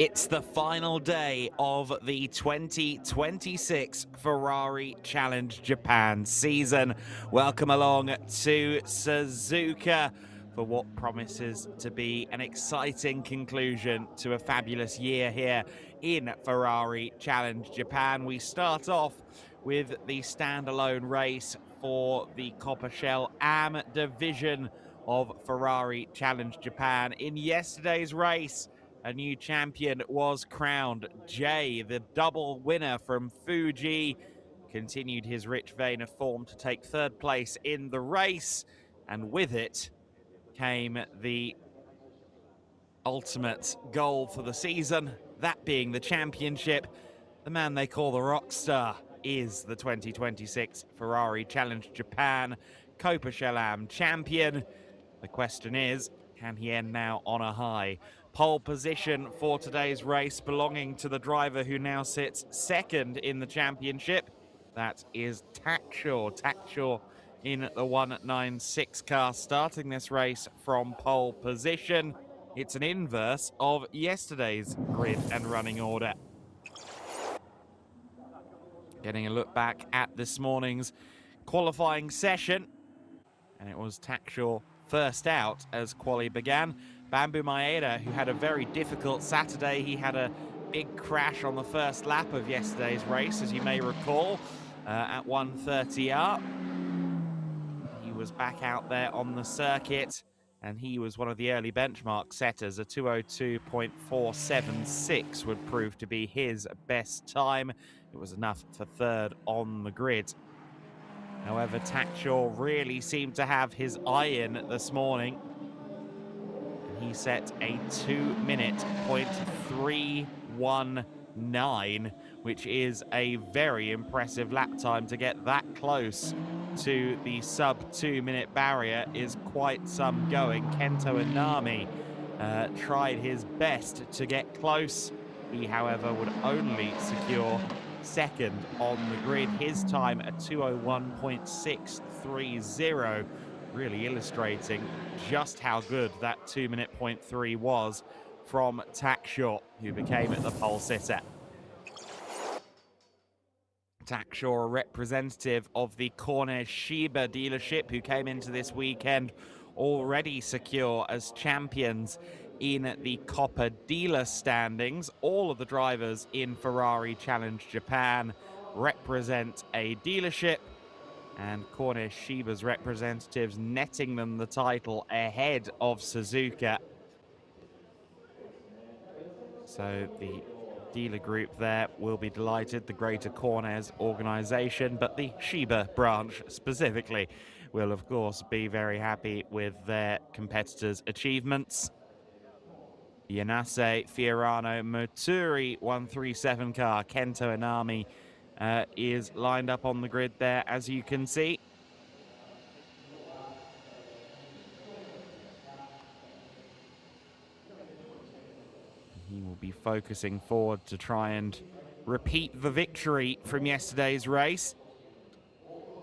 It's the final day of the 2026 Ferrari Challenge Japan season. Welcome along to Suzuka for what promises to be an exciting conclusion to a fabulous year here in Ferrari Challenge Japan. We start off with the standalone race for the Copper Shell AM division of Ferrari Challenge Japan. In yesterday's race, a new champion was crowned. Jay, the double winner from Fuji, continued his rich vein of form to take third place in the race, and with it came the ultimate goal for the season, that being the championship. The man they call the Rockstar is the 2026 Ferrari Challenge Japan Coppa Shell AM champion. The question is, can he end now on a high? Pole position for today's race belonging to the driver who now sits second in the championship. That is Tackshaw. Tackshaw in the 196 car, starting this race from pole position. It's an inverse of yesterday's grid and running order. Getting a look back at this morning's qualifying session, and it was Tackshaw first out as quali began. Bambu Maeda, who had a very difficult Saturday, he had a big crash on the first lap of yesterday's race, as you may recall, at 1:30 up. He was back out there on the circuit, and he was one of the early benchmark setters. A 2:02.476 would prove to be his best time. It was enough for third on the grid. However, Tackshaw really seemed to have his eye in this morning. And he set a 2-minute .319, which is a very impressive lap time. To get that close to the sub 2-minute barrier is quite some going. Kento Inami tried his best to get close. He, however, would only secure second on the grid. His time at 2:01.630, really illustrating just how good that 2-minute .3 was from Tackshaw, who became the pole sitter. Tackshaw, a representative of the Corner Shiba dealership, who came into this weekend already secure as champions in the Coppa dealer standings. All of the drivers in Ferrari Challenge Japan represent a dealership, and Corner Shiba's representatives netting them the title ahead of Suzuka. So the dealer group there will be delighted, the Greater Corners organization, but the Shiba branch specifically will of course be very happy with their competitors' achievements. Yanase, Fiorano, Moturi 137 car, Kento Inami is lined up on the grid there, as you can see. He will be focusing forward to try and repeat the victory from yesterday's race.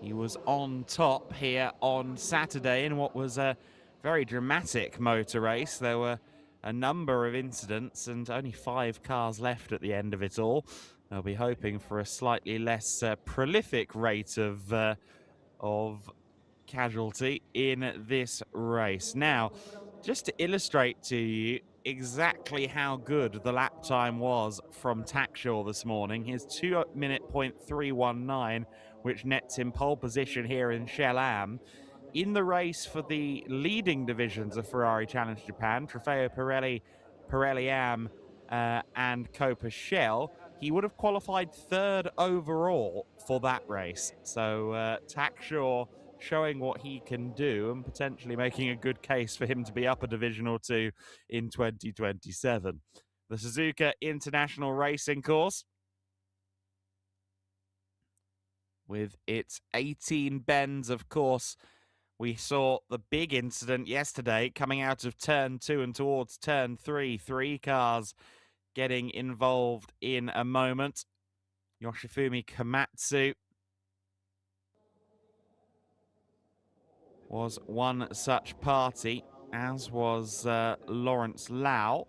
He was on top here on Saturday in what was a very dramatic motor race. There were a number of incidents and only 5 cars left at the end of it all. They'll be hoping for a slightly less prolific rate of casualty in this race. Now, just to illustrate to you exactly how good the lap time was from Tackshaw this morning, his 2-minute .319, which nets him pole position here in Shell AM. In the race for the leading divisions of Ferrari Challenge Japan, Trofeo Pirelli AM, and Coppa Shell, he would have qualified third overall for that race. So Tackshaw showing what he can do and potentially making a good case for him to be up a division or two in 2027. The Suzuka International Racing Course, with its 18 bends, of course, we saw the big incident yesterday coming out of turn 2 and towards turn 3. 3 cars getting involved in a moment. Yoshifumi Komatsu was one such party, as was Lawrence Lau.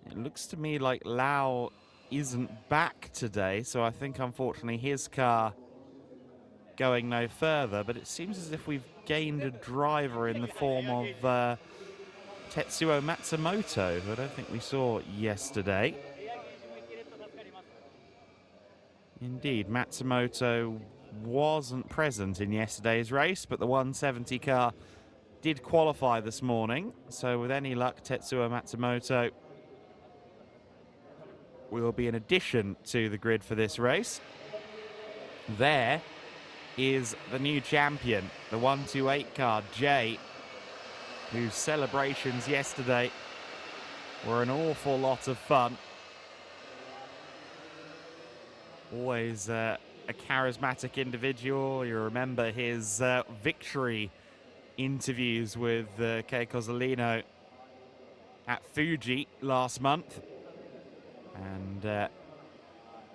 It looks to me like Lau isn't back today, so I think unfortunately his car going no further, but it seems as if we've gained a driver in the form of Tetsuo Matsumoto, who I don't think we saw yesterday. Indeed, Matsumoto wasn't present in yesterday's race, but the 170 car did qualify this morning, so with any luck, Tetsuo Matsumoto will be an addition to the grid for this race. There is the new champion, the 128 car, Jay, whose celebrations yesterday were an awful lot of fun. Always a charismatic individual. You remember his victory interviews with Kei Cozolino at Fuji last month. And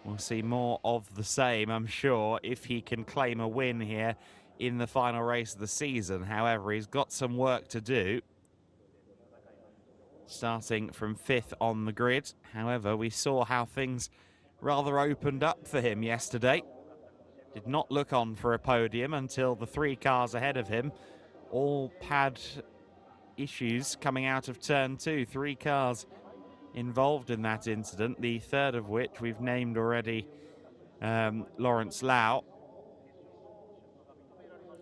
we'll see more of the same, I'm sure, if he can claim a win here in the final race of the season. However, he's got some work to do, starting from 5th on the grid. However, we saw how things rather opened up for him yesterday. Did not look on for a podium until the 3 cars ahead of him all had issues coming out of turn 2. 3 cars involved in that incident, the third of which we've named already, Lawrence Lau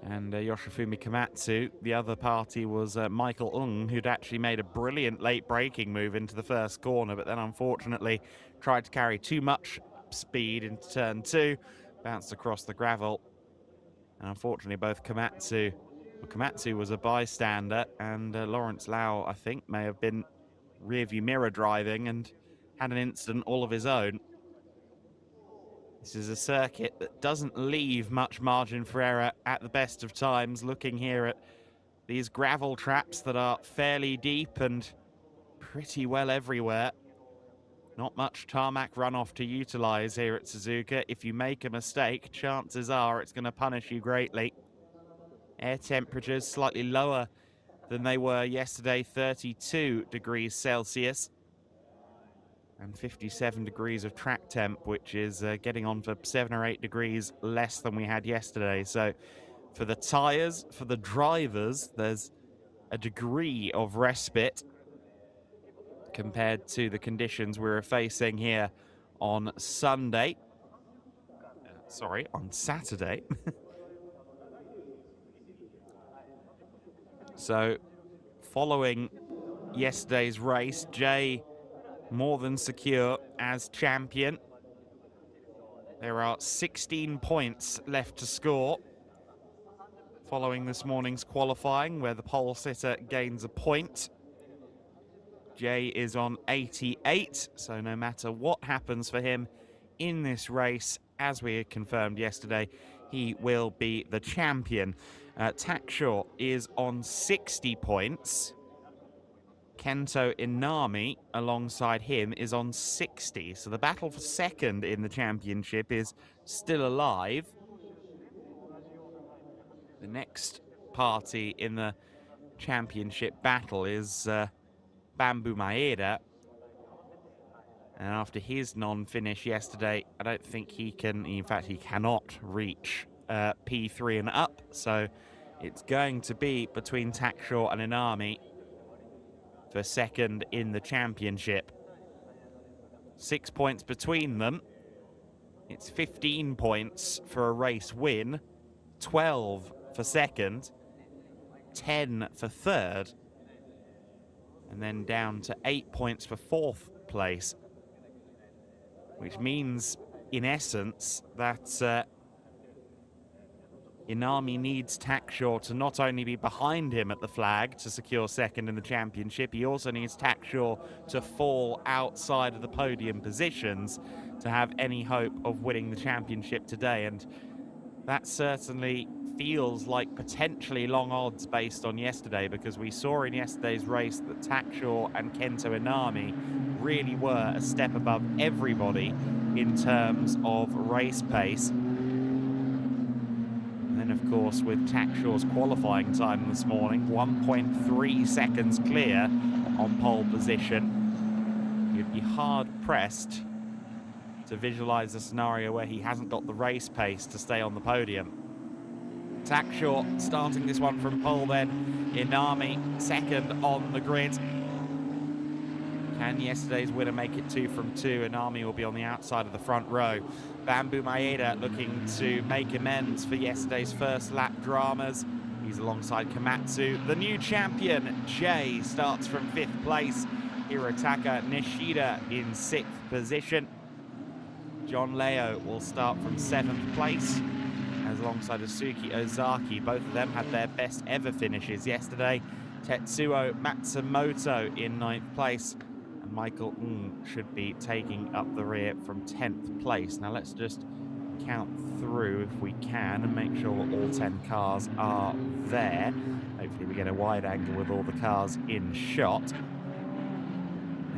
and Yoshifumi Komatsu. The other party was Michael Ung, who'd actually made a brilliant late braking move into the first corner, but then unfortunately tried to carry too much speed into turn 2, bounced across the gravel, and unfortunately both Komatsu was a bystander, and Lawrence Lau, I think, may have been rearview mirror driving and had an incident all of his own. This is a circuit that doesn't leave much margin for error at the best of times. Looking here at these gravel traps that are fairly deep and pretty well everywhere. Not much tarmac runoff to utilize here at Suzuka. If you make a mistake, chances are it's going to punish you greatly. Air temperatures slightly lower than they were yesterday, 32 degrees Celsius. And 57 degrees of track temp, which is getting on for 7 or 8 degrees less than we had yesterday. So for the tyres, for the drivers, there's a degree of respite compared to the conditions we were facing here on Sunday. On Saturday. So following yesterday's race, Jay more than secure as champion. There are 16 points left to score following this morning's qualifying, where the pole sitter gains a point. Jay is on 88, so no matter what happens for him in this race, as we had confirmed yesterday, he will be the champion. Takshaw is on 60 points. Kento Inami, alongside him, is on 60. So the battle for second in the championship is still alive. The next party in the championship battle is Bamboo Maeda. And after his non-finish yesterday, I don't think he can, in fact, he cannot reach P3 and up. So it's going to be between Takshaw and Inami for second in the championship. 6 points between them. It's 15 points for a race win, 12 for second, 10 for third, and then down to 8 points for fourth place, which means, in essence, that Inami needs Takshaw to not only be behind him at the flag to secure second in the championship, he also needs Takshaw to fall outside of the podium positions to have any hope of winning the championship today. And that certainly feels like potentially long odds based on yesterday, because we saw in yesterday's race that Takshaw and Kento Inami really were a step above everybody in terms of race pace. And of course, with Takshaw's qualifying time this morning, 1.3 seconds clear on pole position, you'd be hard-pressed to visualize a scenario where he hasn't got the race pace to stay on the podium. Tackshaw starting this one from pole then. Inami second on the grid. Can yesterday's winner make it 2 from 2? Inami will be on the outside of the front row. Bamboo Maeda looking to make amends for yesterday's first lap dramas. He's alongside Komatsu. The new champion, Jay, starts from 5th place. Hirotaka Nishida in 6th position. John Leo will start from 7th place, as alongside Asuki Ozaki. Both of them had their best ever finishes yesterday. Tetsuo Matsumoto in 9th place. And Michael Ng should be taking up the rear from 10th place. Now let's just count through if we can and make sure all 10 cars are there. Hopefully we get a wide angle with all the cars in shot.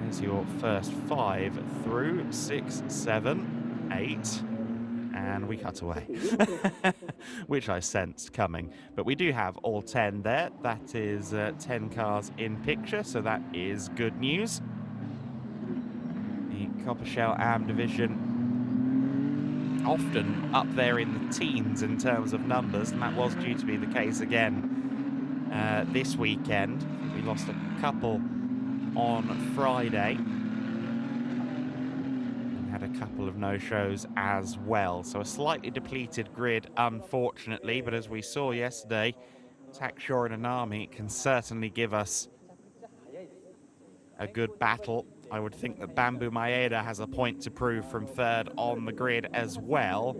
There's your first 5 through, 6, 7, 8, and we cut away, which I sensed coming. But we do have all 10 there. That is 10 cars in picture, so that is good news. The Copper Shell AM division often up there in the teens in terms of numbers, and that was due to be the case again this weekend. We lost a couple on Friday and had a couple of no-shows as well. So a slightly depleted grid, unfortunately, but as we saw yesterday, Tackshaw and Inami can certainly give us a good battle. I would think that Bamboo Maeda has a point to prove from 3rd on the grid as well.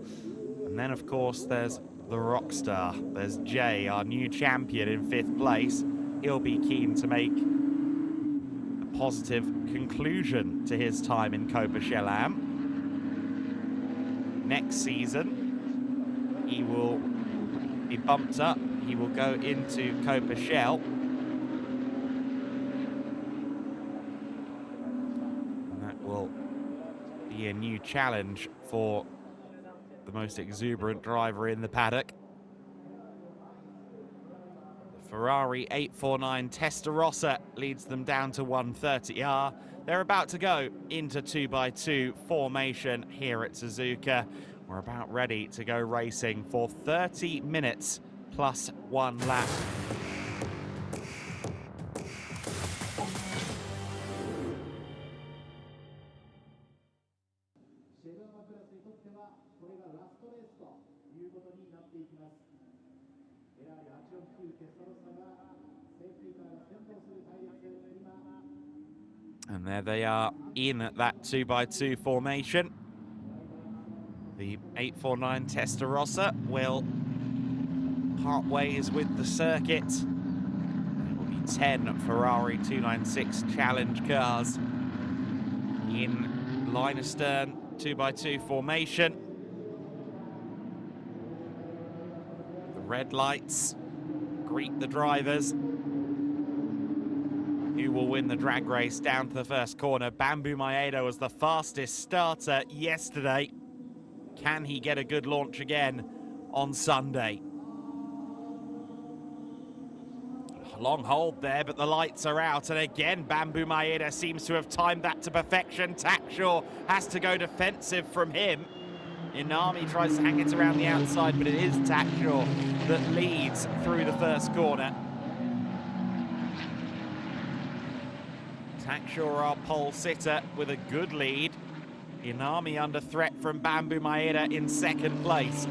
And then, of course, there's the rockstar. There's Jay, our new champion, in 5th place. He'll be keen to make a positive conclusion to his time in Copper Shell AM. Next season, he will be bumped up. He will go into Copper Shell. A new challenge for the most exuberant driver in the paddock. The Ferrari 849 Testarossa leads them down to 130R. They're about to go into 2x2 formation here at Suzuka. We're about ready to go racing for 30 minutes plus 1 lap. And there they are in that 2x2 formation. The 849 Testarossa will part ways with the circuit. There will be 10 Ferrari 296 Challenge cars in line astern 2x2 formation. The red lights greet the drivers. Who will win the drag race down to the first corner? Bamboo Maeda was the fastest starter yesterday. Can he get a good launch again on Sunday? Long hold there, but the lights are out, and again Bamboo Maeda seems to have timed that to perfection. Tackshaw has to go defensive from him. Inami tries to hang it around the outside, but it is Tackshaw that leads through the first corner. Tackshaw, our pole sitter, with a good lead. Inami under threat from Bamboo Maeda in 2nd place.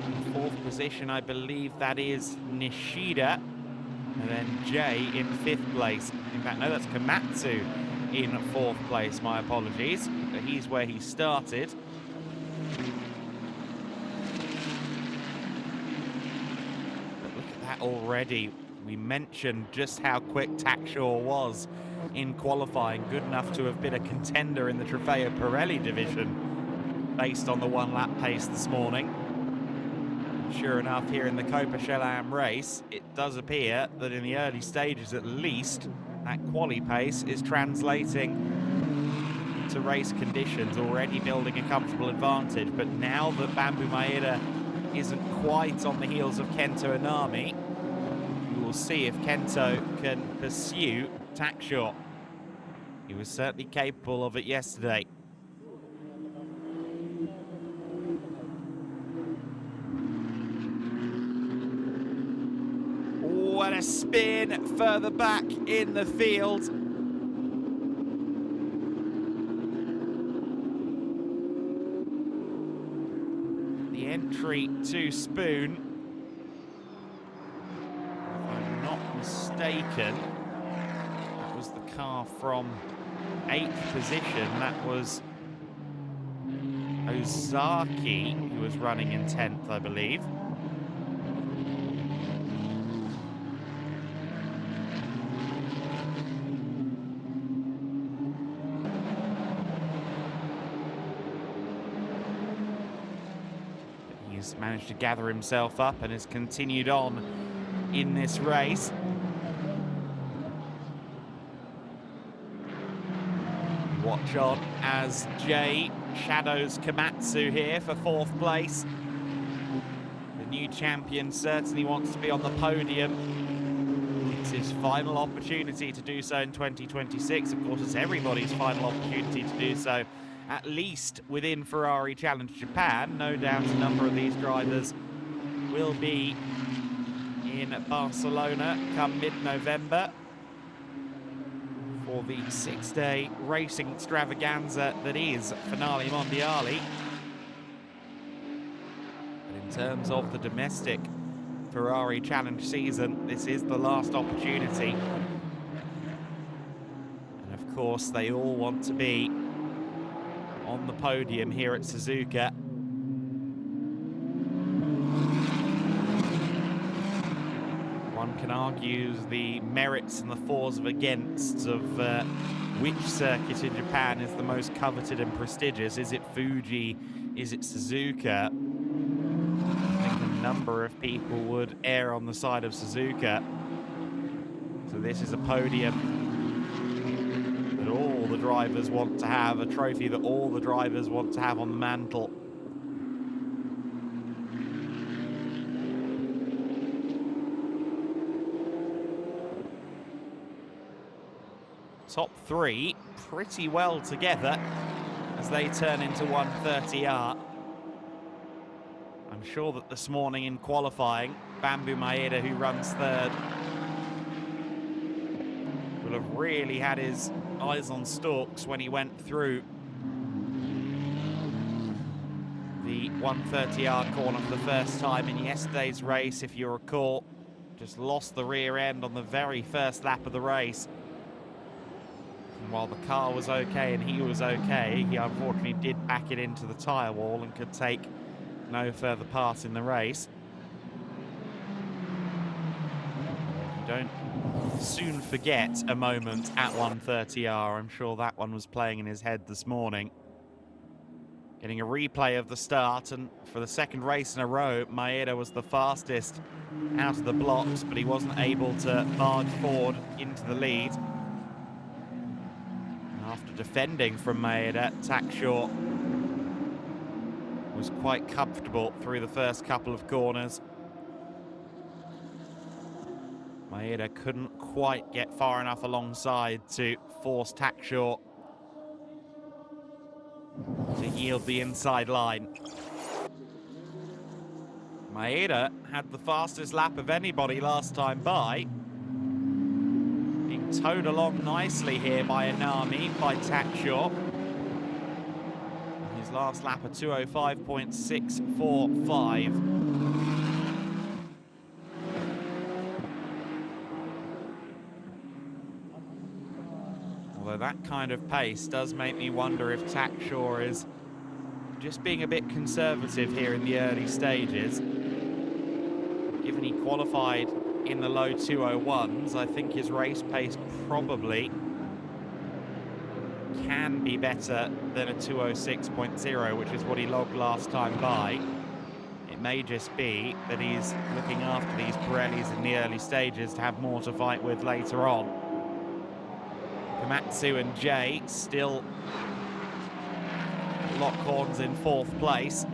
In 4th position, I believe that is Nishida. And then Jay in 5th place. In fact, no, that's Komatsu in 4th place, my apologies. But he's where he started. Already, we mentioned just how quick Tackshaw was in qualifying, good enough to have been a contender in the Trofeo Pirelli division based on the 1 lap pace this morning. And sure enough, here in the Copper Shell AM race, it does appear that in the early stages at least, that quali pace is translating to race conditions, already building a comfortable advantage. But now that Bamboo Maeda isn't quite on the heels of Kento Inami, who we'll see if Kento can pursue Tackshaw. He was certainly capable of it yesterday. What a spin further back in the field. The entry to Spoon, if I'm not mistaken, that was the car from 8th position. That was Ozaki, who was running in 10th, I believe. He's managed to gather himself up and has continued on in this race. Watch on as Jay shadows Komatsu here for 4th place. The new champion certainly wants to be on the podium. It's his final opportunity to do so in 2026. Of course, it's everybody's final opportunity to do so, at least within Ferrari Challenge Japan. No doubt a number of these drivers will be in Barcelona come mid-November for the 6-day racing extravaganza that is Finale Mondiali. But in terms of the domestic Ferrari Challenge season, this is the last opportunity. And of course, they all want to be on the podium here at Suzuka. One can argue the merits and the fours and againsts of which circuit in Japan is the most coveted and prestigious. Is it Fuji? Is it Suzuka? I think a number of people would err on the side of Suzuka. So this is a podium that all the drivers want to have, a trophy that all the drivers want to have on the mantle. Top 3 pretty well together as they turn into 130R. I'm sure that this morning in qualifying, Bambu Maeda, who runs 3rd, will have really had his eyes on stalks when he went through the 130R corner for the first time in yesterday's race. If you recall, just lost the rear end on the very first lap of the race. And while the car was okay and he was okay, he unfortunately did back it into the tyre wall and could take no further part in the race. You don't soon forget a moment at 130R. I'm sure that one was playing in his head this morning. Getting a replay of the start, and for the 2nd race in a row, Maeda was the fastest out of the blocks, but he wasn't able to barge forward into the lead. After defending from Maeda, Tackshaw was quite comfortable through the first couple of corners. Maeda couldn't quite get far enough alongside to force Tackshaw to yield the inside line. Maeda had the fastest lap of anybody last time by, being towed along nicely here by Inami, by Tackshaw. His last lap of 2:05.645. Although that kind of pace does make me wonder if Tackshaw is just being a bit conservative here in the early stages. Given he qualified in the low 2:01s, I think his race pace probably can be better than a 2:06.0, which is what he logged last time by. It may just be that he's looking after these Pirellis in the early stages to have more to fight with later on. Komatsu and Jay still lock horns in 4th place.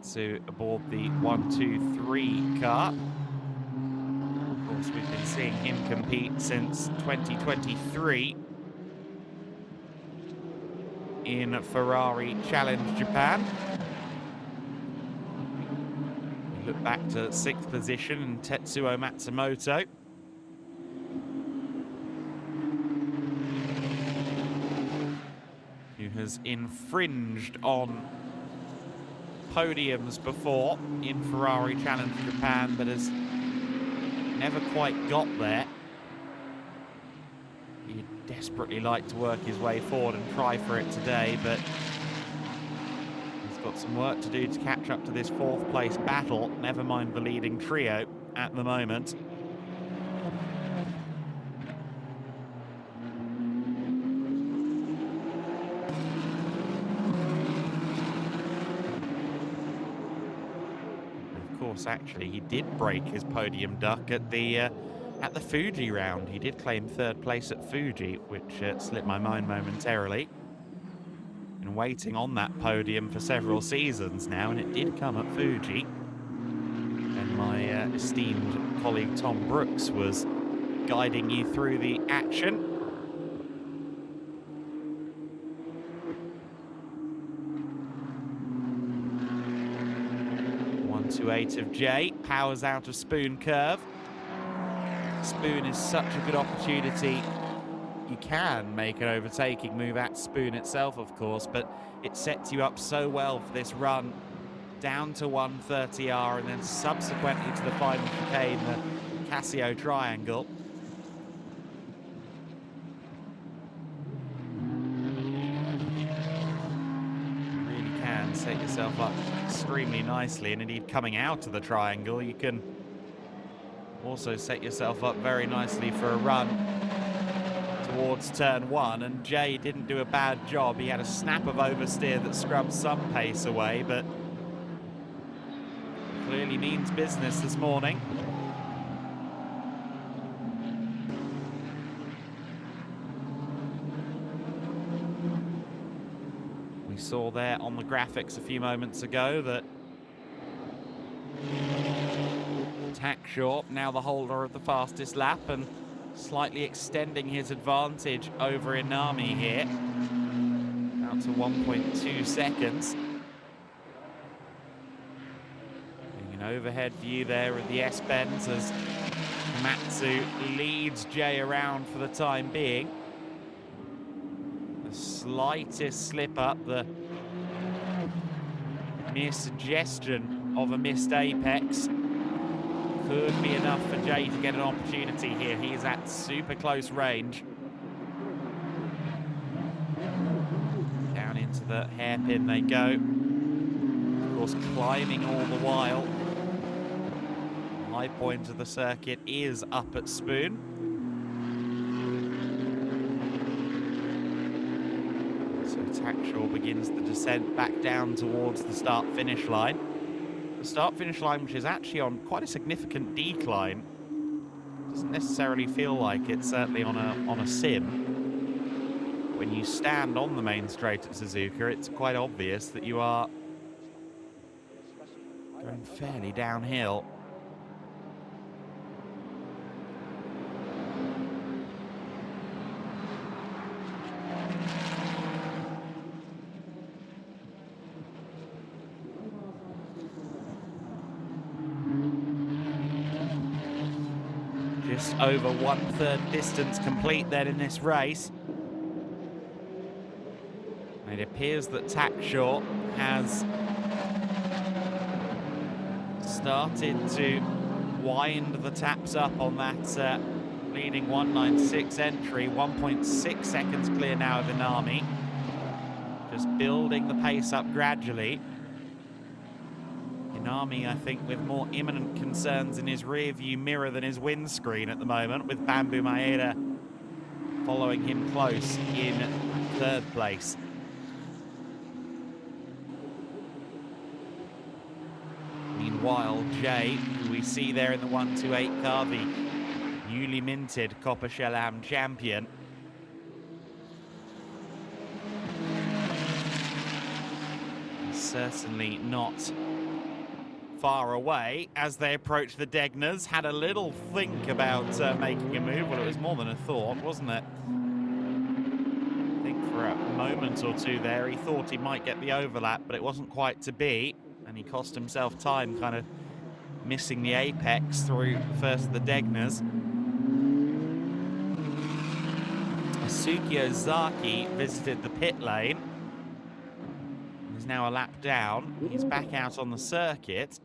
Komatsu aboard the 1-2-3 car. Of course, we've been seeing him compete since 2023 in Ferrari Challenge Japan. We look back to 6th position and Tetsuo Matsumoto. Who has infringed on podiums before in Ferrari Challenge Japan, but has never quite got there. He'd desperately like to work his way forward and try for it today, but he's got some work to do to catch up to this 4th place battle, never mind the leading trio at the moment. Actually, he did break his podium duck at the Fuji round. He did claim 3rd place at Fuji, which slipped my mind momentarily. Been waiting on that podium for several seasons now, and it did come at Fuji. And my esteemed colleague Tom Brooks was guiding you through the action. 1-2-8 of Jay, powers out of Spoon curve. Spoon is such a good opportunity. You can make an overtaking move at Spoon itself, of course, but it sets you up so well for this run down to 130R and then subsequently to the final chicane, the Casio triangle. Set yourself up extremely nicely, and indeed coming out of the triangle you can also set yourself up very nicely for a run towards turn 1. And Jay didn't do a bad job. He had a snap of oversteer that scrubbed some pace away, but clearly means business this morning. We saw there on the graphics a few moments ago that Tackshaw, now the holder of the fastest lap, and slightly extending his advantage over Inami here, down to 1.2 seconds. Getting an overhead view there of the S-bends as Matsu leads Jay around for the time being. Slightest slip up, the mere suggestion of a missed apex could be enough for Jay to get an opportunity here. He is at super close range. Down into the hairpin they go. Of course, climbing all the while. The high point of the circuit is up at Spoon. Tackshaw begins the descent back down towards the start-finish line. The start-finish line, which is actually on quite a significant decline. Doesn't necessarily feel like it, certainly on a sim. When you stand on the main straight at Suzuka, it's quite obvious that you are going fairly downhill. Just over 1/3 distance complete then in this race. It appears that Tackshaw has started to wind the taps up on that leading 196 entry. 1.6 seconds clear now of Inami. Just building the pace up gradually. Inami, I think, with more imminent concerns in his rear-view mirror than his windscreen at the moment, with Bamboo Maeda following him close in 3rd place. Meanwhile, Jay, who we see there in the 128 car, the newly minted Copper Shell Am champion, certainly not far away as they approach the Degners. Had a little think about making a move. Well, it was more than a thought, wasn't it? I think for a moment or two there, he thought he might get the overlap, but it wasn't quite to be. And he cost himself time, kind of missing the apex through first the Degners. Suzuki Ozaki visited the pit lane. He's now a lap down. He's back out on the circuit.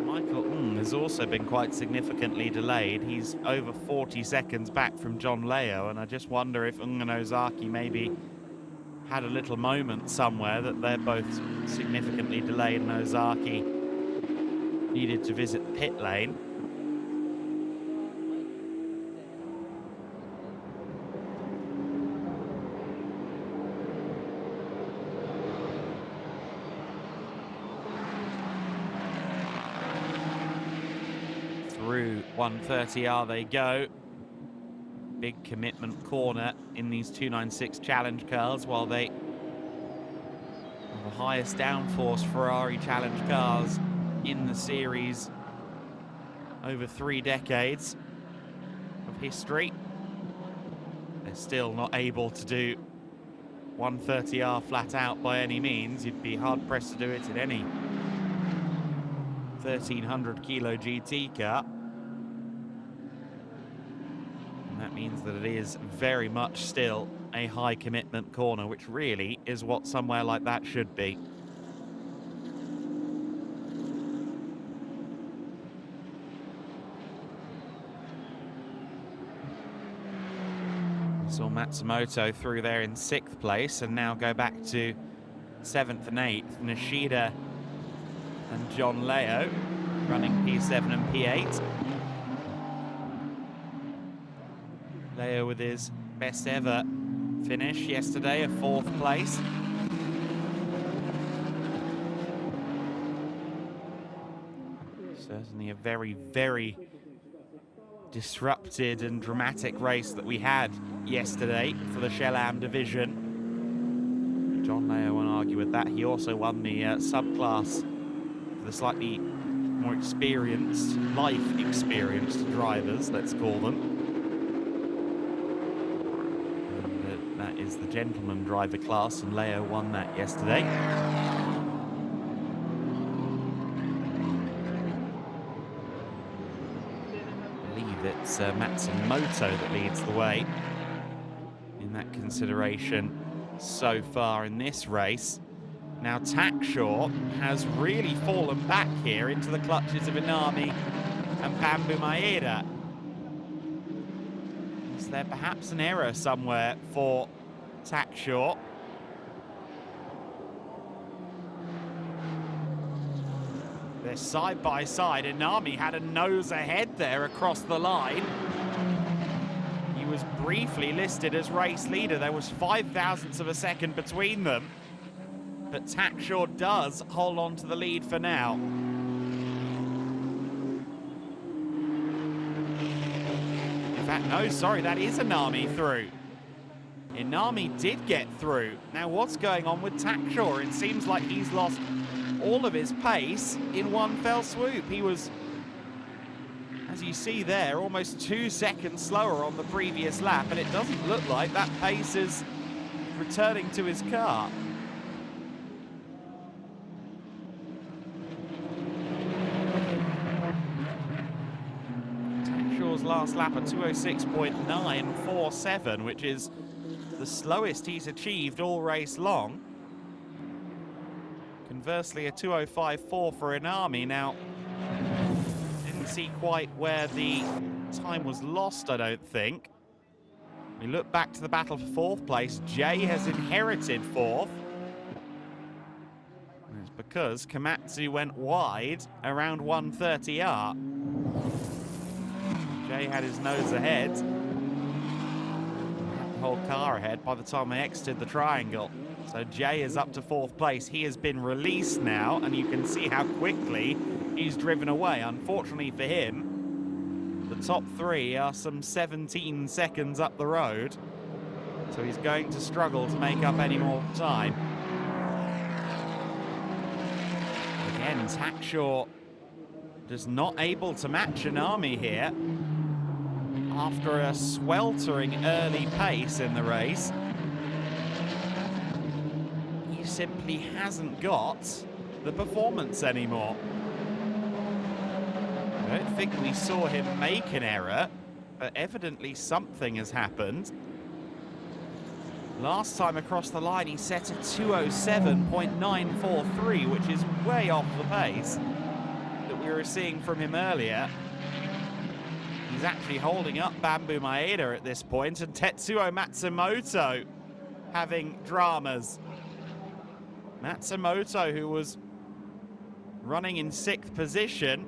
Michael has also been quite significantly delayed. He's over 40 seconds back from John Leo, and I just wonder if and Ozaki maybe had a little moment somewhere that they're both significantly delayed and Ozaki needed to visit the pit lane. Through 130R they go. Big commitment corner in these 296 Challenge cars, while they are the highest downforce Ferrari Challenge cars in the series over 3 decades of history. They're still not able to do 130R flat out by any means. You'd be hard pressed to do it in any 1300 kilo GT car. And that means that it is very much still a high commitment corner, which really is what somewhere like that should be. We saw Matsumoto through there in 6th place and now go back to 7th and 8th. Nishida and John Leo running P7 and P8. Leo with his best ever finish yesterday, a 4th place. Certainly a very, very disrupted and dramatic race that we had yesterday for the Shellam division. John Leo won't argue with that. He also won the subclass for the slightly more experienced, life-experienced drivers, let's call them. And that is the gentleman driver class, and Leo won that yesterday. I believe it's Matsumoto that leads the way in that consideration so far in this race. Now Takshaw has really fallen back here into the clutches of Inami and Bambu Maeda. Is there perhaps an error somewhere for Takshaw? They're side by side. Inami had a nose ahead there across the line. He was briefly listed as race leader. There was 0.005 of a second between them. But Takshaw does hold on to the lead for now. In fact, no, sorry, that is Inami through. Inami did get through. Now, what's going on with Takshaw? It seems like he's lost all of his pace in one fell swoop. He was, as you see there, almost 2 seconds slower on the previous lap, and it doesn't look like that pace is returning to his car. Last lap, a 206.947, which is the slowest he's achieved all race long. Conversely, a 205.4 for Inami. Now, didn't see quite where the time was lost, I don't think. We look back to the battle for 4th place. Jay has inherited 4th. And it's because Komatsu went wide around 130R. Jay had his nose ahead. The whole car ahead by the time they exited the triangle. So Jay is up to 4th place. He has been released now, and you can see how quickly he's driven away. Unfortunately for him, the top 3 are some 17 seconds up the road. So he's going to struggle to make up any more time. Again, Tackshaw just not able to match Anami here after a sweltering early pace in the race. He simply hasn't got the performance anymore. I don't think we saw him make an error, but evidently something has happened. Last time across the line, he set a 2:07.943, which is way off the pace that we were seeing from him earlier. He's actually holding up Bamboo Maeda at this point, and Tetsuo Matsumoto having dramas. Matsumoto, who was running in 6th position,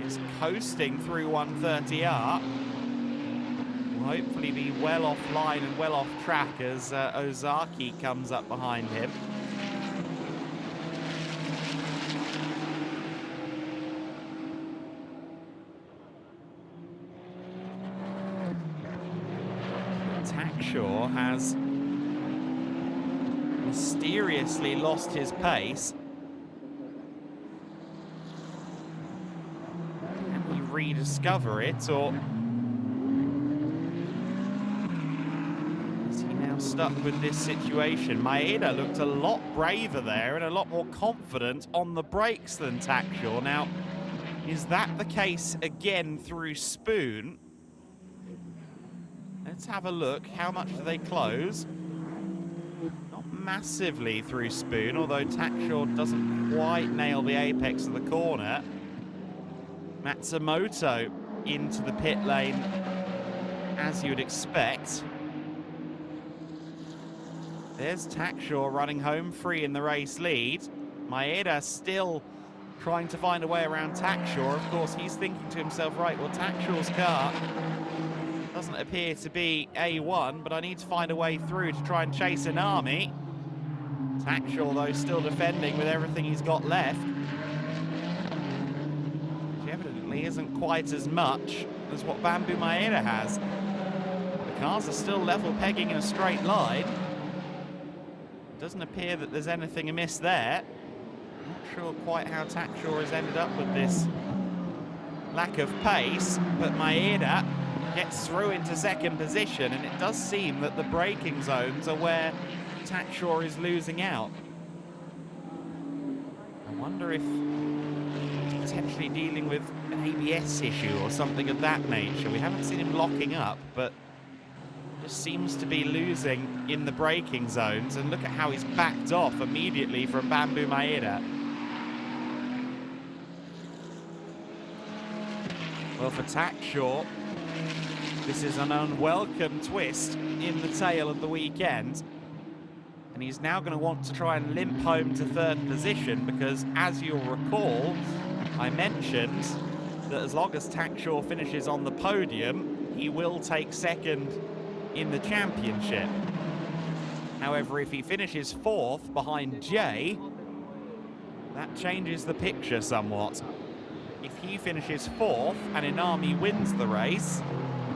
is coasting through 130R. Will hopefully be well offline and well off track as Ozaki comes up behind him. Tackshaw has mysteriously lost his pace. Can we rediscover it, or is he now stuck with this situation? Maeda looked a lot braver there and a lot more confident on the brakes than Tackshaw. Now, is that the case again through Spoon? Let's have a look. How much do they close? Not massively through Spoon, although Tackshaw doesn't quite nail the apex of the corner. Matsumoto into the pit lane, as you would expect. There's Tackshaw running home free in the race lead. Maeda still trying to find a way around Tackshaw. Of course, he's thinking to himself, right, well, Tackshaw's car doesn't appear to be A1, but I need to find a way through to try and chase Anami. Tackshaw, though, still defending with everything he's got left. Which evidently isn't quite as much as what Bamboo Maeda has. The cars are still level pegging in a straight line. Doesn't appear that there's anything amiss there. Not sure quite how Tackshaw has ended up with this lack of pace, but Maeda gets through into 2nd position, and it does seem that the braking zones are where Tackshaw is losing out. I wonder if he's potentially dealing with an ABS issue or something of that nature. We haven't seen him locking up, but just seems to be losing in the braking zones, and look at how he's backed off immediately from Bamboo Maeda. Well, for Tackshaw, this is an unwelcome twist in the tail of the weekend, and he's now going to want to try and limp home to 3rd position, because as you'll recall, I mentioned that as long as Tackshaw finishes on the podium, he will take 2nd in the championship. However, if he finishes 4th behind Jay, that changes the picture somewhat. If he finishes 4th and Inami wins the race,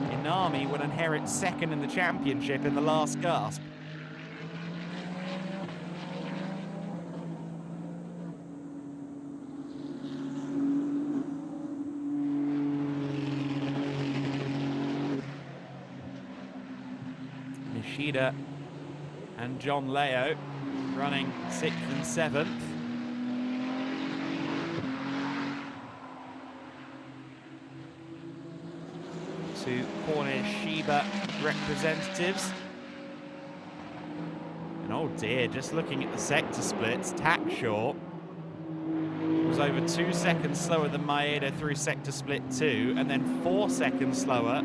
Inami will inherit 2nd in the championship in the last gasp. Nishida and John Leo running 6th and 7th. To Cornish Shiba representatives. And oh dear, just looking at the sector splits, Tackshaw was over 2 seconds slower than Maeda through sector split 2, and then 4 seconds slower,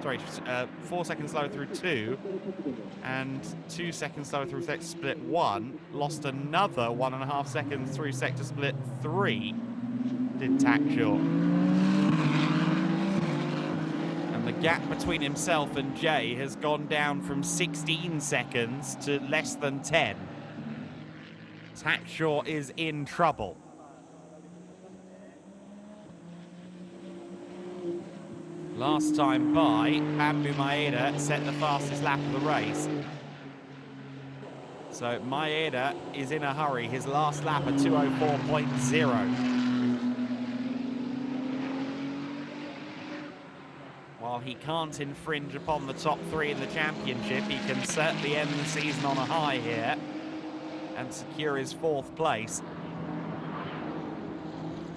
4 seconds slower through 2, and 2 seconds slower through sector split 1. Lost another 1.5 seconds through sector split 3, did Tackshaw. The gap between himself and Jay has gone down from 16 seconds to less than 10. Tackshaw is in trouble. Last time by, Bamboo Maeda set the fastest lap of the race. So Maeda is in a hurry. His last lap at 2:04.0. While he can't infringe upon the top 3 in the championship, he can certainly end the season on a high here and secure his 4th place.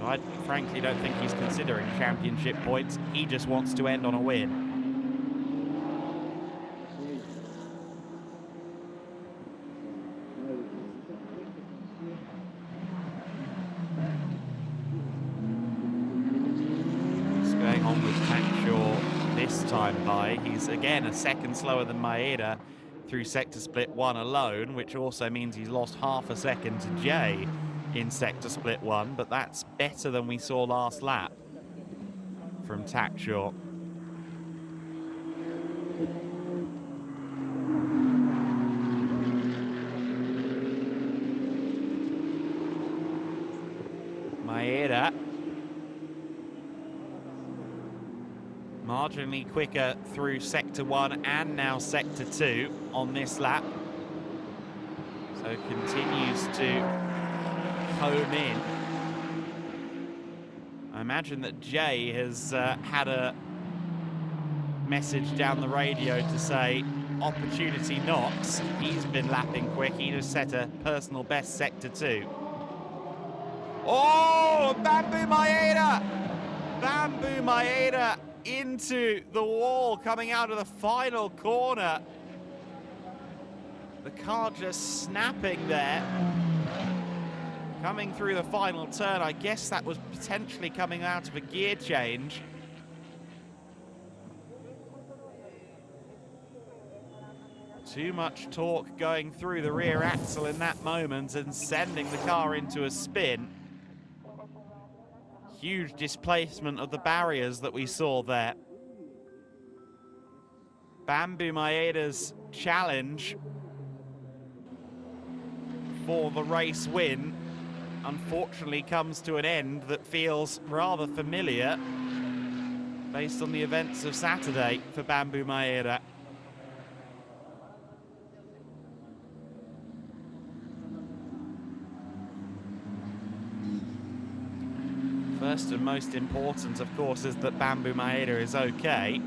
I frankly don't think he's considering championship points. He just wants to end on a win. What's going on with Takshaw this time by? He's again a second slower than Maeda through sector split 1 alone, which also means he's lost half a second to Jay in sector split 1, but that's better than we saw last lap from Takshaw. Maeda marginally quicker through sector 1 and now sector 2 on this lap, so continues to home in. I imagine that Jay has had a message down the radio to say opportunity knocks. He's been lapping quick. He just set a personal best sector 2. Oh, Bamboo Maeda! Bamboo Maeda into the wall coming out of the final corner. The car just snapping there. Coming through the final turn, I guess that was potentially coming out of a gear change. Too much torque going through the rear axle in that moment and sending the car into a spin. Huge displacement of the barriers that we saw there. Bamboo Maeda's challenge for the race win unfortunately comes to an end that feels rather familiar based on the events of Saturday for Bamboo Maeda. First and most important, of course, is that Bamboo Maeda is okay.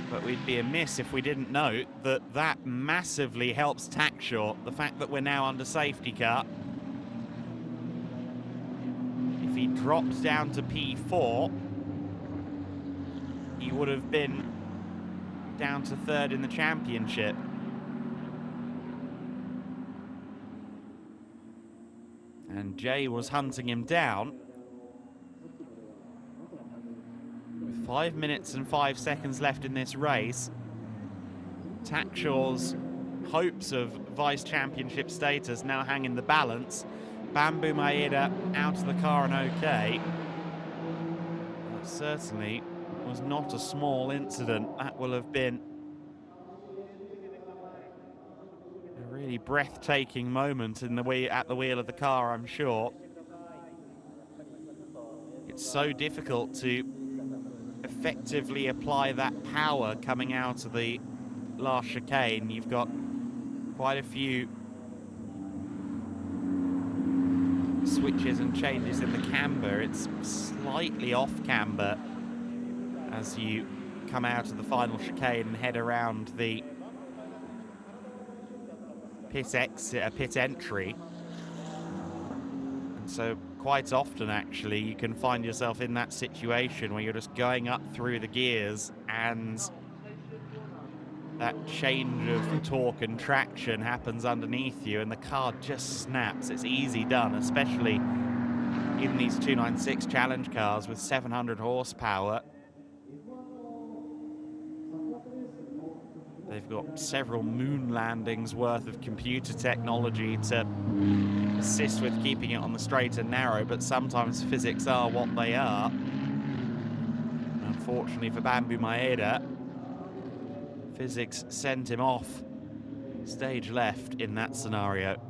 But we'd be amiss if we didn't note that that massively helps Takshaw. The fact that we're now under safety car. If he dropped down to P4, he would have been down to 3rd in the championship. And Jay was hunting him down. With 5 minutes and 5 seconds left in this race, Takshaw's hopes of vice championship status now hang in the balance. Bamboo Maeda out of the car and okay. That certainly was not a small incident. That will have been a really breathtaking moment in the at the wheel of the car, I'm sure. It's so difficult to effectively apply that power coming out of the last chicane. You've got quite a few switches and changes in the camber. It's slightly off camber as you come out of the final chicane and head around the pit exit, pit entry. And so quite often actually you can find yourself in that situation where you're just going up through the gears and that change of torque and traction happens underneath you and the car just snaps. It's easy done, especially in these 296 challenge cars with 700 horsepower. They've got several moon landings worth of computer technology to assist with keeping it on the straight and narrow, but sometimes physics are what they are. Unfortunately for Bamboo Maeda, physics sent him off stage left in that scenario.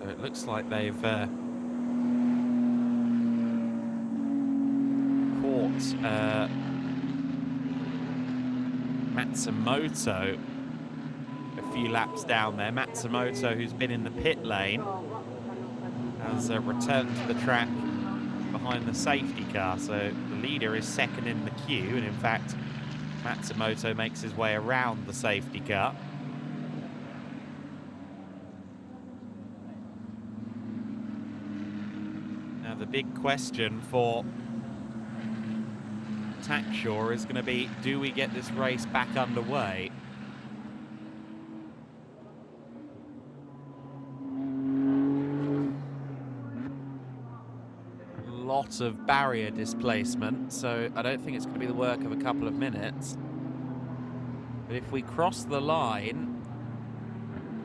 So it looks like they've caught Matsumoto a few laps down there. Matsumoto, who's been in the pit lane, has returned to the track behind the safety car. So the leader is second in the queue, and in fact, Matsumoto makes his way around the safety car. Now the big question for Tackshaw is going to be, do we get this race back underway? Lot of barrier displacement, so I don't think it's going to be the work of a couple of minutes. But if we cross the line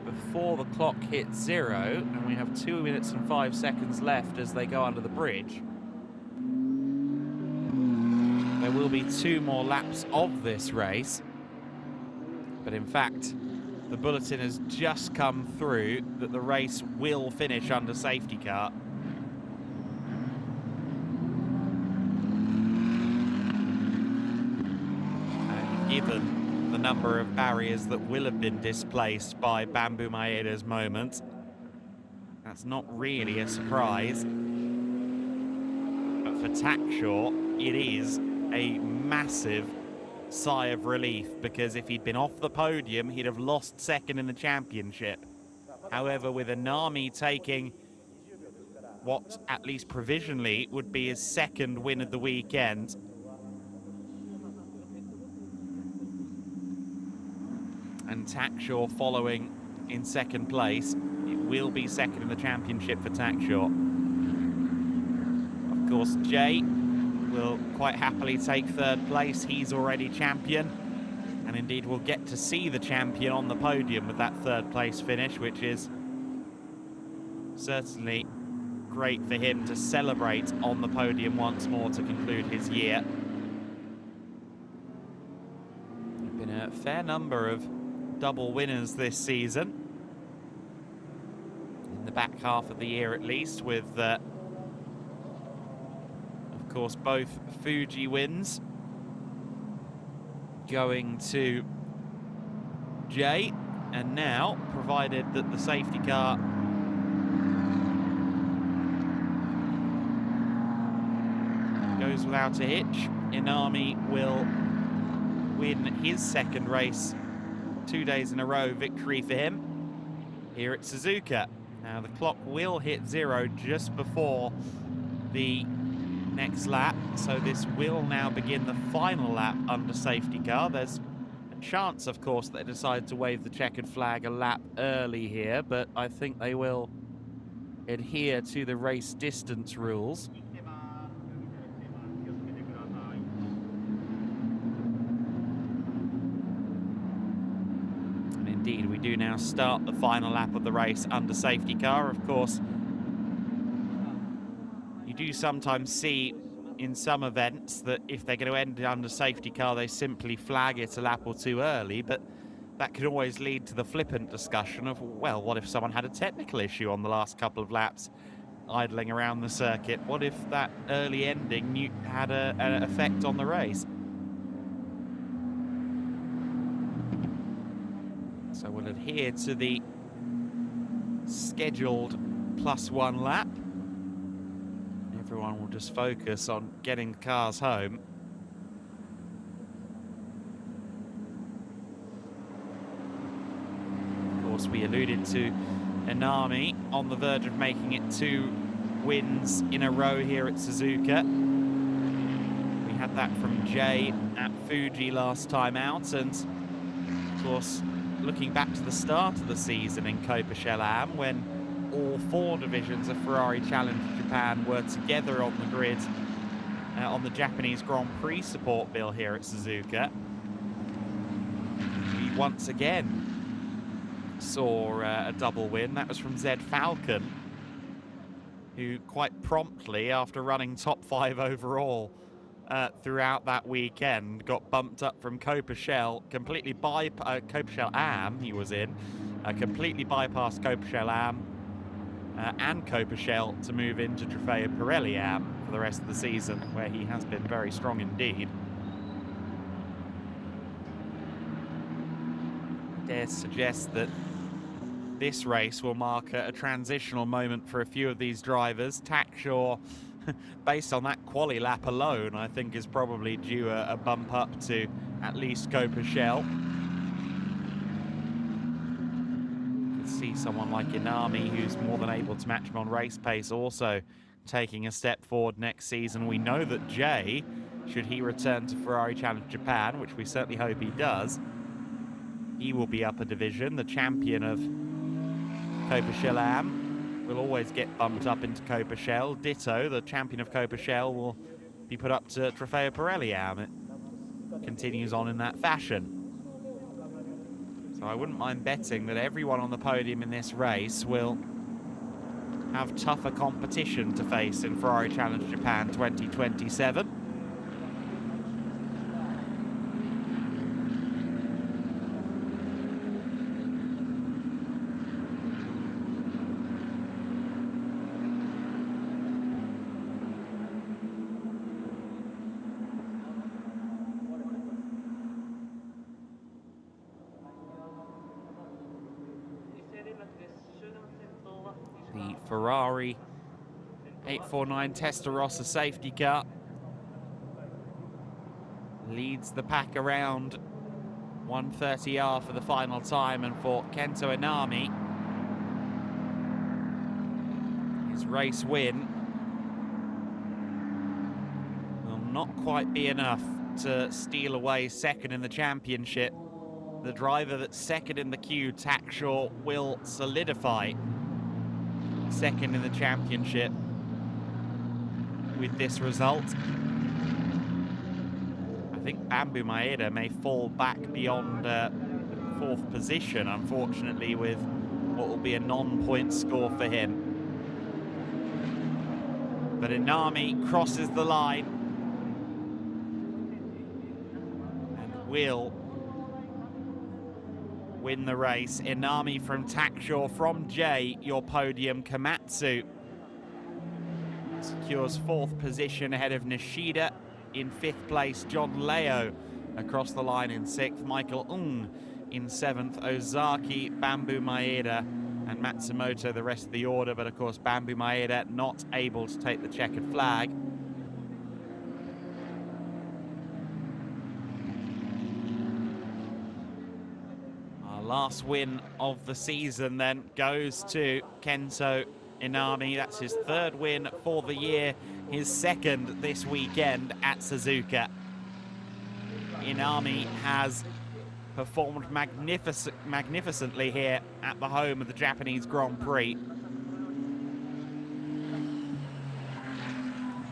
before the clock hits 0, and we have 2 minutes and 5 seconds left as they go under the bridge, there will be 2 more laps of this race. But in fact, the bulletin has just come through that the race will finish under safety car. Given the number of barriers that will have been displaced by Bambu Maeda's moment, that's not really a surprise. But for Tackshaw, it is a massive sigh of relief, because if he'd been off the podium, he'd have lost second in the championship. However, with Inami taking what, at least provisionally, would be his second win of the weekend, and Tackshaw following in second place, it will be second in the championship for Tackshaw. Of course, Jay will quite happily take third place. He's already champion, and indeed we'll get to see the champion on the podium with that third place finish, which is certainly great for him to celebrate on the podium once more to conclude his year. There have been a fair number of double winners this season, in the back half of the year at least, with of course both Fuji wins going to Jay, and now, provided that the safety car goes without a hitch, Inami will win his second race 2 days in a row victory for him here at Suzuka. Now the clock will hit 0 just before the next lap, so this will now begin the final lap under safety car. There's a chance, of course, that they decide to wave the checkered flag a lap early here, but I think they will adhere to the race distance rules. Indeed, we do now start the final lap of the race under safety car. Of course, you do sometimes see in some events that if they're going to end under safety car, they simply flag it a lap or 2 early, but that could always lead to the flippant discussion of, well, what if someone had a technical issue on the last couple of laps idling around the circuit? What if that early ending had an effect on the race? So we'll adhere to the scheduled +1 lap. Everyone will just focus on getting cars home. Of course, we alluded to Inami on the verge of making it 2 wins in a row here at Suzuka. We had that from Jay at Fuji last time out, and of course, looking back to the start of the season in Copa when all 4 divisions of Ferrari Challenge Japan were together on the grid on the Japanese Grand Prix support bill here at Suzuka, we once again saw a double win. That was from Zed Falcon, who quite promptly, after running top 5 overall throughout that weekend, got bumped up from Copa Shell, completely Copa Shell Am he was in, completely bypassed Copa Shell Am, and Coperchel to move into Trofeo Pirelli for the rest of the season, where he has been very strong indeed. I dare suggest that this race will mark a transitional moment for a few of these drivers. Tackshaw, based on that quali lap alone, I think is probably due a bump up to at least Coperchel. You can see someone like Inami, who's more than able to match him on race pace, also taking a step forward next season. We know that Jay, should he return to Ferrari Challenge Japan, which we certainly hope he does, he will be up a division. The champion of Coperchel will always get bumped up into Coperchel. Ditto, the champion of Coperchel will be put up to Trofeo Pirelli. It continues on in that fashion. So I wouldn't mind betting that everyone on the podium in this race will have tougher competition to face in Ferrari Challenge Japan 2027. The Ferrari 849 Testarossa safety car leads the pack around 130R for the final time, and for Kento Inami, his race win will not quite be enough to steal away second in the championship. The driver that's second in the queue, Tackshaw, will solidify second in the championship with this result. I think Bambu Maeda may fall back beyond fourth position, unfortunately, with what will be a non-point score for him. But Inami crosses the line and will win the race. Inami from Tackshaw, from Jay, your podium. Komatsu secures fourth position ahead of Nishida. In fifth place, John Leo across the line in sixth. Michael Ung in seventh. Ozaki, Bambu Maeda and Matsumoto the rest of the order. But of course, Bambu Maeda not able to take the checkered flag. Last win of the season then goes to Kento Inami. That's his third win for the year, his second this weekend at Suzuka. Inami has performed magnificently here at the home of the Japanese Grand Prix.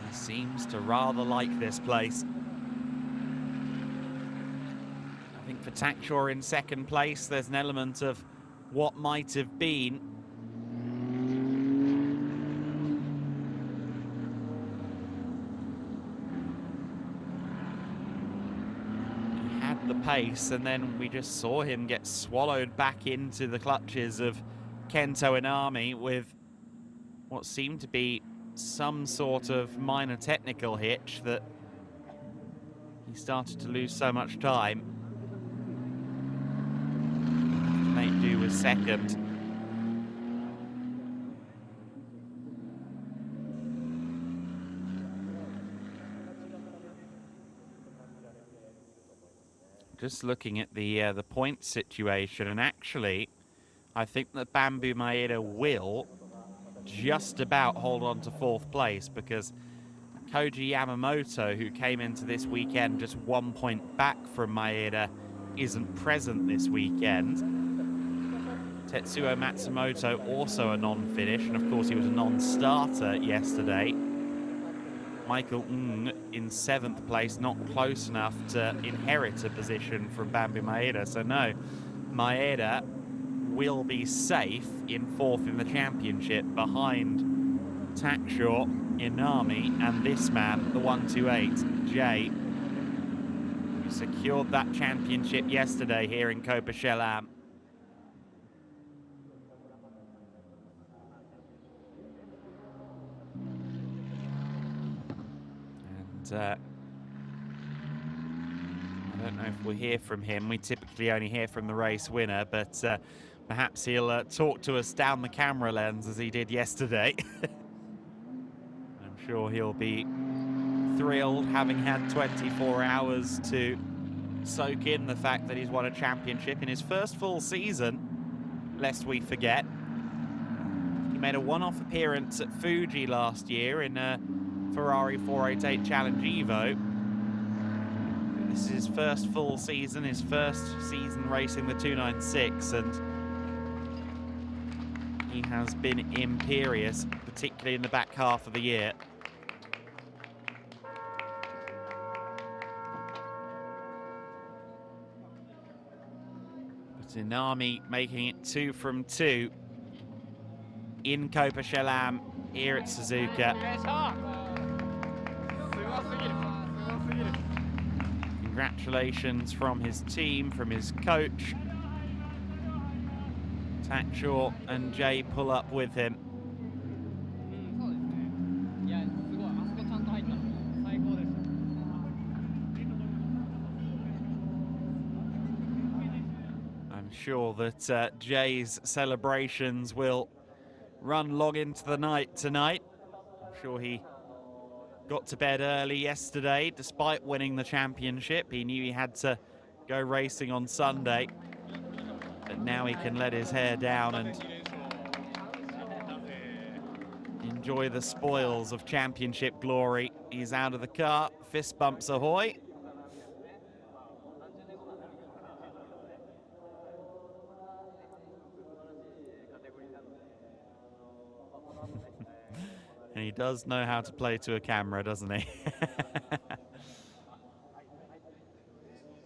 He seems to rather like this place. I think for Tackshaw in second place, there's an element of what might have been. He had the pace, and then we just saw him get swallowed back into the clutches of Kento Inami with what seemed to be some sort of minor technical hitch that he started to lose so much time. Make do with second. Just looking at the point situation, and actually, I think that Bambu Maeda will just about hold on to fourth place, because Koji Yamamoto, who came into this weekend just 1 point back from Maeda, isn't present this weekend. Tetsuo Matsumoto also a non-finish, and of course he was a non-starter yesterday. Michael Ng in seventh place, not close enough to inherit a position from Bambu Maeda. So no, Maeda will be safe in fourth in the championship behind Tackshaw, Inami, and this man, the 128, Jay, who secured that championship yesterday here in Coperchel. I don't know if we'll hear from him. We typically only hear from the race winner, but perhaps he'll talk to us down the camera lens as he did yesterday. I'm sure he'll be thrilled, having had 24 hours to soak in the fact that he's won a championship in his first full season, lest we forget. He made a one-off appearance at Fuji last year in a Ferrari 488 Challenge Evo. This is his first full season, his first season racing the 296, and he has been imperious, particularly in the back half of the year. But Inami making it 2 from 2 in Copa Chelam here at Suzuka. Congratulations from his team, from his coach. Takshaw and Jay pull up with him. I'm sure that Jay's celebrations will run long into the night tonight. I'm sure he got to bed early yesterday despite winning the championship. He knew he had to go racing on Sunday, but now he can let his hair down and enjoy the spoils of championship glory. He's out of the car, fist bumps ahoy. And he does know how to play to a camera, doesn't he?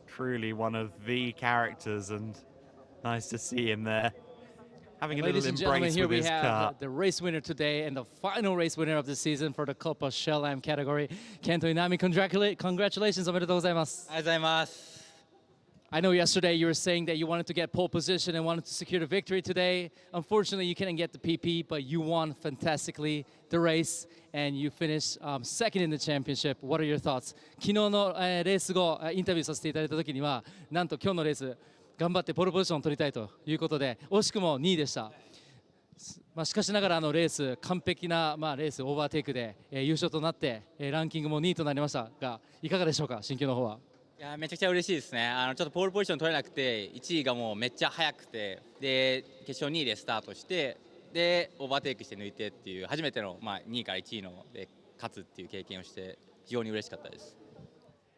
Truly one of the characters, and nice to see him there. Having a little embrace with his car. Here we have the race winner today and the final race winner of the season for the Copa Chelam category. Kento Inami, congratulations. おめでとうございます。ありがとうございます。 I know yesterday you were saying that you wanted to get pole position and wanted to secure the victory today. Unfortunately, you couldn't get the PP, but you won fantastically the race and you finished second in the championship. What are your thoughts? 昨日のレース後インタビューさせていただいた時には、なんと今日のレース頑張ってポールポジションを取りたいということで、惜しくも2位でした。しかしながらレース完璧なレースオーバーテイクで優勝となってランキングも2位となりましたが、いかがでしょうか、心境の方は。 いやめちゃくちゃ嬉しいですね。ちょっとポールポジション取れなくて1位がもうめっちゃ速くて、で決勝2位でスタートして、でオーバーテイクして抜いてっていう初めての2位から1位ので勝つっていう経験をして非常に嬉しかったです。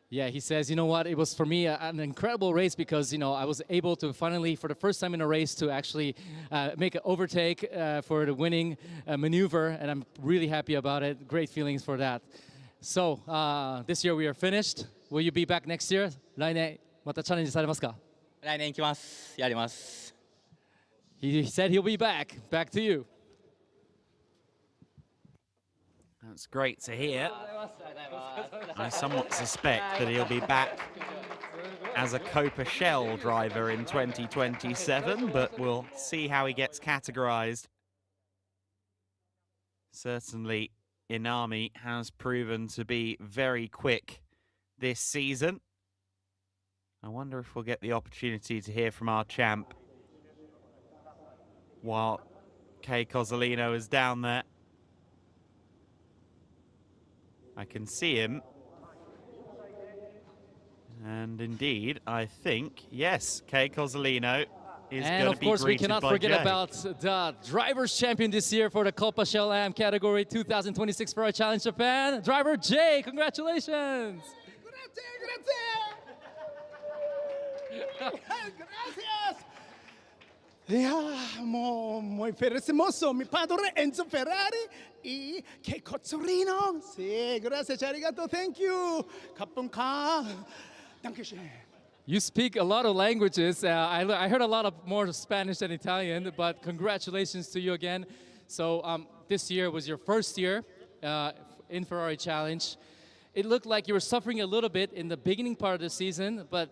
Yeah, he says, you know what, it was for me an incredible race because, I was able to finally, for the first time in a race, to actually make an overtake for the winning maneuver, and I'm really happy about it. Great feelings for that. So, this year we are finished. Will you be back next year? 来年またチャレンジされますか？来年行きます。やります。 He said he'll be back. Back to you. That's great to hear. I somewhat suspect that he'll be back as a Copa Shell driver in 2027, but we'll see how he gets categorized. Certainly, Inami has proven to be very quick this season. I wonder if we'll get the opportunity to hear from our champ while Kei Cozzolino is down there. I can see him. And indeed, I think, yes, Kei Cozzolino is going to be greeted by Jay. And of course, we cannot forget about the Drivers' Champion this year for the Copa Chelam category 2026 Ferrari Challenge Japan. Driver Jay, congratulations! Gracias. Muy hermoso, mi padre Enzo Ferrari y Kei Cozzolino. Sí, gracias, arigato, thank you. Kapunka. Dankeschön. You speak a lot of languages. I heard a lot of more Spanish than Italian, but congratulations to you again. So this year was your first year in Ferrari Challenge. It looked like you were suffering a little bit in the beginning part of the season, but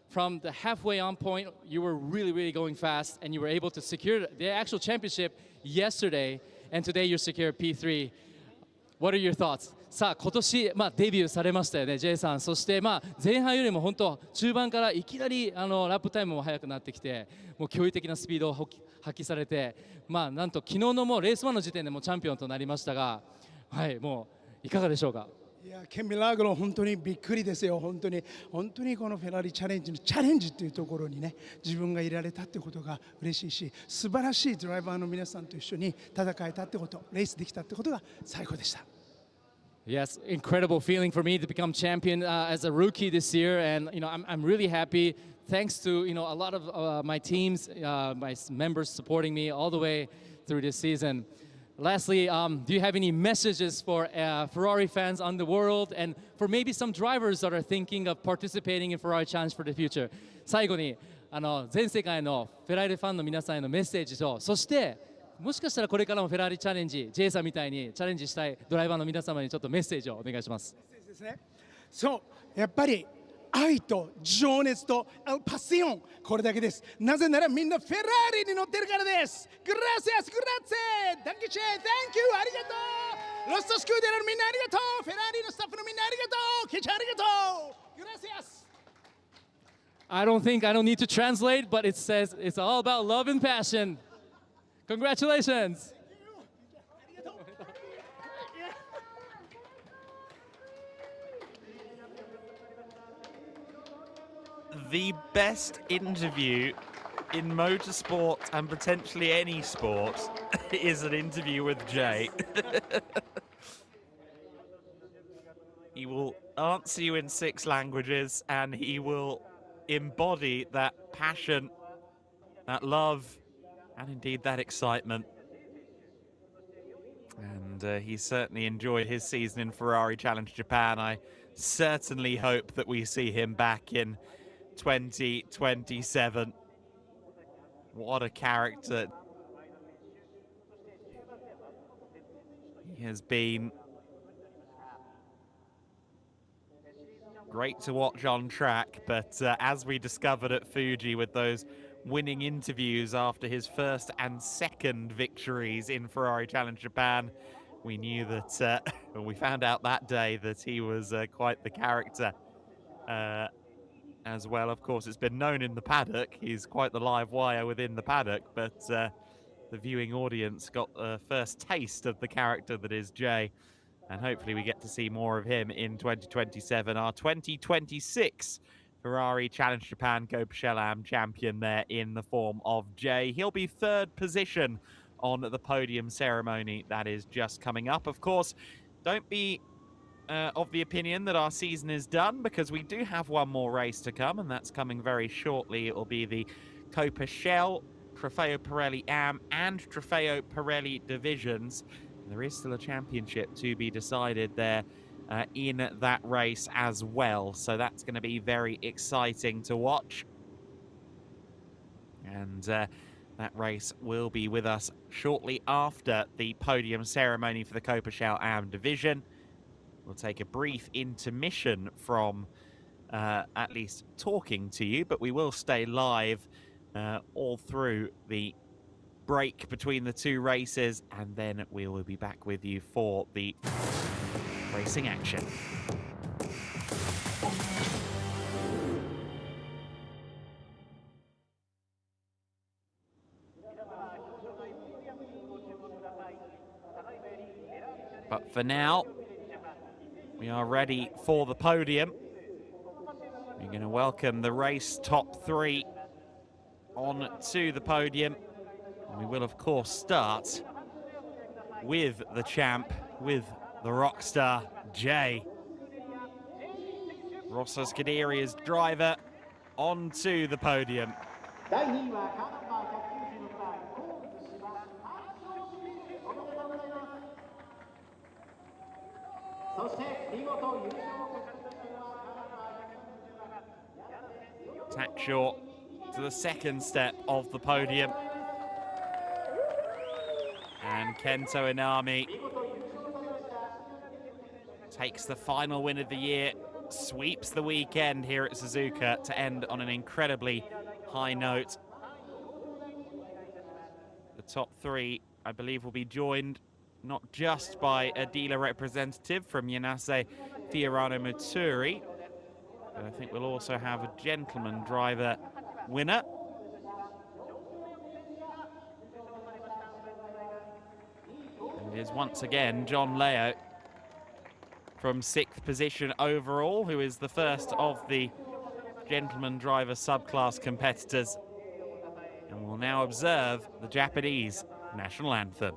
from the halfway on point, you were really, really going fast, and you were able to secure the actual championship yesterday, and today you secured P3. What are your thoughts? さあ今年、デビューされましたよね、J さん。そして、前半よりも本当中盤からいきなりラップタイムも速くなってきて、もう驚異的なスピードを発揮されて、なんと昨日のもうレース1の時点でもチャンピオンとなりましたが、はい、もういかがでしょうか。いやケン・ミラーグロ本当にびっくりですよ。本当にこのフェラーリチャレンジのチャレンジというところにね、自分がいられたってことが嬉しいし、素晴らしいドライバーの皆さんと一緒に戦えたってこと、レースできたってことが最高でした。Yes, incredible feeling for me to become champion as a rookie this year, and I'm really happy. Thanks to a lot of my teams, my members supporting me all the way through this season. Lastly, do you have any messages for Ferrari fans on the world, and for maybe some drivers that are thinking of participating in Ferrari Challenge for the future? 最後に全世界のフェラーリファンの皆さんへのメッセージと、そしてもしかしたらこれからもフェラーリチャレンジ J さんみたいにチャレンジしたいドライバーの皆様にちょっとメッセージをお願いします。ですね。そうやっぱり愛と情熱とパッション、これだけです。なぜならみんなフェラーリに乗ってるからです。グラシアスグラッツェ、ダンキチェ、Thank you、ありがとう。ロストスクーデラのみんなありがとう。フェラーリのスタッフのみんなありがとう。ケチャありがとう。グラシアス。I don't need to translate, but it says it's all about love and passion. Congratulations. The best interview in motorsport and potentially any sport is an interview with Jay. He will answer you in 6 languages, and he will embody that passion, that love, and indeed that excitement. And he certainly enjoyed his season in Ferrari Challenge Japan. I certainly hope that we see him back in 2027. What a character. He has been great to watch on track, but as we discovered at Fuji with those winning interviews after his first and second victories in Ferrari Challenge Japan, we knew that, we found out that day that he was quite the character. As well, of course, it's been known in the paddock. He's quite the live wire within the paddock, but the viewing audience got a first taste of the character that is Jay, and hopefully we get to see more of him in 2027. Our 2026 Ferrari Challenge Japan Copa champion there in the form of Jay. He'll be 3rd position on the podium ceremony that is just coming up. Of course, don't be of the opinion that our season is done, because we do have one more race to come, and that's coming very shortly. It will be the Copa Shell, Trofeo Pirelli AM and Trofeo Pirelli divisions. And there is still a championship to be decided there in that race as well, so that's going to be very exciting to watch. And that race will be with us shortly after the podium ceremony for the Copa Shell AM division. We'll take a brief intermission from at least talking to you, but we will stay live all through the break between the 2 races, and then we will be back with you for the racing action. But for now, we are ready for the podium. We're going to welcome the race top 3 on to the podium. And we will, of course, start with the champ, with the rock star, Jay. Rosso Scuderia's driver onto the podium. Tack short to the 2nd step of the podium. And Kento Inami takes the final win of the year, sweeps the weekend here at Suzuka to end on an incredibly high note. The top 3, I believe, will be joined not just by a dealer representative from Yanase Fiorano Muturi, but I think we'll also have a gentleman driver winner. And it is once again John Leo from 6th position overall, who is the first of the gentleman driver subclass competitors. And we'll now observe the Japanese national anthem.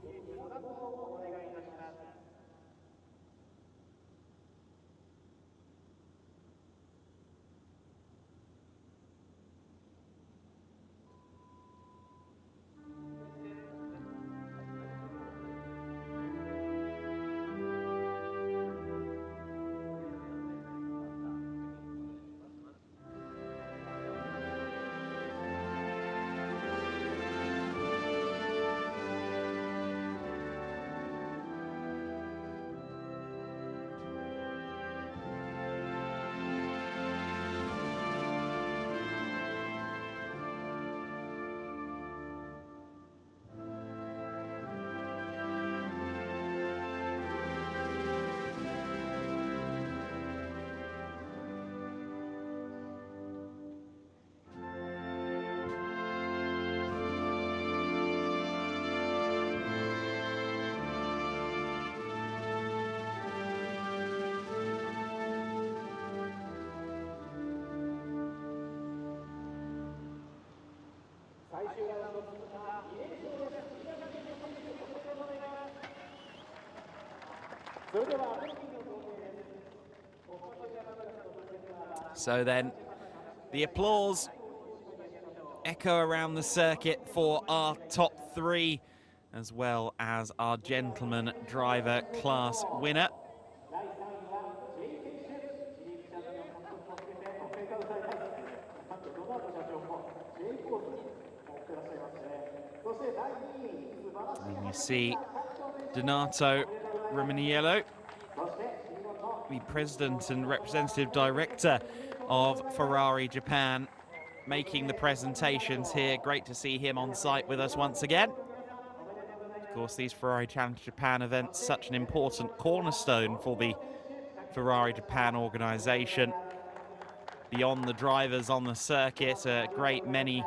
So then, the applause echo around the circuit for our top three, as well as our gentleman driver class winner. And you see Donato Romaniello, the president and representative director of Ferrari Japan, making the presentations here. Great to see him on site with us once again. Of course, these Ferrari Challenge Japan events, such an important cornerstone for the Ferrari Japan organization. Beyond the drivers on the circuit, a great many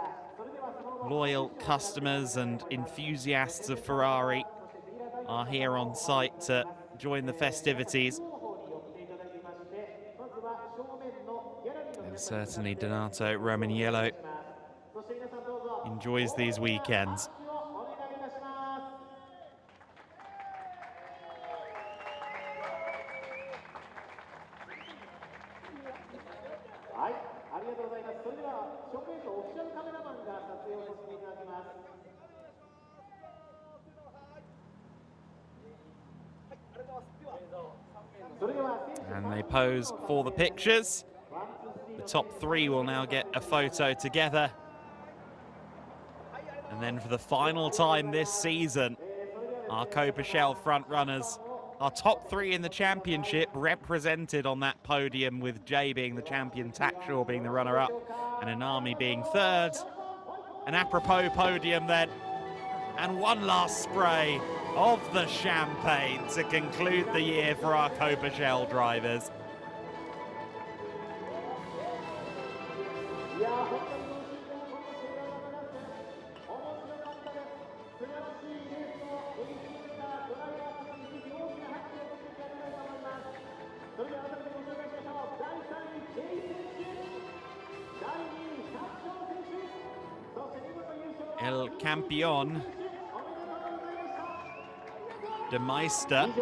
loyal customers and enthusiasts of Ferrari are here on site to join the festivities. And certainly Donato Romaniello enjoys these weekends. And they pose for the pictures. The top three will now get a photo together. And then for the final time this season, our Copa Shell front runners, our top three in the championship, represented on that podium, with Jay being the champion, Takshaw being the runner-up, and Anami being third. An apropos podium then, and one last spray of the champagne to conclude the year for our Copa Shell drivers. El Campeón de Meister,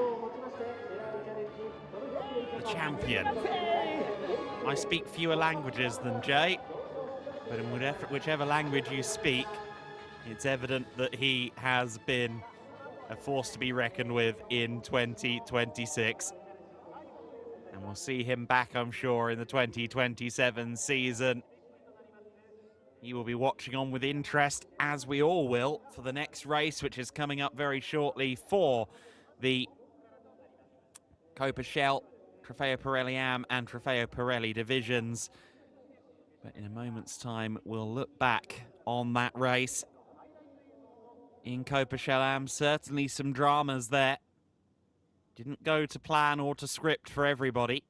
the champion. I speak fewer languages than Jay, but in whichever language you speak, it's evident that he has been a force to be reckoned with in 2026. And we'll see him back, I'm sure, in the 2027 season. You will be watching on with interest, as we all will, for the next race, which is coming up very shortly for the Copa Shell, Trofeo Pirelli Am and Trofeo Pirelli divisions. But in a moment's time, we'll look back on that race in Copa Shell Am. Certainly some dramas there Didn't go to plan or to script for everybody.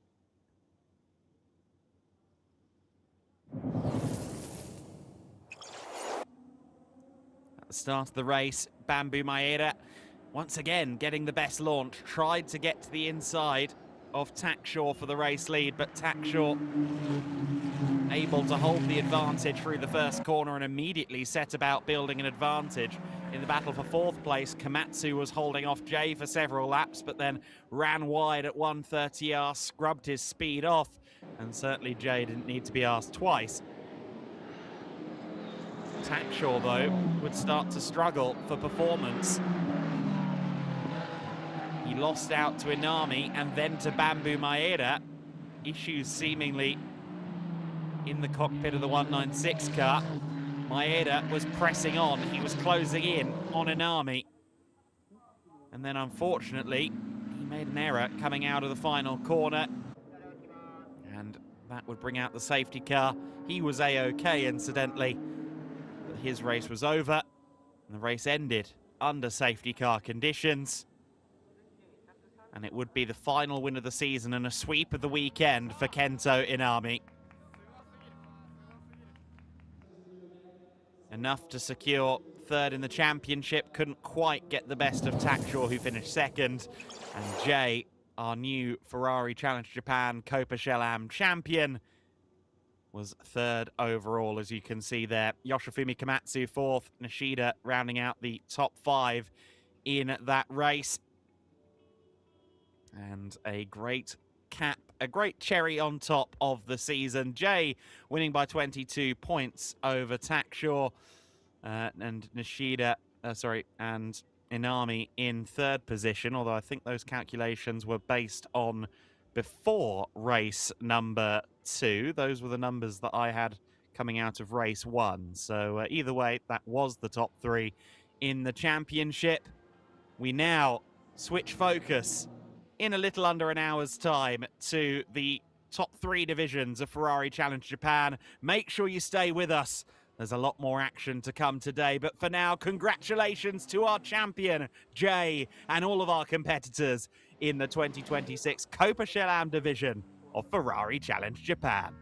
At the start of the race, Bamboo Maeda once again getting the best launch. Tried to get to the inside of Tackshaw for the race lead, but Tackshaw able to hold the advantage through the first corner and immediately set about building an advantage. In the battle for fourth place, Komatsu was holding off Jay for several laps, but then ran wide at 130R, scrubbed his speed off, and certainly Jay didn't need to be asked twice. Tackshaw, though, would start to struggle for performance. He lost out to Inami and then to Bamboo Maeda. Issues seemingly in the cockpit of the 196 car. Maeda was pressing on. He was closing in on Inami. And then, unfortunately, he made an error coming out of the final corner. And that would bring out the safety car. He was A-OK, incidentally. But his race was over, and the race ended under safety car conditions. And it would be the final win of the season and a sweep of the weekend for Kento Inami. Enough to secure third in the championship. Couldn't quite get the best of Tackshaw, who finished second. And Jay, our new Ferrari Challenge Japan Copa Shell-Am champion, was third overall, as you can see there. Yoshifumi Komatsu fourth, Nishida rounding out the top five in that race. And a great cap, a great cherry on top of the season. Jay winning by 22 points over Tackshaw, and Nishida, and Inami in third position, although I think those calculations were based on before race number 2. Those were the numbers that I had coming out of race 1. So either way, that was the top 3 in the championship. We now switch focus in a little under an hour's time to the top 3 divisions of Ferrari Challenge Japan. Make sure you stay with us. There's a lot more action to come today, but for now, congratulations to our champion, Jay, and all of our competitors in the 2026 Copa Shell-Am division of Ferrari Challenge Japan.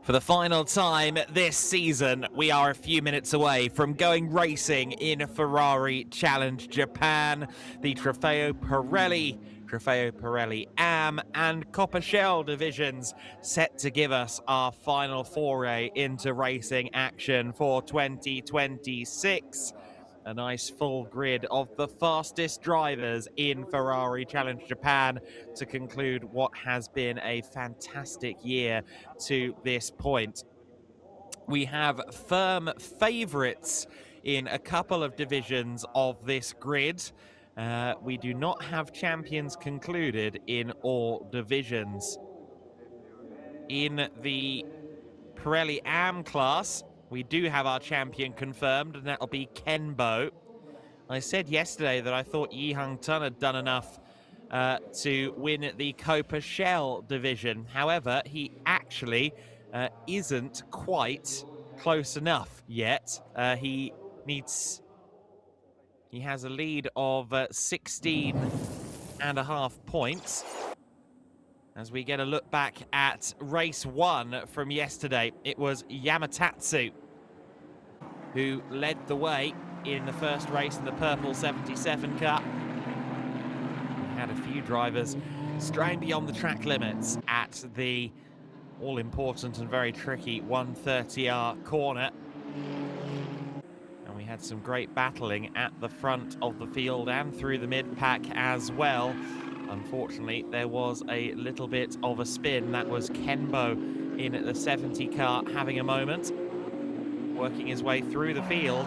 For the final time this season, we are a few minutes away from going racing in Ferrari Challenge Japan. The Trofeo Pirelli AM and Copper Shell divisions set to give us our final foray into racing action for 2026. A nice full grid of the fastest drivers in Ferrari Challenge Japan to conclude what has been a fantastic year to this point. We have firm favourites in a couple of divisions of this grid. We do not have champions concluded in all divisions. In the Pirelli AM class, we do have our champion confirmed, and that'll be Kenbo. I said yesterday that I thought Yi Hang-tun had done enough to win the Copa Shell division. However, he actually isn't quite close enough yet. He has a lead of 16.5 points. As we get a look back at race 1 from yesterday, it was Yamatatsu who led the way in the first race in the purple 77 car. We had a few drivers straying beyond the track limits at the all-important and very tricky 130R corner. And we had some great battling at the front of the field and through the mid-pack as well. Unfortunately, there was a little bit of a spin. That was Kenbo in the 70 car having a moment. Working his way through the field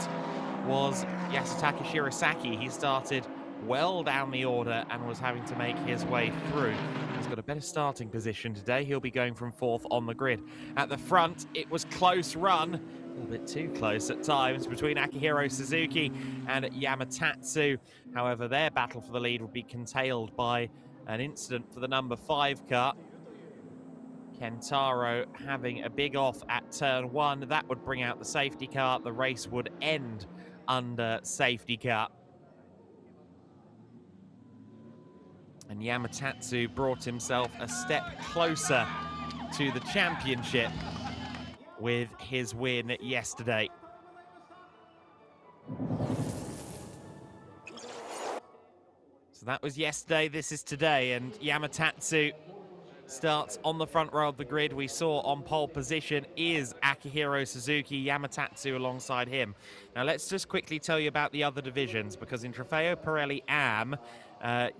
was Yasutaka Shirasaki. He started well down the order and was having to make his way through. He's got a better starting position today. He'll be going from 4th on the grid. At the front, it was close run, a little bit too close at times, between Akihiro Suzuki and Yamatatsu. However, their battle for the lead would be curtailed by an incident for the number 5 car. Kentaro having a big off at turn 1. That would bring out the safety car. The race would end under safety car. And Yamatatsu brought himself a step closer to the championship with his win yesterday. So that was yesterday, this is today, and Yamatatsu starts on the front row of the grid. We saw on pole position is Akihiro Suzuki, Yamatatsu alongside him. Now let's just quickly tell you about the other divisions, because in Trofeo Pirelli AM, Trofeo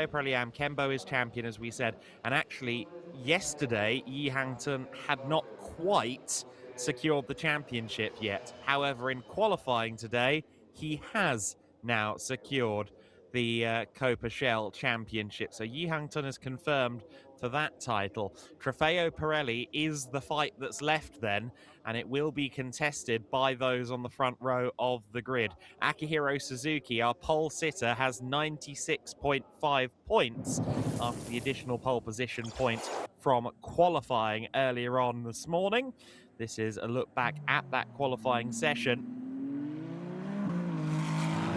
Pirelli AM, Kenbo is champion, as we said. And actually, yesterday, Yi Hang-tun had not quite secured the championship yet. However, in qualifying today, he has now secured the Copa Shell Championship. So Yi Hang-tun is confirmed for that title. Trofeo Pirelli is the fight that's left then, and it will be contested by those on the front row of the grid. Akihiro Suzuki, our pole sitter, has 96.5 points after the additional pole position point from qualifying earlier on this morning. This is a look back at that qualifying session.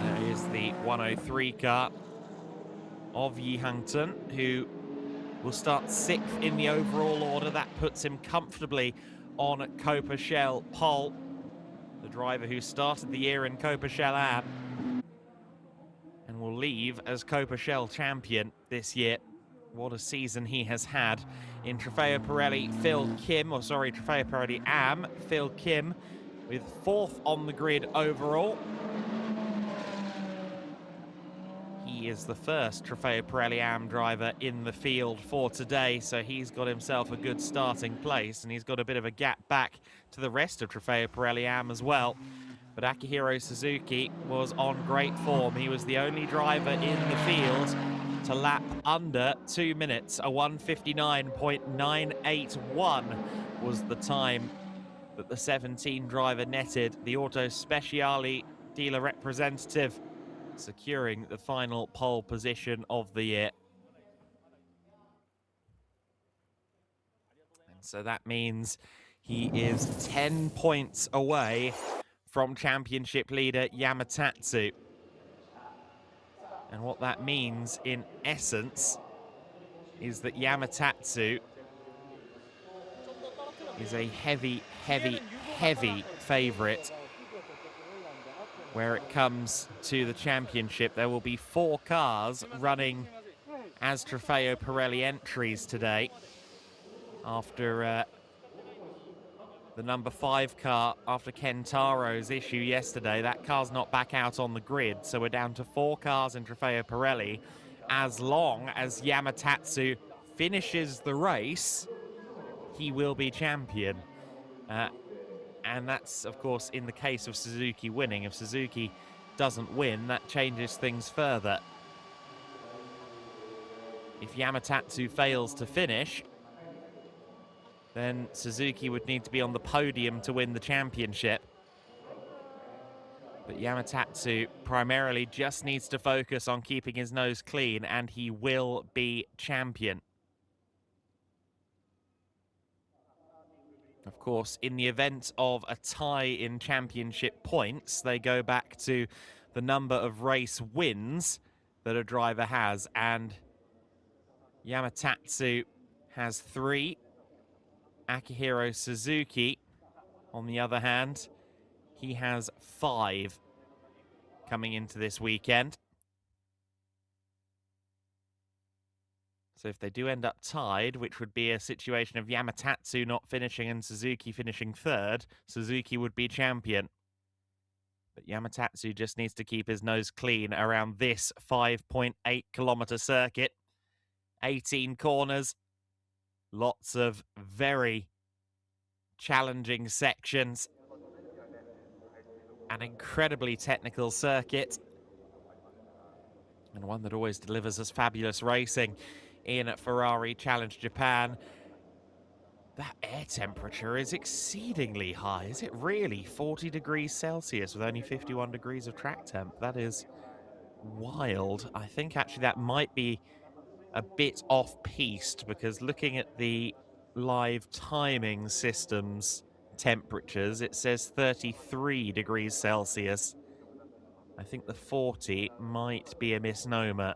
There is the 103 car of Yi Hang-tun, who will start 6th in the overall order. That puts him comfortably on Copa Shell pole. the driver who started the year in Copa Shell Am and will leave as Copa Shell champion this year. What a season he has had in Trofeo Pirelli Trofeo Pirelli Am, Phil Kim with 4th on the grid overall. He is the first Trofeo Pirelli Am driver in the field for today, so he's got himself a good starting place, and he's got a bit of a gap back to the rest of Trofeo Pirelli Am as well. But Akihiro Suzuki was on great form. He was the only driver in the field to lap under 2 minutes. A 1:59.981 was the time that the 17 driver netted. The Auto Speciale dealer representative securing the final pole position of the year. And so that means he is 10 points away from championship leader Yamatatsu. And what that means in essence is that Yamatatsu is a heavy favorite where it comes to the championship. There will be 4 cars running as Trofeo Pirelli entries today after the number 5 car, after Kentaro's issue yesterday. That car's not back out on the grid, so we're down to 4 cars in Trofeo Pirelli. As long as Yamatatsu finishes the race, he will be champion. And that's, of course, in the case of Suzuki winning. If Suzuki doesn't win, that changes things further. If Yamatatsu fails to finish, then Suzuki would need to be on the podium to win the championship. But Yamatatsu primarily just needs to focus on keeping his nose clean, and he will be champion. Of course, in the event of a tie in championship points, they go back to the number of race wins that a driver has, and Yamatatsu has 3. Akihiro Suzuki, on the other hand, he has 5 coming into this weekend. So if they do end up tied, which would be a situation of Yamatatsu not finishing and Suzuki finishing 3rd, Suzuki would be champion. But Yamatatsu just needs to keep his nose clean around this 5.8 kilometer circuit. 18 corners, lots of very challenging sections, an incredibly technical circuit, and one that always delivers us fabulous racing in Ferrari Challenge Japan. That air temperature is exceedingly high. Is it really 40 degrees Celsius with only 51 degrees of track temp? That is wild. I think actually that might be a bit off-piste, because looking at the live timing system's temperatures, it says 33 degrees Celsius. I think the 40 might be a misnomer.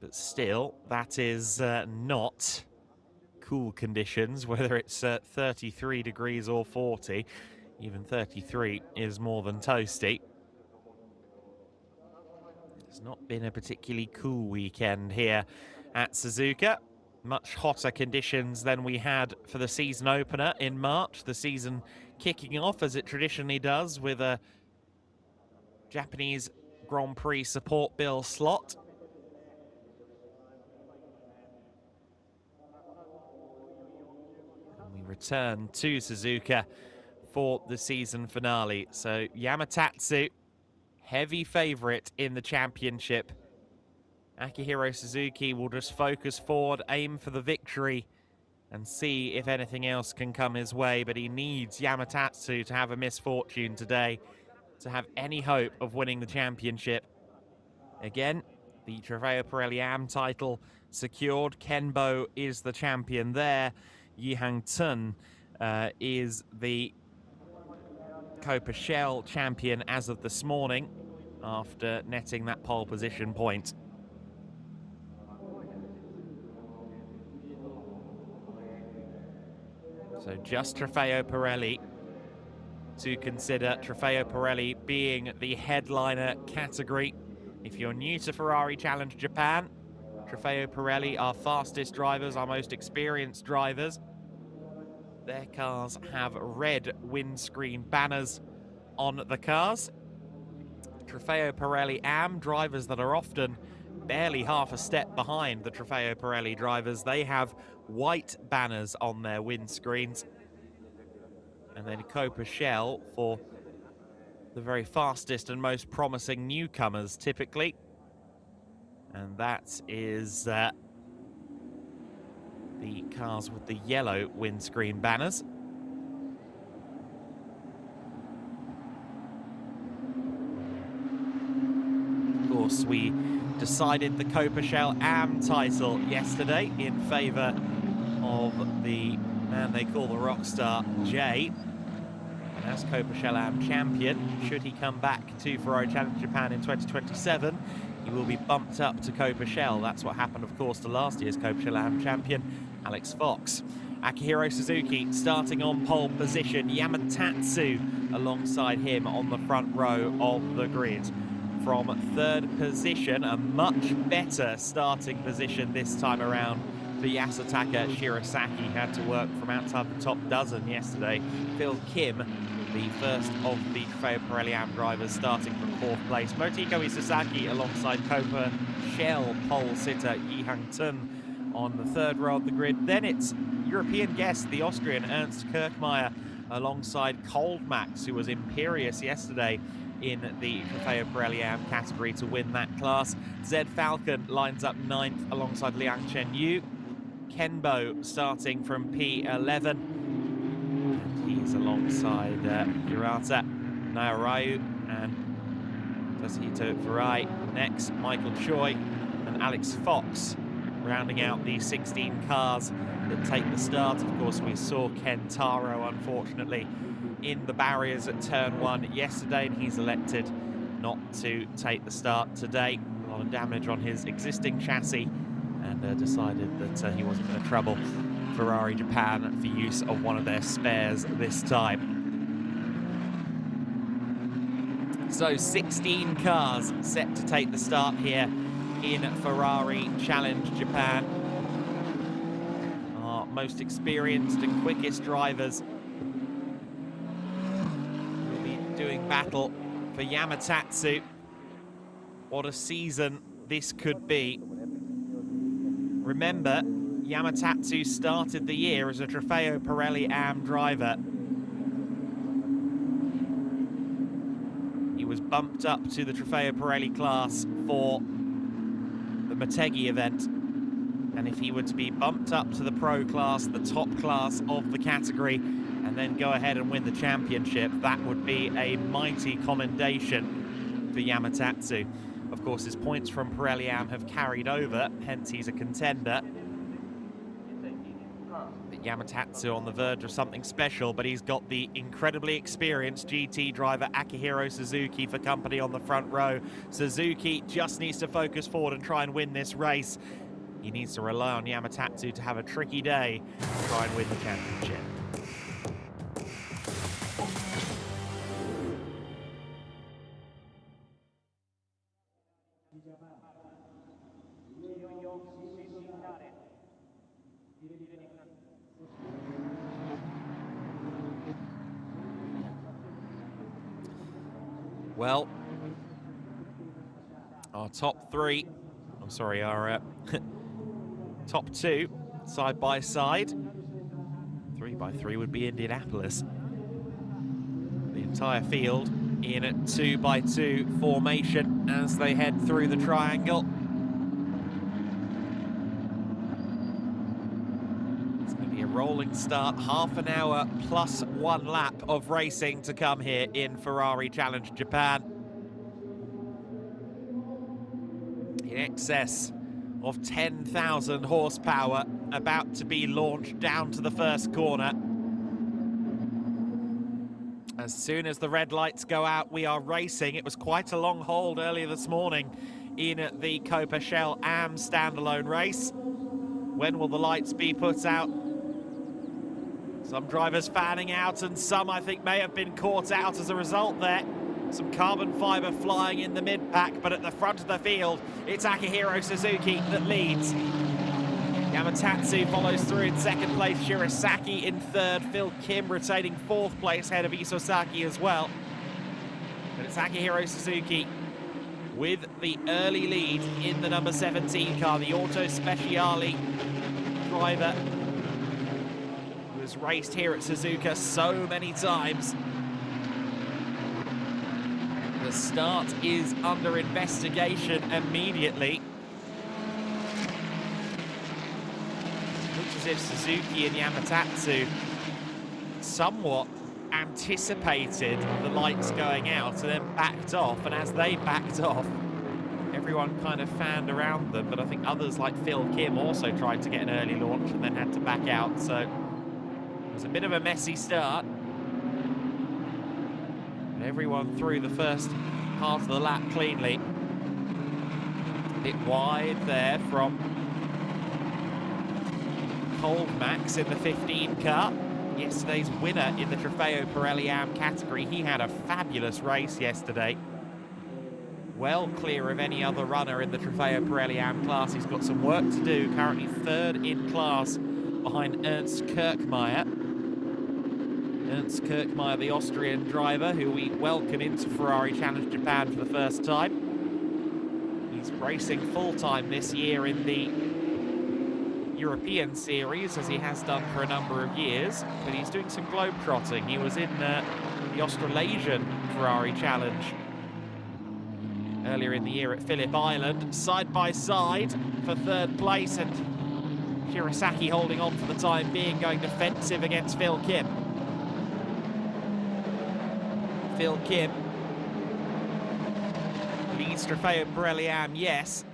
But still, that is not cool conditions, whether it's 33 degrees or 40. Even 33 is more than toasty. It's not been a particularly cool weekend here at Suzuka. Much hotter conditions than we had for the season opener in March. The season kicking off as it traditionally does with a Japanese Grand Prix support bill slot. And we return to Suzuka for the season finale. So Yamatatsu, heavy favorite in the championship. Akihiro Suzuki will just focus forward, aim for the victory, and see if anything else can come his way. But he needs Yamatatsu to have a misfortune today to have any hope of winning the championship. Again, the Trofeo Pirelli Am title secured. Kenbo is the champion there. Yi Hang-tun is the Copa Shell champion as of this morning after netting that pole position point. So just Trofeo Pirelli to consider, Trofeo Pirelli being the headliner category. If you're new to Ferrari Challenge Japan, Trofeo Pirelli, our fastest drivers, our most experienced drivers. Their cars have red windscreen banners on the cars. Trofeo Pirelli AM drivers that are often barely half a step behind the Trofeo Pirelli drivers. They have white banners on their windscreens. And then Copa Shell for the very fastest and most promising newcomers, typically. And that is the cars with the yellow windscreen banners. Of course, we decided the Copa Shell AM title yesterday in favour of the man they call the Rockstar, Jay. And as Copa Shell AM champion, should he come back to Ferrari Challenge Japan in 2027, he will be bumped up to Copa Shell. That's what happened, of course, to last year's Copa Shell AM champion, Alex Fox. Akihiro Suzuki starting on pole position. Yamatatsu alongside him on the front row of the grid. From third position, a much better starting position this time around for Yasutaka Shirasaki. Had to work from outside the top dozen yesterday. Phil Kim, the first of the Trofeo Pirelli AM drivers, starting from fourth place. Motiko Isasaki alongside Copa Shell pole sitter Yi Hang-tun on the third row of the grid. Then it's European guest, the Austrian Ernst Kirchmeier, alongside Cold Max, who was imperious yesterday in the Trofeo Pirelli AM category to win that class. Zed Falcon lines up ninth alongside Liang Chen-yu. Kenbo starting from P11. And he's alongside Hirata Naorayu and Toshihito Furai. Next, Michael Choi and Alex Fox rounding out the 16 cars that take the start. Of course, we saw Kentaro, unfortunately, in the barriers at turn 1 yesterday, and he's elected not to take the start today. A lot of damage on his existing chassis, and decided that he wasn't going to trouble Ferrari Japan for use of one of their spares this time. So 16 cars set to take the start here in Ferrari Challenge Japan. Our most experienced and quickest drivers will be doing battle for Yamatatsu. What a season this could be. Remember, Yamatatsu started the year as a Trofeo Pirelli AM driver. He was bumped up to the Trofeo Pirelli class for the Motegi event. And if he were to be bumped up to the pro class, the top class of the category, and then go ahead and win the championship, that would be a mighty commendation for Yamatatsu. Of course, his points from Pirelli AM have carried over, hence he's a contender. But Yamatatsu on the verge of something special, but he's got the incredibly experienced GT driver Akihiro Suzuki for company on the front row. Suzuki just needs to focus forward and try and win this race. He needs to rely on Yamatatsu to have a tricky day to try and win the championship. Well, our top three, our top two, side by side. 3x3 would be Indianapolis. The entire field in a 2x2 formation as they head through the triangle. It's going to be a rolling start, half an hour plus 1 lap of racing to come here in Ferrari Challenge Japan. In excess of 10,000 horsepower about to be launched down to the first corner. As soon as the red lights go out, we are racing. It was quite a long hold earlier this morning in the Copa Shell AM standalone race. When will the lights be put out? Some drivers fanning out, and some I think may have been caught out as a result there. Some carbon fibre flying in the mid-pack, but at the front of the field, it's Akihiro Suzuki that leads. Yamatatsu follows through in second place, Shirasaki in third, Phil Kim retaining fourth place ahead of Isosaki as well. But it's Akihiro Suzuki with the early lead in the number 17 car, the Auto Speciale driver who has raced here at Suzuka so many times. The start is under investigation immediately. Looks as if Suzuki and Yamatatsu somewhat anticipated the lights going out and then backed off, and as they backed off, everyone kind of fanned around them, but I think others like Phil Kim also tried to get an early launch and then had to back out, so it was a bit of a messy start. And everyone through the first part of the lap cleanly. A bit wide there from Max in the 15 car. Yesterday's winner in the Trofeo Pirelli Am category. He had a fabulous race yesterday. Well clear of any other runner in the Trofeo Pirelli Am class. He's got some work to do, currently third in class behind Ernst Kirchmeier. Ernst Kirchmeier, the Austrian driver, who we welcome into Ferrari Challenge Japan for the first time. He's racing full-time this year in the European Series, as he has done for a number of years, but he's doing some globe-trotting. He was in the Australasian Ferrari Challenge earlier in the year at Phillip Island, side by side for third place, and Shirasaki holding on for the time being, going defensive against Phil Kim. Phil Kim leads Trofeo Pirelli Am, yes,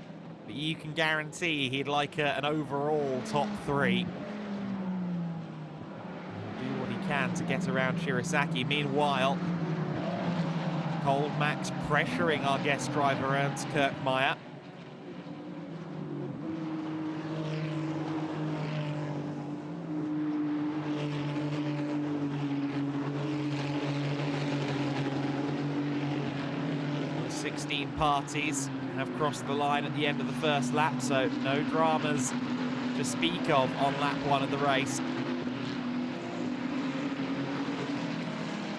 but you can guarantee he'd like an overall top three. Do what he can to get around Shirasaki. Meanwhile, Max pressuring our guest driver Ernst Kirchmeier. The 16 parties have crossed the line at the end of the first lap, so no dramas to speak of on lap one of the race.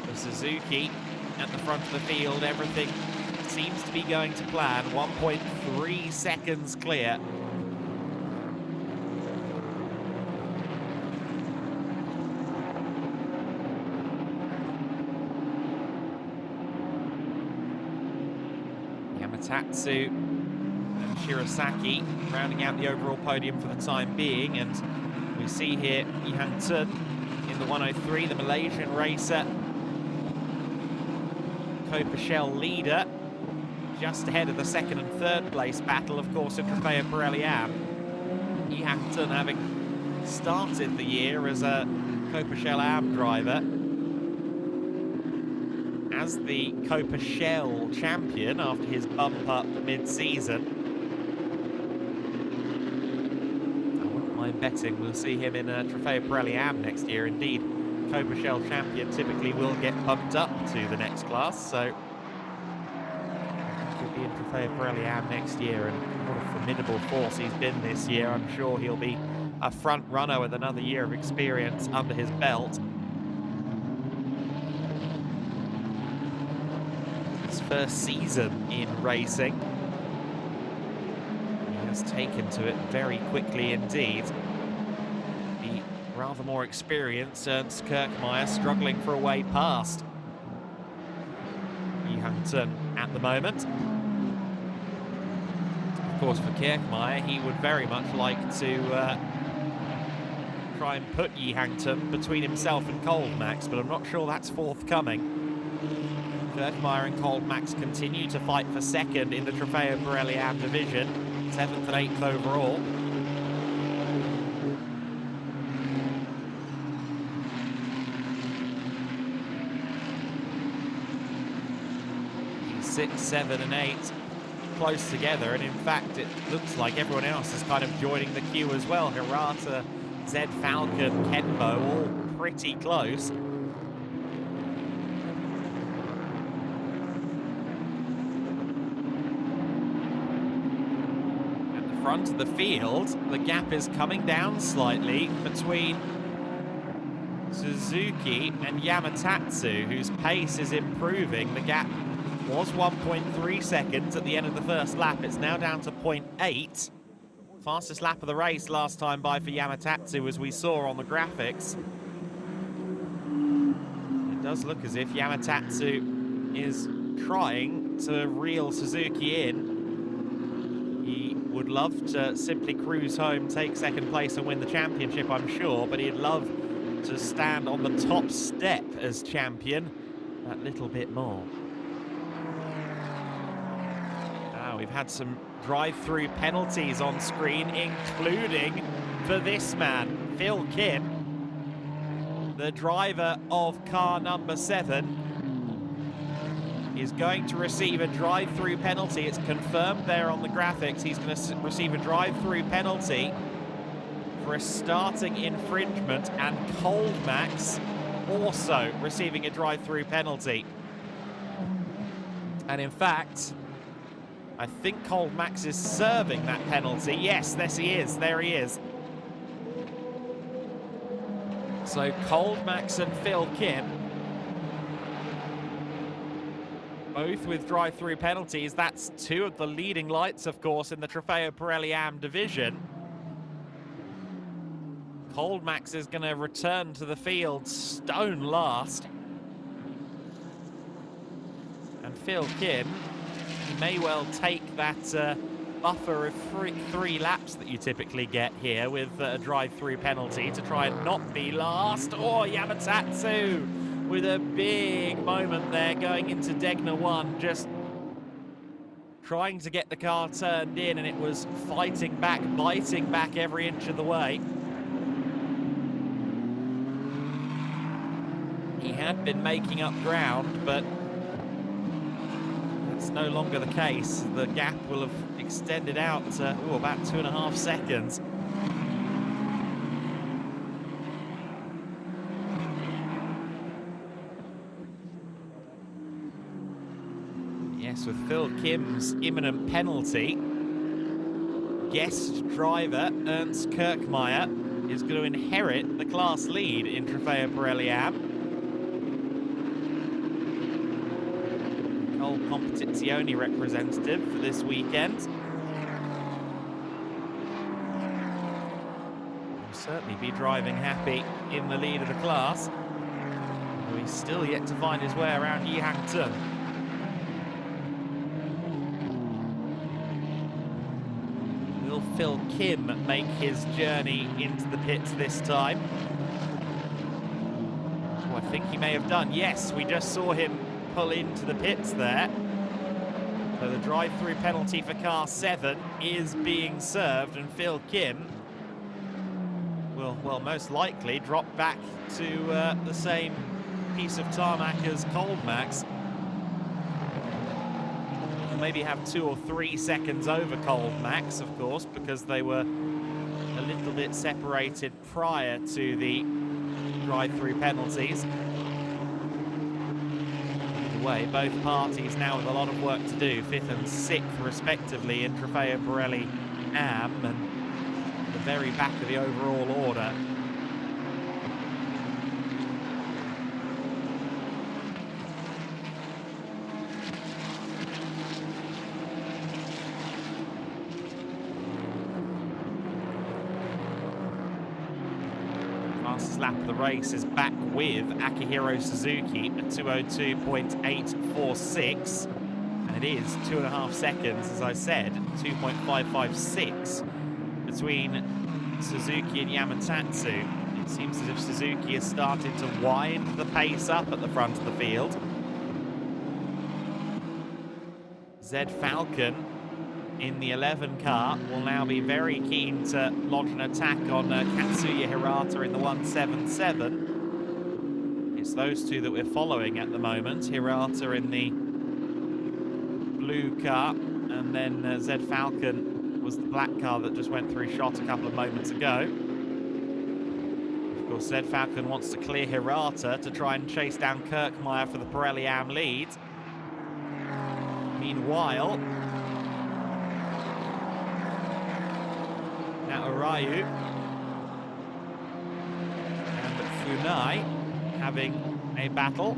For Suzuki at the front of the field, everything seems to be going to plan. 1.3 seconds clear. Yamatatsu and Shirasaki rounding out the overall podium for the time being, and we see here Ihan Tun in the 103, the Malaysian racer, Copa leader, just ahead of the second and third place battle, of course, in Trofeo Pirelli Am. Ihan Tun having started the year as a Copa Am driver, as the Copa champion after his bump up mid-season. I wouldn't mind betting we'll see him in a Trofeo Pirelli Am next year. Indeed, Copa champion typically will get bumped up to the next class, so he'll be in Trofeo Pirelli Am next year, and what a formidable force he's been this year. I'm sure he'll be a front runner with another year of experience under his belt. His first season in racing. He has taken to it very quickly indeed. Rather more experienced Ernst Kirchmeier struggling for a way past Ihan Tun at the moment. Of course, for Kirchmeier, he would very much like to try and put Ihan Tun between himself and Max, but I'm not sure that's forthcoming. Kirchmeier and Max continue to fight for second in the Trofeo Pirelli Am division, 7th and 8th overall. 6, 7 and 8 close together, and in fact it looks like everyone else is kind of joining the queue as well. Hirata, Zed Falcon, Kenbo, all pretty close. At the front of the field, the gap is coming down slightly between Suzuki and Yamatatsu, whose pace is improving. The gap was 1.3 seconds at the end of the first lap. It's now down to 0.8. Fastest lap of the race last time by for Yamatatsu, as we saw on the graphics. It does look as if Yamatatsu is trying to reel Suzuki in. He would love to simply cruise home, take second place and win the championship, I'm sure, but he'd love to stand on the top step as champion that little bit more. We've had some drive-through penalties on screen, including for this man, Phil Kim, the driver of car number 7, is going to receive a drive-through penalty. It's confirmed there on the graphics. He's going to receive a drive-through penalty for a starting infringement, and Cold Max also receiving a drive-through penalty. And in fact, I think Cold Max is serving that penalty. Yes, yes he is. There he is. So Cold Max and Phil Kim, both with drive-through penalties. That's two of the leading lights, of course, in the Trofeo Pirelli AM division. Cold Max is going to return to the field stone last. And Phil Kim, he may well take that buffer of three laps that you typically get here with a drive-through penalty to try and not be last. Oh, Yamatatsu with a big moment there going into Degner 1, just trying to get the car turned in, and it was fighting back, biting back every inch of the way. He had been making up ground, but that's no longer the case. The gap will have extended out to about 2.5 seconds. Yes, with Phil Kim's imminent penalty, guest driver Ernst Kirkmeyer is going to inherit the class lead in Trofeo Pirelli AM. Competizione representative for this weekend. Will certainly be driving happy in the lead of the class. Though he's still yet to find his way around Yihangton. Will Phil Kim make his journey into the pits this time? Oh, I think he may have done. Yes, we just saw him pull into the pits there. So the drive-through penalty for car 7 is being served, and Phil Kim will, well, most likely drop back to the same piece of tarmac as Cold Max. He'll maybe have 2 or 3 seconds over Cold Max, of course, because they were a little bit separated prior to the drive-through penalties. Way. Both parties now with a lot of work to do, 5th and 6th respectively in Trofeo Pirelli AM, and the very back of the overall order. Fastest lap of the race is back with Akihiro Suzuki at 2:02.846, and it is 2.5 seconds, as I said, 2.556 between Suzuki and Yamatatsu. It seems as if Suzuki is starting to wind the pace up at the front of the field. Zed Falcon in the 11 car will now be very keen to launch an attack on Katsuya Hirata in the 177. It's those two that we're following at the moment. Hirata in the blue car, and then Zed Falcon was the black car that just went through shot a couple of moments ago. Of Of course, Zed Falcon wants to clear Hirata to try and chase down Kirkmeyer for the Pirelli Am lead. Meanwhile, Naorayu and Funai having a battle.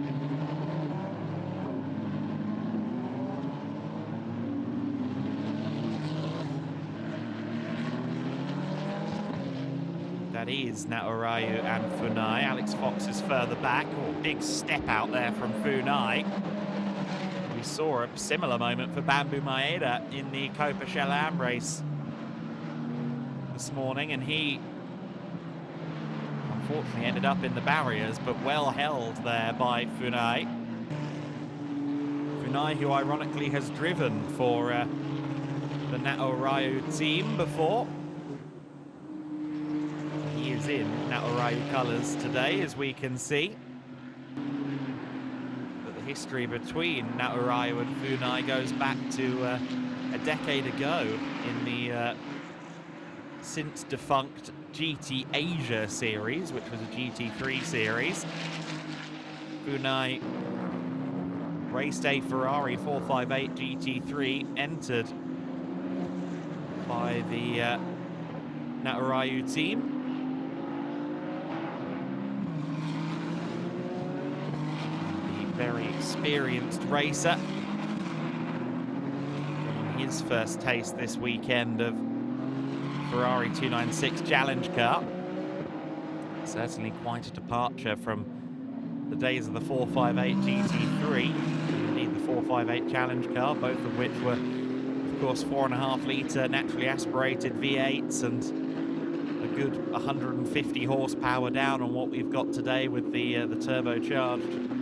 That is Naorayu and Funai. Alex Fox is further back. Oh, big step out there from Funai. We saw a similar moment for Bambu Maeda in the Copa Shell Am race this morning, and he unfortunately ended up in the barriers, but well held there by Funai. Funai, who ironically has driven for the Naorayu team before. He is in Naorayu colours today, as we can see. But the history between Naorayu and Funai goes back to a decade ago in the since defunct GT Asia series, which was a GT3 series. Funai raced a Ferrari 458 GT3, entered by the Naorayu team. The very experienced racer. His first taste this weekend of Ferrari 296 Challenge car. Certainly quite a departure from the days of the 458 GT3, indeed the 458 Challenge car, both of which were, of course, 4.5 litre naturally aspirated V8s and a good 150 horsepower down on what we've got today with the turbocharged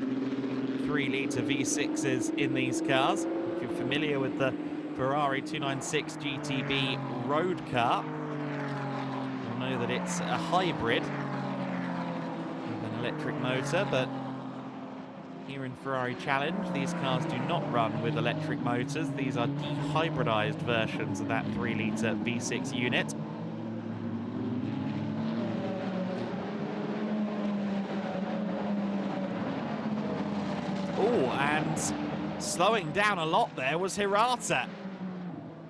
3 litre V6s in these cars. If you're familiar with the Ferrari 296 GTB road car, you'll know that it's a hybrid with an electric motor, but here in Ferrari Challenge, these cars do not run with electric motors. These are dehybridized versions of that 3 litre V6 unit. Oh, and slowing down a lot there was Hirata.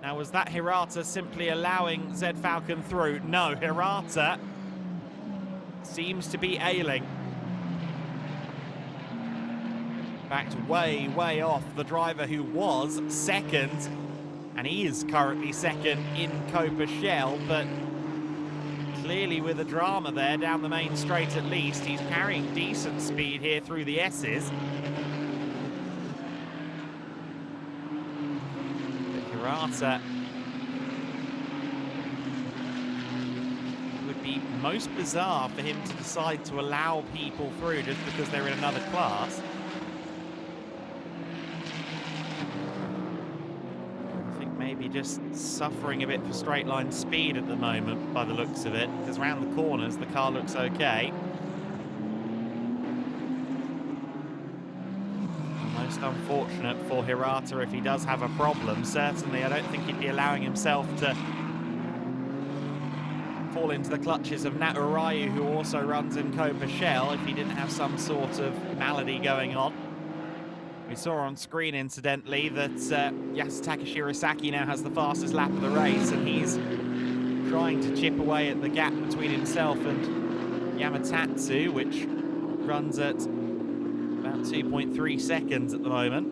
Now, was that Hirata simply allowing Zed Falcon through? No, Hirata seems to be ailing. Backed way, way off the driver who was second, and he is currently second in Copa Shell, but clearly with a drama there down the main straight at least. He's carrying decent speed here through the S's. Hirata would be most bizarre for him to decide to allow people through just because they're in another class. I think maybe just suffering a bit for straight line speed at the moment by the looks of it, because around the corners the car looks okay. Most unfortunate for Hirata if he does have a problem. Certainly, I don't think he'd be allowing himself to fall into the clutches of Naorayu, who also runs in Copa Shell, if he didn't have some sort of malady going on. We saw on screen, incidentally, that Yasutaka Shirasaki now has the fastest lap of the race, and he's trying to chip away at the gap between himself and Yamatatsu, which runs at about 2.3 seconds at the moment.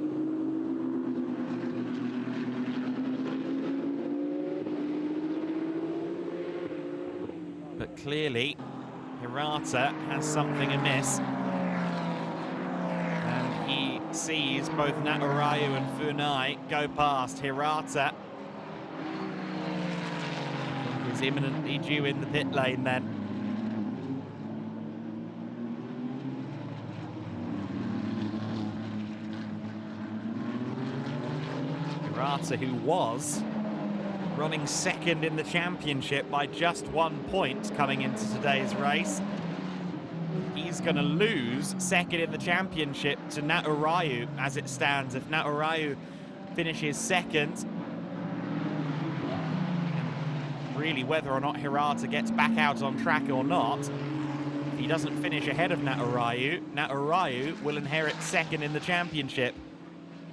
But clearly, Hirata has something amiss. And he sees both Naorayu and Funai go past. Hirata is imminently due in the pit lane then. Hirata, who was running second in the championship by just 1 point coming into today's race. He's going to lose second in the championship to Naorayu as it stands. If Naorayu finishes second, really whether or not Hirata gets back out on track or not, If he doesn't finish ahead of Natarayu will inherit second in the championship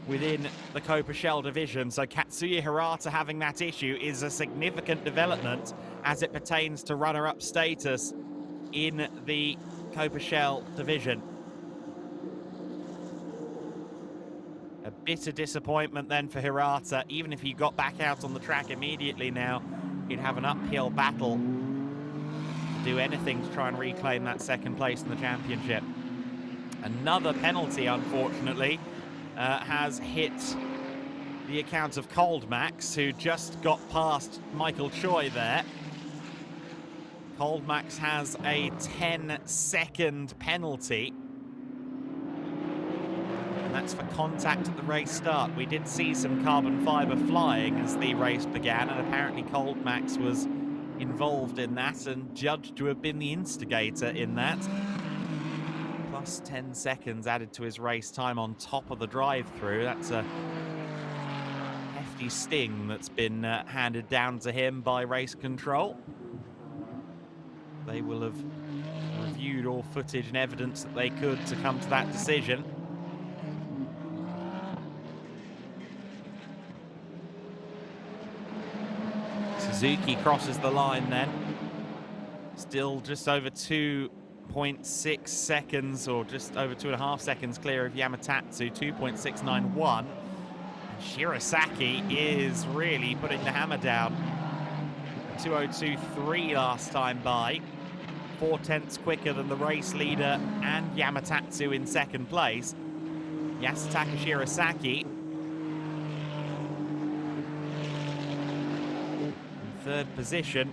within the Copa Shell division. So Katsuya Hirata having that issue is a significant development as it pertains to runner-up status in the Copa Shell division. A bit of disappointment then for Hirata. Even if he got back out on the track immediately now, he'd have an uphill battle to do anything to try and reclaim that second place in the championship. Another penalty, unfortunately, has hit the account of Cold Max, who just got past Michael Choi there. Cold Max has a 10-second penalty. And that's for contact at the race start. We did see some carbon fiber flying as the race began, and apparently Cold Max was involved in that and judged to have been the instigator in that. Plus 10 seconds added to his race time on top of the drive-through. That's a hefty sting that's been handed down to him by race control. They will have reviewed all footage and evidence that they could to come to that decision. Suzuki crosses the line then. Still just over 2.6 seconds, or just over 2.5 seconds clear of Yamatatsu, 2.691. And Shirasaki is really putting the hammer down. 2:02.3 last time by. 4/10 quicker than the race leader and Yamatatsu in second place. Yasutaka Shirasaki. Third position,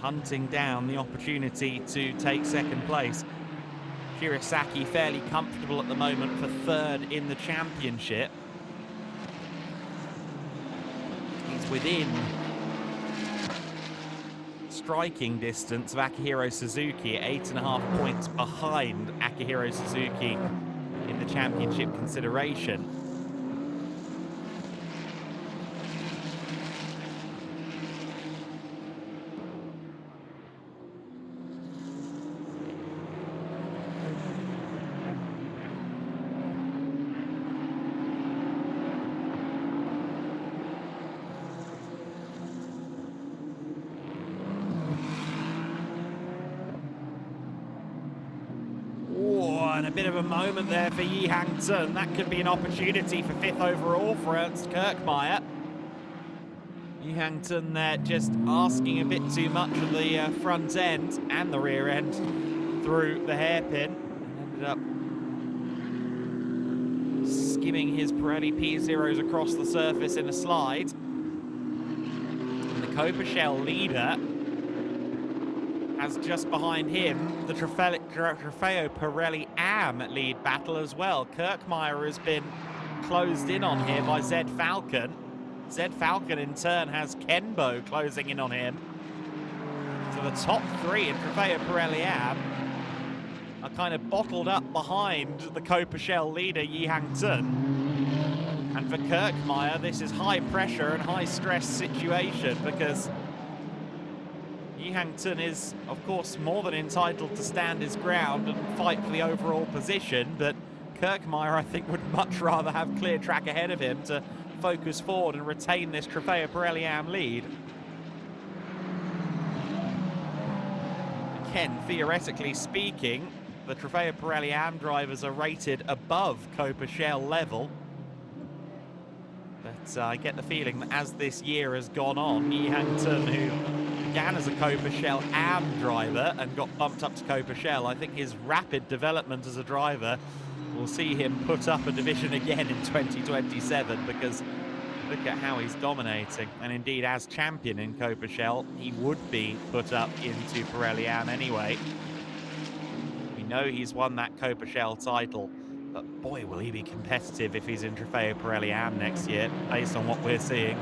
hunting down the opportunity to take second place. Shirasaki fairly comfortable at the moment for third in the championship. He's within striking distance of Akihiro Suzuki, 8.5 points behind Akihiro Suzuki in the championship consideration. And a bit of a moment there for Yi Hang-tun. That could be an opportunity for 5th overall for Ernst Kirkmeyer. Yi Hang-tun there just asking a bit too much of the front end and the rear end through the hairpin, and ended up skimming his Pirelli P0s across the surface in a slide. And the Copa Shell leader has just behind him the Trofeo Pirelli AM lead battle as well. Kirkmeyer has been closed in on here by Zed Falcon. Zed Falcon in turn has Kenbo closing in on him. So the top three in Trofeo Pirelli AM are kind of bottled up behind the Copa Shell leader Yi Hang-tun. And for Kirkmeyer, this is high pressure and high stress situation, because Yi Hang-tun is, of course, more than entitled to stand his ground and fight for the overall position, but Kirkmeyer, I think, would much rather have clear track ahead of him to focus forward and retain this Trofeo Pirelli AM lead. Again, theoretically speaking, the Trofeo Pirelli AM drivers are rated above Copa Shell level. But I get the feeling that as this year has gone on, Yi Hang-tun, who began as a Copa Shell AM driver and got bumped up to Copa Shell, I think his rapid development as a driver will see him put up a division again in 2027, because look at how he's dominating. And indeed, as champion in Copa Shell, he would be put up into Pirelli AM anyway. We know he's won that Copa Shell title, but boy, will he be competitive if he's in Trofeo Pirelli AM next year, based on what we're seeing.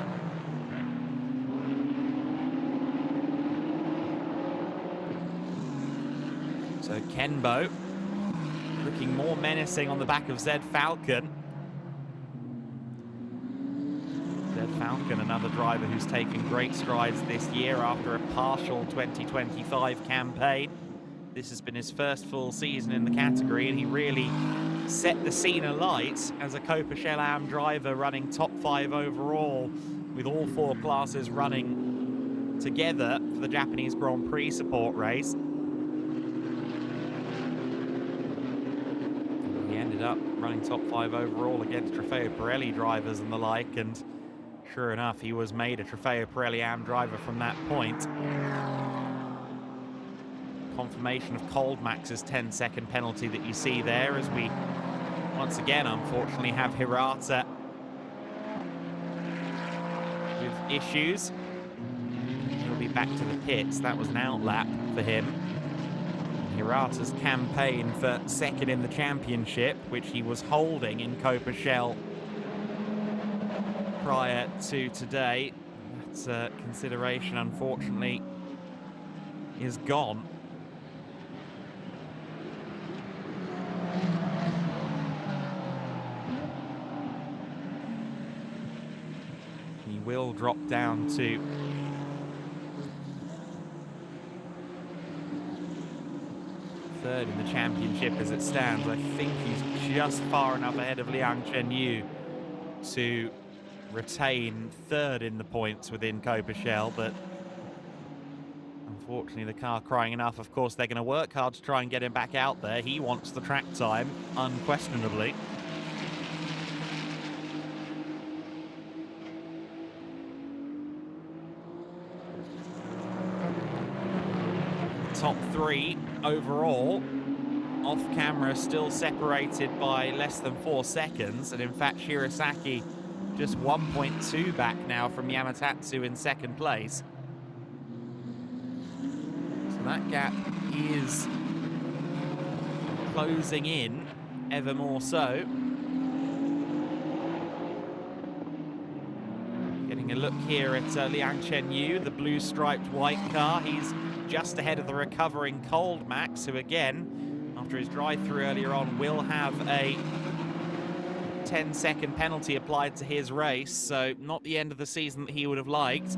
So Kenbo looking more menacing on the back of Zed Falcon. Zed Falcon, another driver who's taken great strides this year after a partial 2025 campaign. This has been his first full season in the category, and he really set the scene alight as a Copa Shell Am driver, running top 5 overall, with all 4 classes running together for the Japanese Grand Prix support race. He ended up running top 5 overall against Trofeo Pirelli drivers and the like, and sure enough, he was made a Trofeo Pirelli Am driver from that point. Confirmation of Cold Max's 10-second penalty that you see there, as we once again unfortunately have Hirata with issues. He'll be back to the pits. That was an outlap for him. Hirata's campaign for second in the championship, which he was holding in Copa Shell prior to today, that consideration unfortunately is gone. He will drop down to third in the championship as it stands. I think he's just far enough ahead of Liang Chenyu to retain third in the points within Copa Shell, but unfortunately the car crying enough. Of course, they're going to work hard to try and get him back out there. He wants the track time, unquestionably. Top 3 overall, off camera, still separated by less than 4 seconds, and in fact Shirasaki just 1.2 back now from Yamatatsu in second place. So that gap is closing in ever more so. Getting a look here at Liang Chenyu, the blue striped white car. He's just ahead of the recovering Cold Max, who again, after his drive-through earlier on, will have a 10-second penalty applied to his race, so not the end of the season that he would have liked.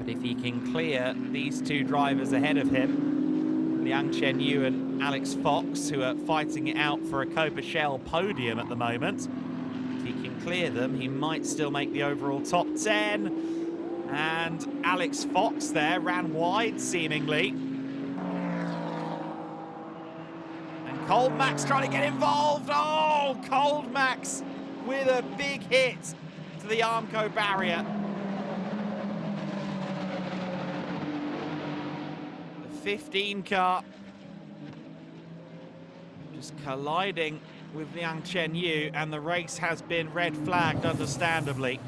But if he can clear these 2 drivers ahead of him, Liang Chenyu and Alex Fox, who are fighting it out for a Copa Shell podium at the moment, if he can clear them, he might still make the overall top 10. And Alex Fox there ran wide, seemingly. And Cold Max trying to get involved. Oh, Cold Max with a big hit to the Armco barrier. The 15 car just colliding with Liang Chenyu, and the race has been red flagged, understandably.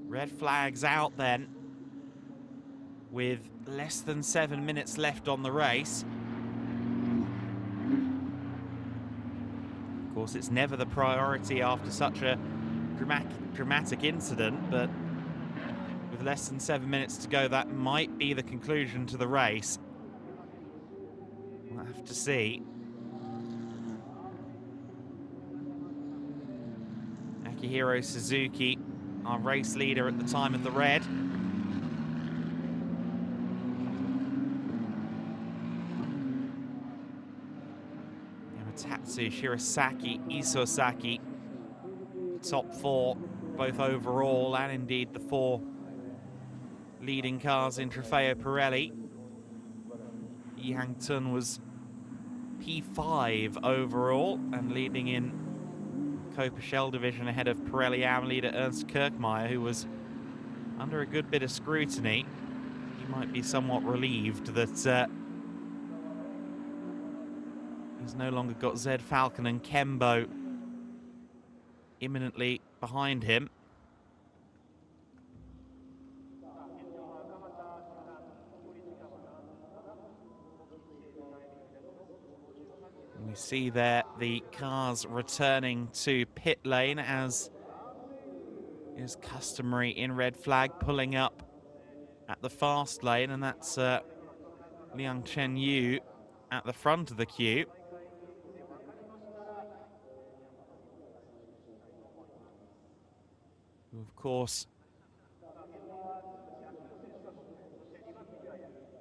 Red flags out then, with less than 7 minutes left on the race. Of course, it's never the priority after such a dramatic incident, but with less than 7 minutes to go, that might be the conclusion to the race. We'll have to see. Akihiro Suzuki, our race leader at the time of the red. Yamatatsu, Shirasaki, Isosaki, top 4, both overall, and indeed the 4 leading cars in Trofeo Pirelli. Yi Tun was P5 overall and leading in Copa Shell division ahead of Pirelli Am leader Ernst Kirkmeyer, who was under a good bit of scrutiny. He might be somewhat relieved that he's no longer got Zed Falcon and Kembo imminently behind him. We see there the cars returning to pit lane, as is customary in red flag, pulling up at the fast lane, and that's Liang Chen Yu at the front of the queue. Who, of course,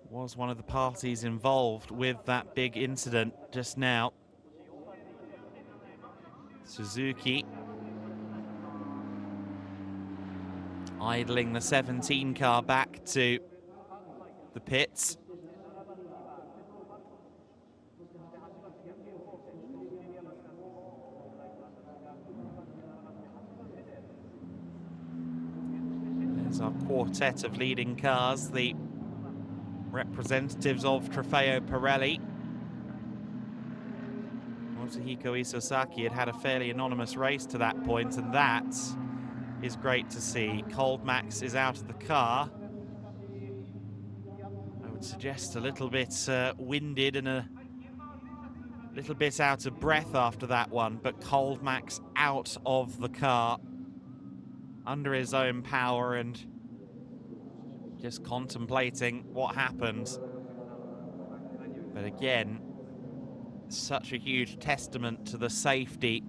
was one of the parties involved with that big incident just now. Suzuki idling the 17 car back to the pits. There's our quartet of leading cars, the representatives of Trofeo Pirelli. Motohiko Isosaki had a fairly anonymous race to that point, and that is great to see. Cold Max is out of the car. I would suggest a little bit winded and a little bit out of breath after that one, but Cold Max out of the car under his own power and just contemplating what happened. But again, such a huge testament to the safety,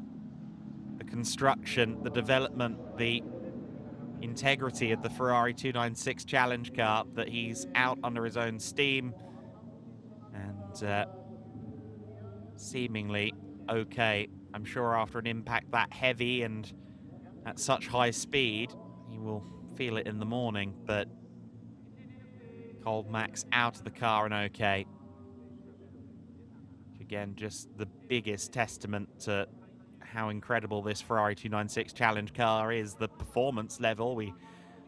the construction, the development, the integrity of the Ferrari 296 Challenge car, that he's out under his own steam and seemingly okay. I'm sure after an impact that heavy and at such high speed, he will feel it in the morning, but Cold Max out of the car and okay. Again, just the biggest testament to how incredible this Ferrari 296 Challenge car is, the performance level. We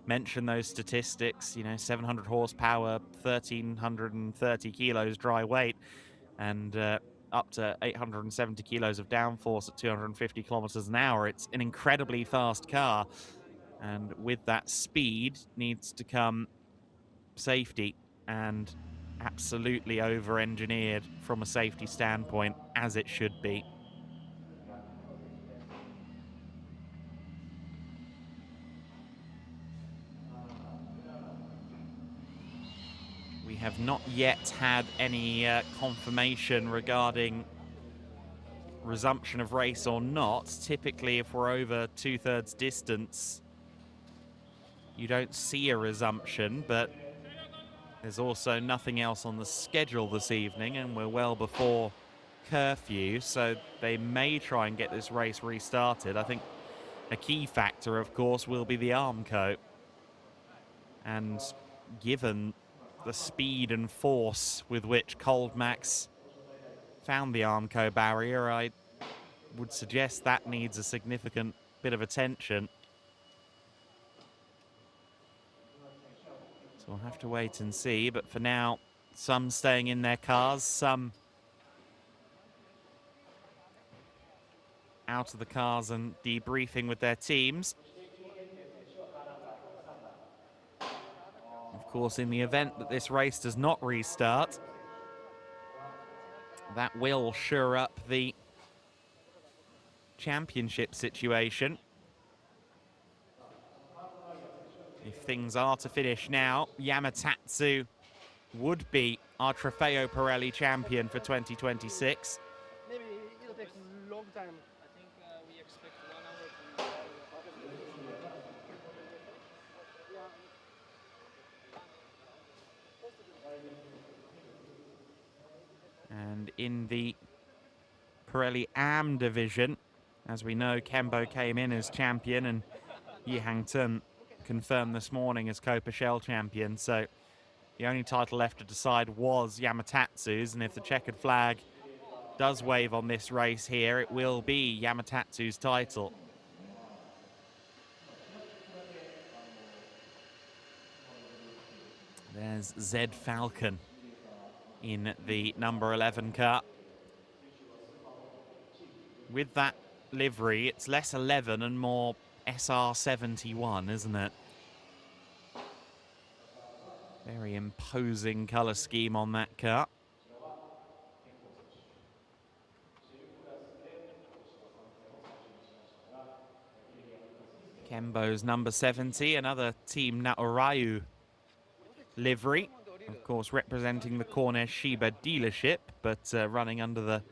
mentioned those statistics, you know, 700 horsepower, 1,330 kilos dry weight, and up to 870 kilos of downforce at 250 kilometers an hour. It's an incredibly fast car, and with that speed needs to come safety, and absolutely over-engineered from a safety standpoint, as it should be. We have not yet had any confirmation regarding resumption of race or not. Typically, if we're over two-thirds distance, you don't see a resumption, but there's also nothing else on the schedule this evening, and we're well before curfew, so they may try and get this race restarted. I think a key factor, of course, will be the Armco. And given the speed and force with which Cold Max found the Armco barrier, I would suggest that needs a significant bit of attention. So we'll have to wait and see, but for now, some staying in their cars, some out of the cars and debriefing with their teams. Of course, in the event that this race does not restart, that will shore up the championship situation. If things are to finish now, Yamatatsu would be our Trofeo Pirelli champion for 2026. Maybe it'll take a long time. I think we expect 1 hour to... And in the Pirelli AM division, as we know, Kembo came in as champion and Yi Hang-tun confirmed this morning as Copa Shell champion. So the only title left to decide was Yamatatsu's, and if the checkered flag does wave on this race here, it will be Yamatatsu's title. There's Zed Falcon in the number 11 car. With that livery, it's less 11 and more SR71, isn't it? Very imposing colour scheme on that car. Kembo's number 70, another Team Naorayu livery. Of course, representing the Corner Shiba dealership, but running under the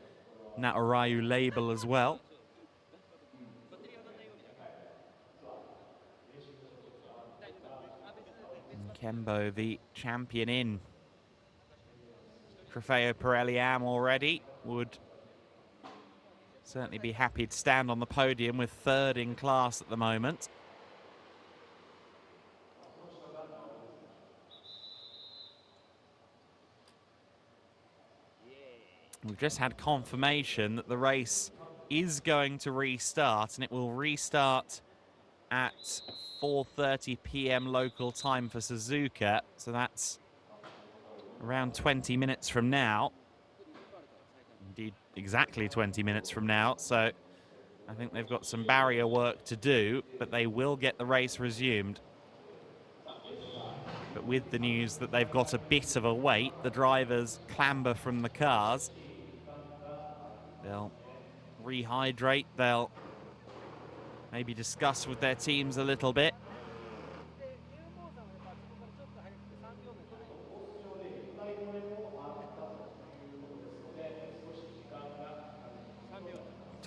Naorayu label as well. And Kembo, the champion in Trofeo Pirelli Am already, would certainly be happy to stand on the podium with third in class at the moment. We've just had confirmation that the race is going to restart, and it will restart at 4:30 p.m. local time for Suzuka. So that's around 20 minutes from now. Indeed, exactly 20 minutes from now. So I think they've got some barrier work to do, but they will get the race resumed. But with the news that they've got a bit of a wait, the drivers clamber from the cars. They'll rehydrate, they'll maybe discuss with their teams a little bit.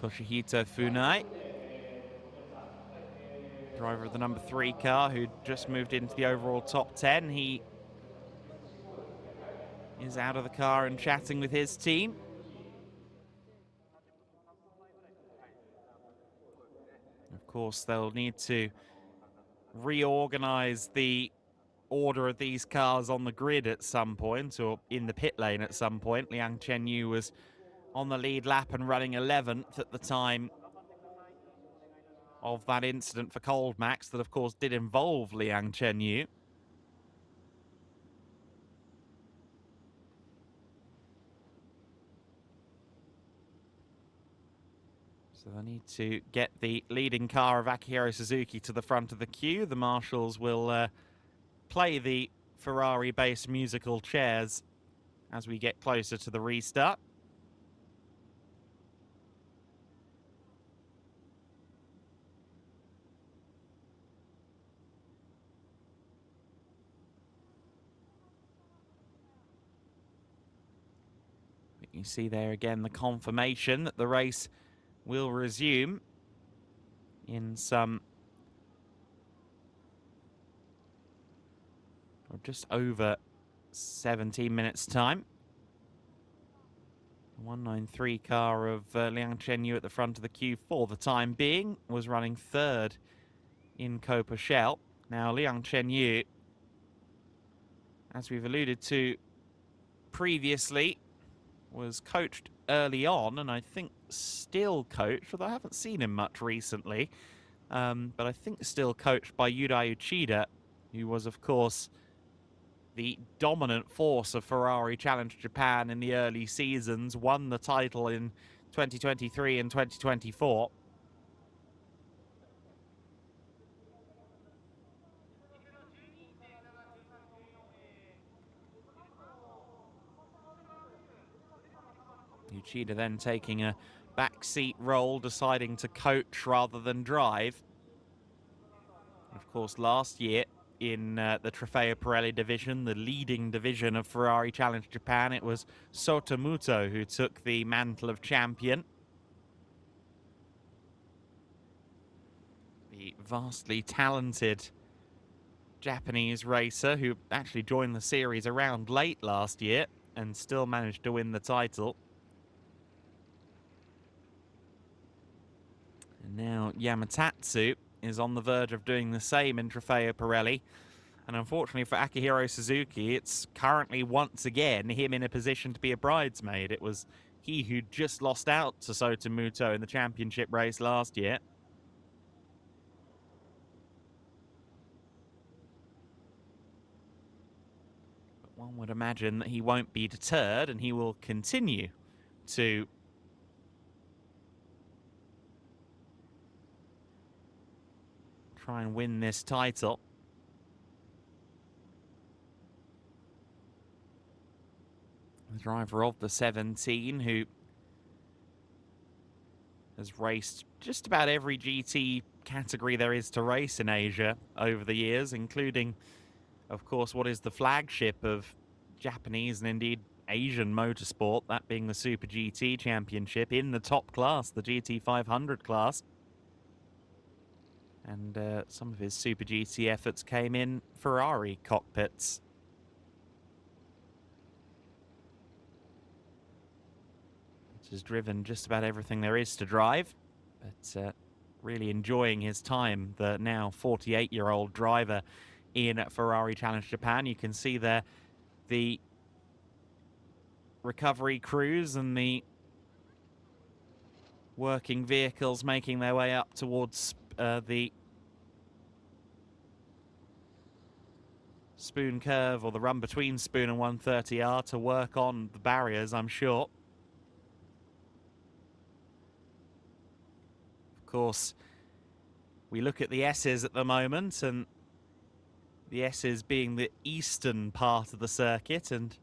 Toshihito Funai, driver of the number 3 car, who just moved into the overall top 10. He is out of the car and chatting with his team. Of course, they'll need to reorganize the order of these cars on the grid at some point, or in the pit lane at some point. Liang Chenyu was on the lead lap and running 11th at the time of that incident for Cold Max that, of course, did involve Liang Chenyu. So they need to get the leading car of Akihiro Suzuki to the front of the queue. The marshals will play the Ferrari-based musical chairs as we get closer to the restart. You see there again the confirmation that the race will resume in some, or just over 17 minutes time. The 193 car of Liang Chenyu at the front of the queue for the time being was running third in Copa Shell. Now Liang Chenyu, as we've alluded to previously, was coached early on, and I think still coached, although I haven't seen him much recently, but I think still coached by Yurai Uchida, who was, of course, the dominant force of Ferrari Challenge Japan in the early seasons, won the title in 2023 and 2024. Uchida then taking a backseat role, deciding to coach rather than drive. Of course, last year in the Trofeo Pirelli division, the leading division of Ferrari Challenge Japan, it was Sotomuto who took the mantle of champion. The vastly talented Japanese racer who actually joined the series around late last year and still managed to win the title. And now Yamatatsu is on the verge of doing the same in Trofeo Pirelli. And unfortunately for Akihiro Suzuki, it's currently once again him in a position to be a bridesmaid. It was he who just lost out to Sotomuto in the championship race last year. But one would imagine that he won't be deterred and he will continue to try and win this title. The driver of the 17, who has raced just about every GT category there is to race in Asia over the years, including, of course, what is the flagship of Japanese and indeed Asian motorsport, that being the Super GT Championship in the top class, the GT 500 class. And some of his Super GT efforts came in Ferrari cockpits. Which has driven just about everything there is to drive, but really enjoying his time, the now 48-year-old driver in Ferrari Challenge Japan. You can see there the recovery crews and the working vehicles making their way up towards the Spoon curve, or the run between Spoon and 130R, to work on the barriers, I'm sure. Of course, we look at the S's at the moment, and the S's being the eastern part of the circuit and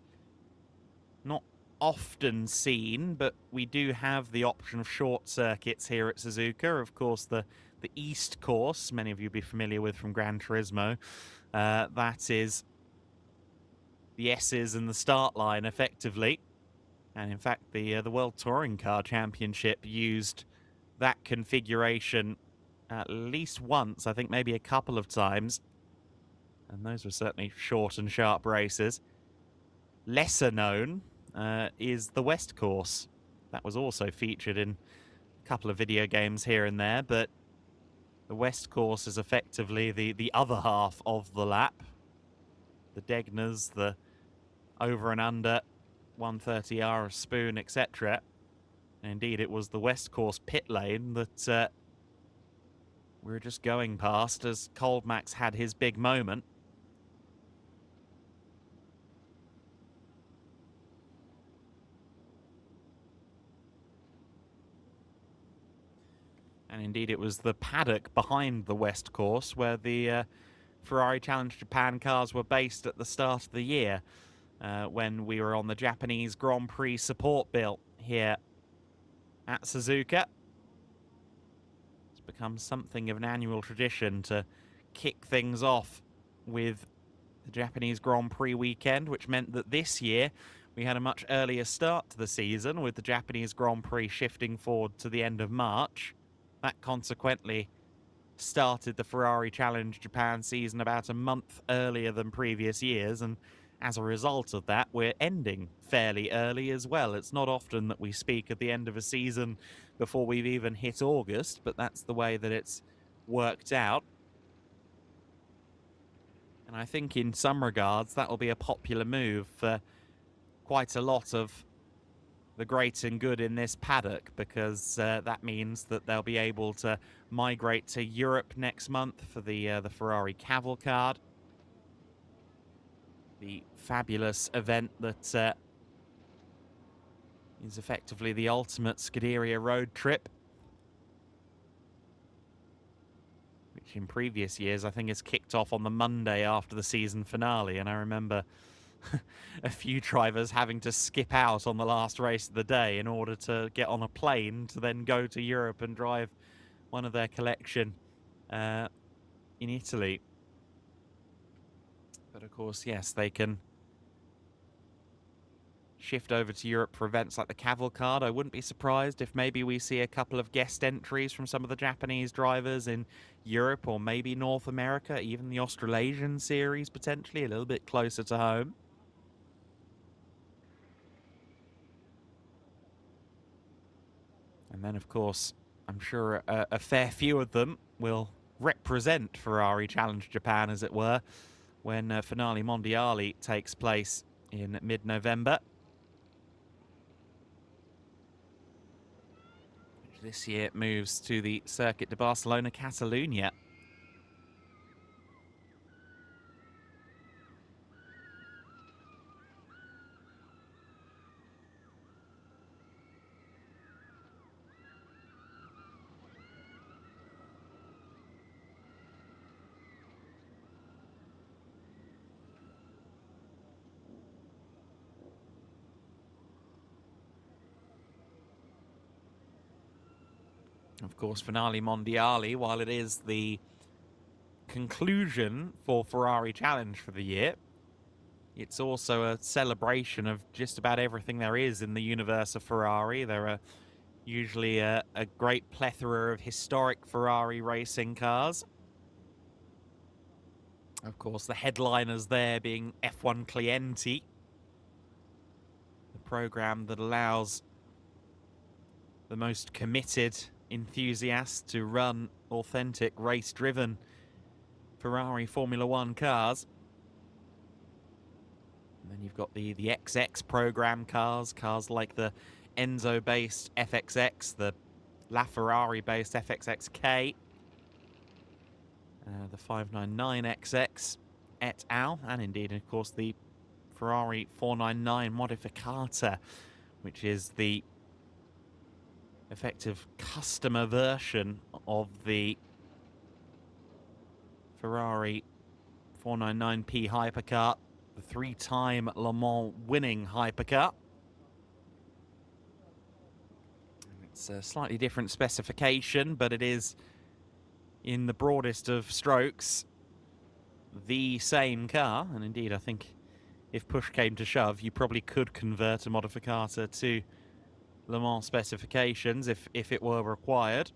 not often seen, but we do have the option of short circuits here at Suzuka. Of course, the East course, many of you will be familiar with from Gran Turismo. That is the S's and the start line, effectively. And in fact, the World Touring Car Championship used that configuration at least once, I think maybe a couple of times. And those were certainly short and sharp races. Lesser known is the West course. That was also featured in a couple of video games here and there, but the West course is effectively the other half of the lap. The Degners, the over and under, 130R of Spoon, etc. Indeed, it was the West course pit lane that we were just going past as Coldmax had his big moment. And indeed, it was the paddock behind the West course where the Ferrari Challenge Japan cars were based at the start of the year, when we were on the Japanese Grand Prix support bill here at Suzuka. It's become something of an annual tradition to kick things off with the Japanese Grand Prix weekend, which meant that this year we had a much earlier start to the season, with the Japanese Grand Prix shifting forward to the end of March. That consequently started the Ferrari Challenge Japan season about a month earlier than previous years, and as a result of that, we're ending fairly early as well. It's not often that we speak at the end of a season before we've even hit August, but that's the way that it's worked out. And I think in some regards that will be a popular move for quite a lot of the great and good in this paddock, because that means that they'll be able to migrate to Europe next month for the Ferrari Cavalcade, the fabulous event that is effectively the ultimate Scuderia road trip, which in previous years I think is kicked off on the Monday after the season finale. And I remember a few drivers having to skip out on the last race of the day in order to get on a plane to then go to Europe and drive one of their collection in Italy. But of course, yes, they can shift over to Europe for events like the Cavalcade. I wouldn't be surprised if maybe we see a couple of guest entries from some of the Japanese drivers in Europe, or maybe North America, even the Australasian series potentially, a little bit closer to home. And then, of course, I'm sure a fair few of them will represent Ferrari Challenge Japan, as it were, when Finale Mondiale takes place in mid-November. This year it moves to the Circuit de Barcelona, Catalunya. Of course, Finale Mondiale, while it is the conclusion for Ferrari Challenge for the year, it's also a celebration of just about everything there is in the universe of Ferrari. There are usually a great plethora of historic Ferrari racing cars. Of course, the headliners there being F1 Clienti, the program that allows the most committed enthusiasts to run authentic race-driven Ferrari Formula One cars. And then you've got the XX program cars like the Enzo-based FXX, the LaFerrari-based FXXK, the 599XX et al., and indeed, of course, the Ferrari 499 Modificata, which is the effective customer version of the Ferrari 499P hypercar, the three-time Le Mans winning hypercar. It's a slightly different specification, but it is, in the broadest of strokes, the same car. And indeed, I think if push came to shove, you probably could convert a Modificata to Le Mans specifications if it were required.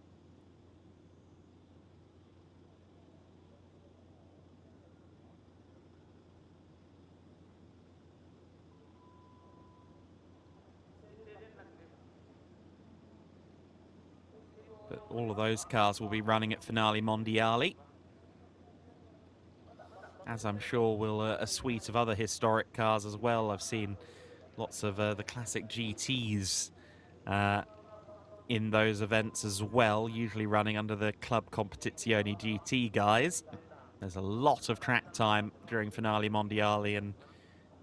But all of those cars will be running at Finale Mondiale, as I'm sure will a suite of other historic cars as well. I've seen lots of the classic GTs in those events as well, usually running under the Club Competizione GT guys. There's a lot of track time during Finale Mondiale and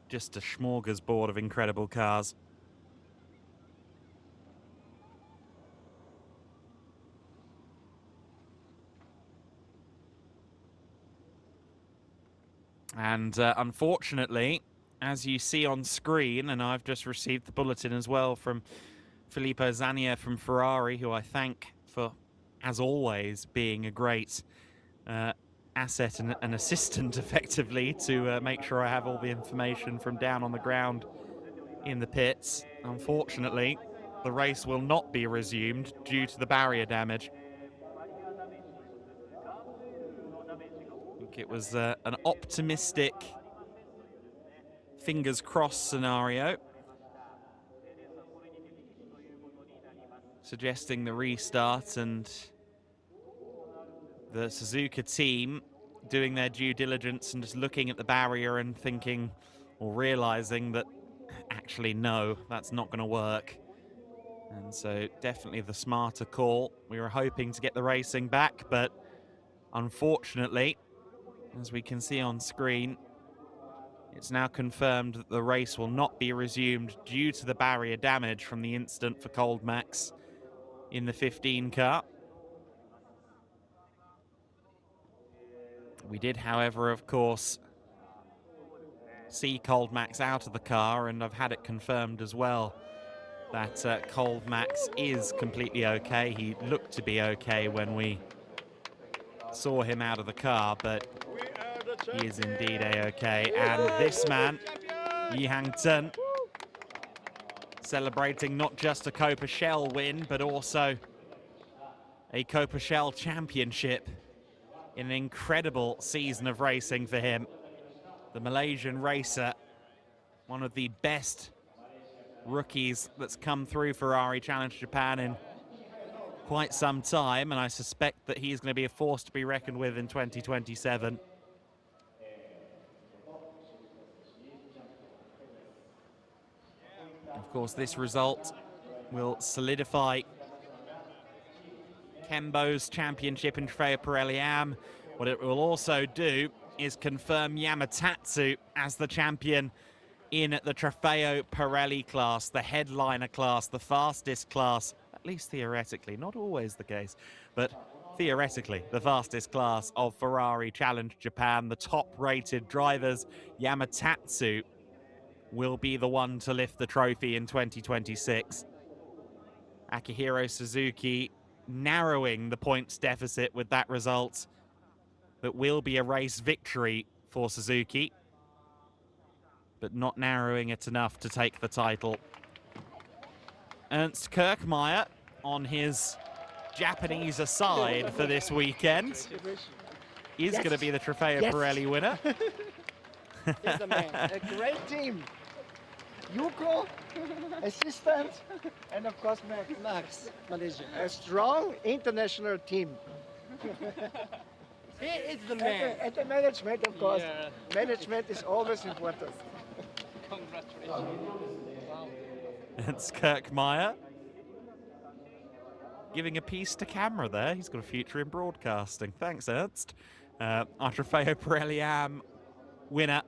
just a smorgasbord of incredible cars. And unfortunately, as you see on screen, and I've just received the bulletin as well from Filippo Zania from Ferrari, who I thank for, as always, being a great asset and an assistant, effectively, to make sure I have all the information from down on the ground in the pits. Unfortunately, the race will not be resumed due to the barrier damage. I think it was an optimistic fingers crossed scenario, suggesting the restart, and the Suzuka team doing their due diligence and just looking at the barrier and thinking, or realizing that actually no, that's not going to work. And so definitely the smarter call. We were hoping to get the racing back, but unfortunately, as we can see on screen, it's now confirmed that the race will not be resumed due to the barrier damage from the incident for Cold Max in the 15 car. We did, however, of course, see Cold Max out of the car, and I've had it confirmed as well that Cold Max is completely okay. He looked to be okay when we saw him out of the car, but he is indeed a-okay. And this man, Yi Hang-ten, celebrating not just a Copa Shell win, but also a Copa Shell championship in an incredible season of racing for him. The Malaysian racer, one of the best rookies that's come through Ferrari Challenge Japan in quite some time, and I suspect that he's going to be a force to be reckoned with in 2027. Of course, this result will solidify Kembo's championship in Trofeo Pirelli Am. What it will also do is confirm Yamatatsu as the champion in the Trofeo Pirelli class, the headliner class, the fastest class, at least theoretically, not always the case, but theoretically the fastest class of Ferrari Challenge Japan. The top-rated drivers, Yamatatsu, will be the one to lift the trophy in 2026. Akihiro Suzuki narrowing the points deficit with that result. That will be a race victory for Suzuki, but not narrowing it enough to take the title. Ernst Kirkmeyer on his Japanese aside for this weekend is going to be the Trofeo Pirelli winner. He's the man. A great team. Yuko, assistant, and of course Max, Malaysia. A strong international team. He is the man. And the management, of course. Yeah. Management is always important. Congratulations. Wow. Ernst Kirkmeyer giving a piece to camera there. He's got a future in broadcasting. Thanks, Ernst. Our Trofeo Pirelli Am winner.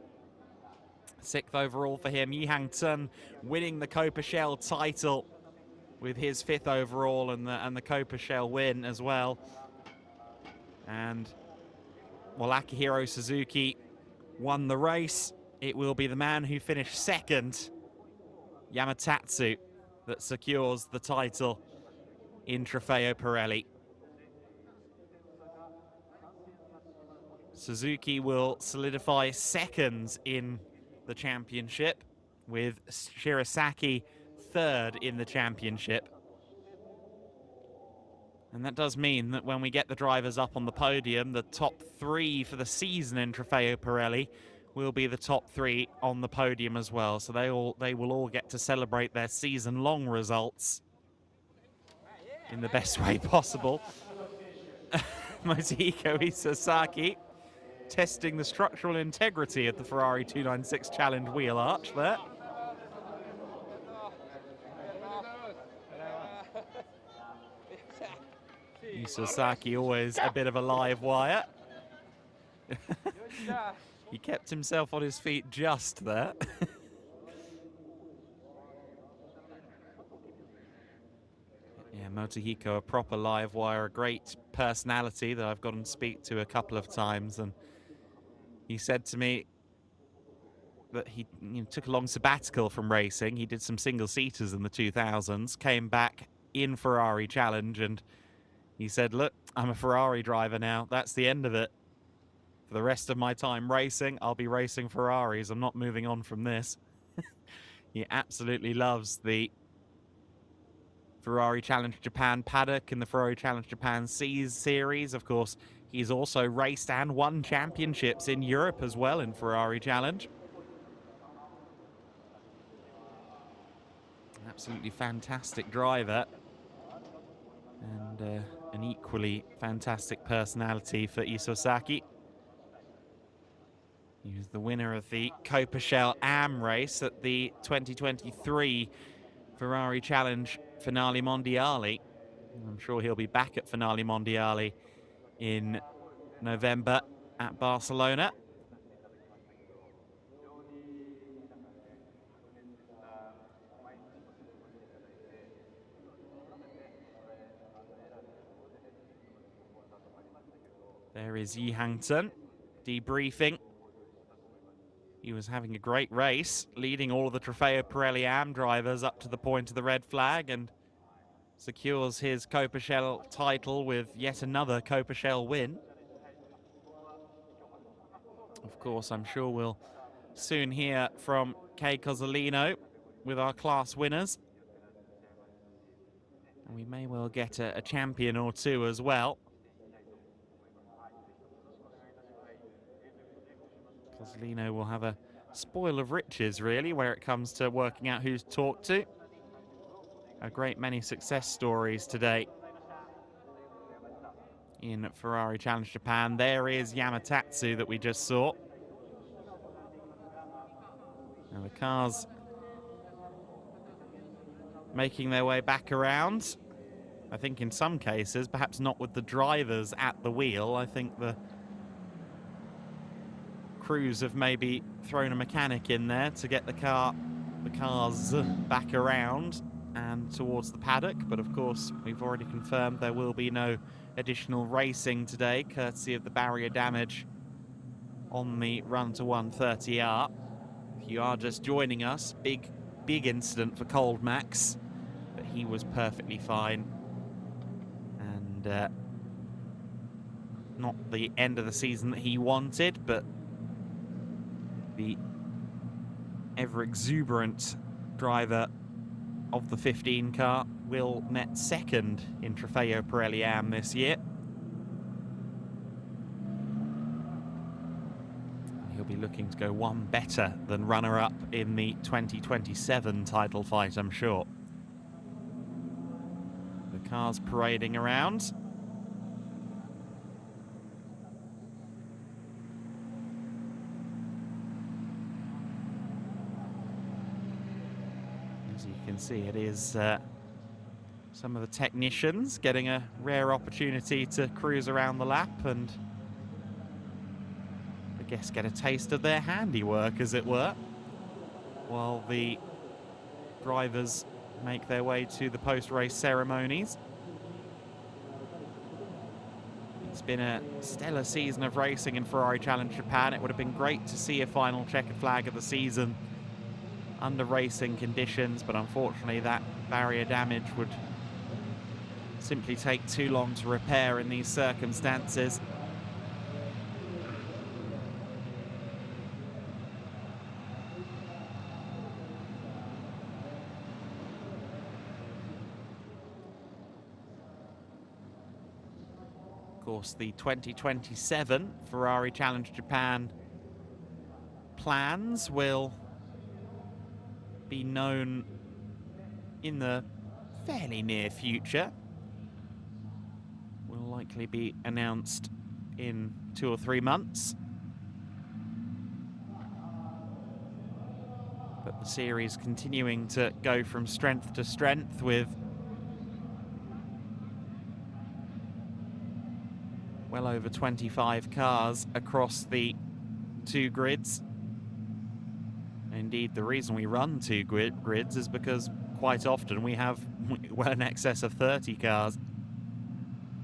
6th overall for him. Yi Hang-tun winning the Copa Shell title with his 5th overall and the Copa Shell win as well. And while Akihiro Suzuki won the race, it will be the man who finished 2nd, Yamatatsu, that secures the title in Trofeo Pirelli. Suzuki will solidify 2nd in the championship, with Shirasaki 3rd in the championship. And that does mean that when we get the drivers up on the podium, the top 3 for the season in Trofeo Pirelli will be the top 3 on the podium as well. So they will all get to celebrate their season-long results in the best way possible. Motohiko Isasaki testing the structural integrity of the Ferrari 296 Challenge wheel arch there. Isasaki always a bit of a live wire. He kept himself on his feet just there. Yeah, Motohiko, a proper live wire, a great personality that I've gotten to speak to a couple of times, and he said to me that he took a long sabbatical from racing. He did some single-seaters in the 2000s, came back in Ferrari Challenge, and he said, look, I'm a Ferrari driver now. That's the end of it. For the rest of my time racing, I'll be racing Ferraris. I'm not moving on from this. He absolutely loves the Ferrari Challenge Japan paddock and the Ferrari Challenge Japan series. Of course, he's also raced and won championships in Europe as well in Ferrari Challenge. Absolutely fantastic driver. And an equally fantastic personality for Isosaki. He was the winner of the Copa Shell Am race at the 2023 Ferrari Challenge Finale Mondiale. I'm sure he'll be back at Finale Mondiale in November at Barcelona. There is Yi Hang-tun debriefing. He was having a great race, leading all of the Trofeo Pirelli Am drivers up to the point of the red flag, and secures his Copa Shell title with yet another Copa Shell win. Of course, I'm sure we'll soon hear from Kei Cozzolino with our class winners. And we may well get a champion or two as well. Cozzolino will have a spoil of riches, really, where it comes to working out who's talked to. A great many success stories today in Ferrari Challenge Japan. There is Yamatatsu that we just saw. Now the cars making their way back around. I think in some cases, perhaps not with the drivers at the wheel. I think the crews have maybe thrown a mechanic in there to get the cars back around and towards the paddock. But of course, we've already confirmed there will be no additional racing today, courtesy of the barrier damage on the run to 130R. If you are just joining us, big incident for Cold Max, but he was perfectly fine. And not the end of the season that he wanted, but the ever-exuberant driver of the 15 car will net second in Trofeo Pirelli Am this year. He'll be looking to go one better than runner-up in the 2027 title fight, I'm sure. The cars parading around. As you can see, it is some of the technicians getting a rare opportunity to cruise around the lap and I guess get a taste of their handiwork, as it were, while the drivers make their way to the post-race ceremonies. It's been a stellar season of racing in Ferrari Challenge Japan. It would have been great to see a final checkered flag of the season under racing conditions, but unfortunately that barrier damage would simply take too long to repair in these circumstances. Of course, the 2027 Ferrari Challenge Japan plans will be known in the fairly near future. Will likely be announced in 2 or 3 months. But the series continuing to go from strength to strength with well over 25 cars across the 2 grids. Indeed, the reason we run 2 grids is because quite often we have well in excess of 30 cars.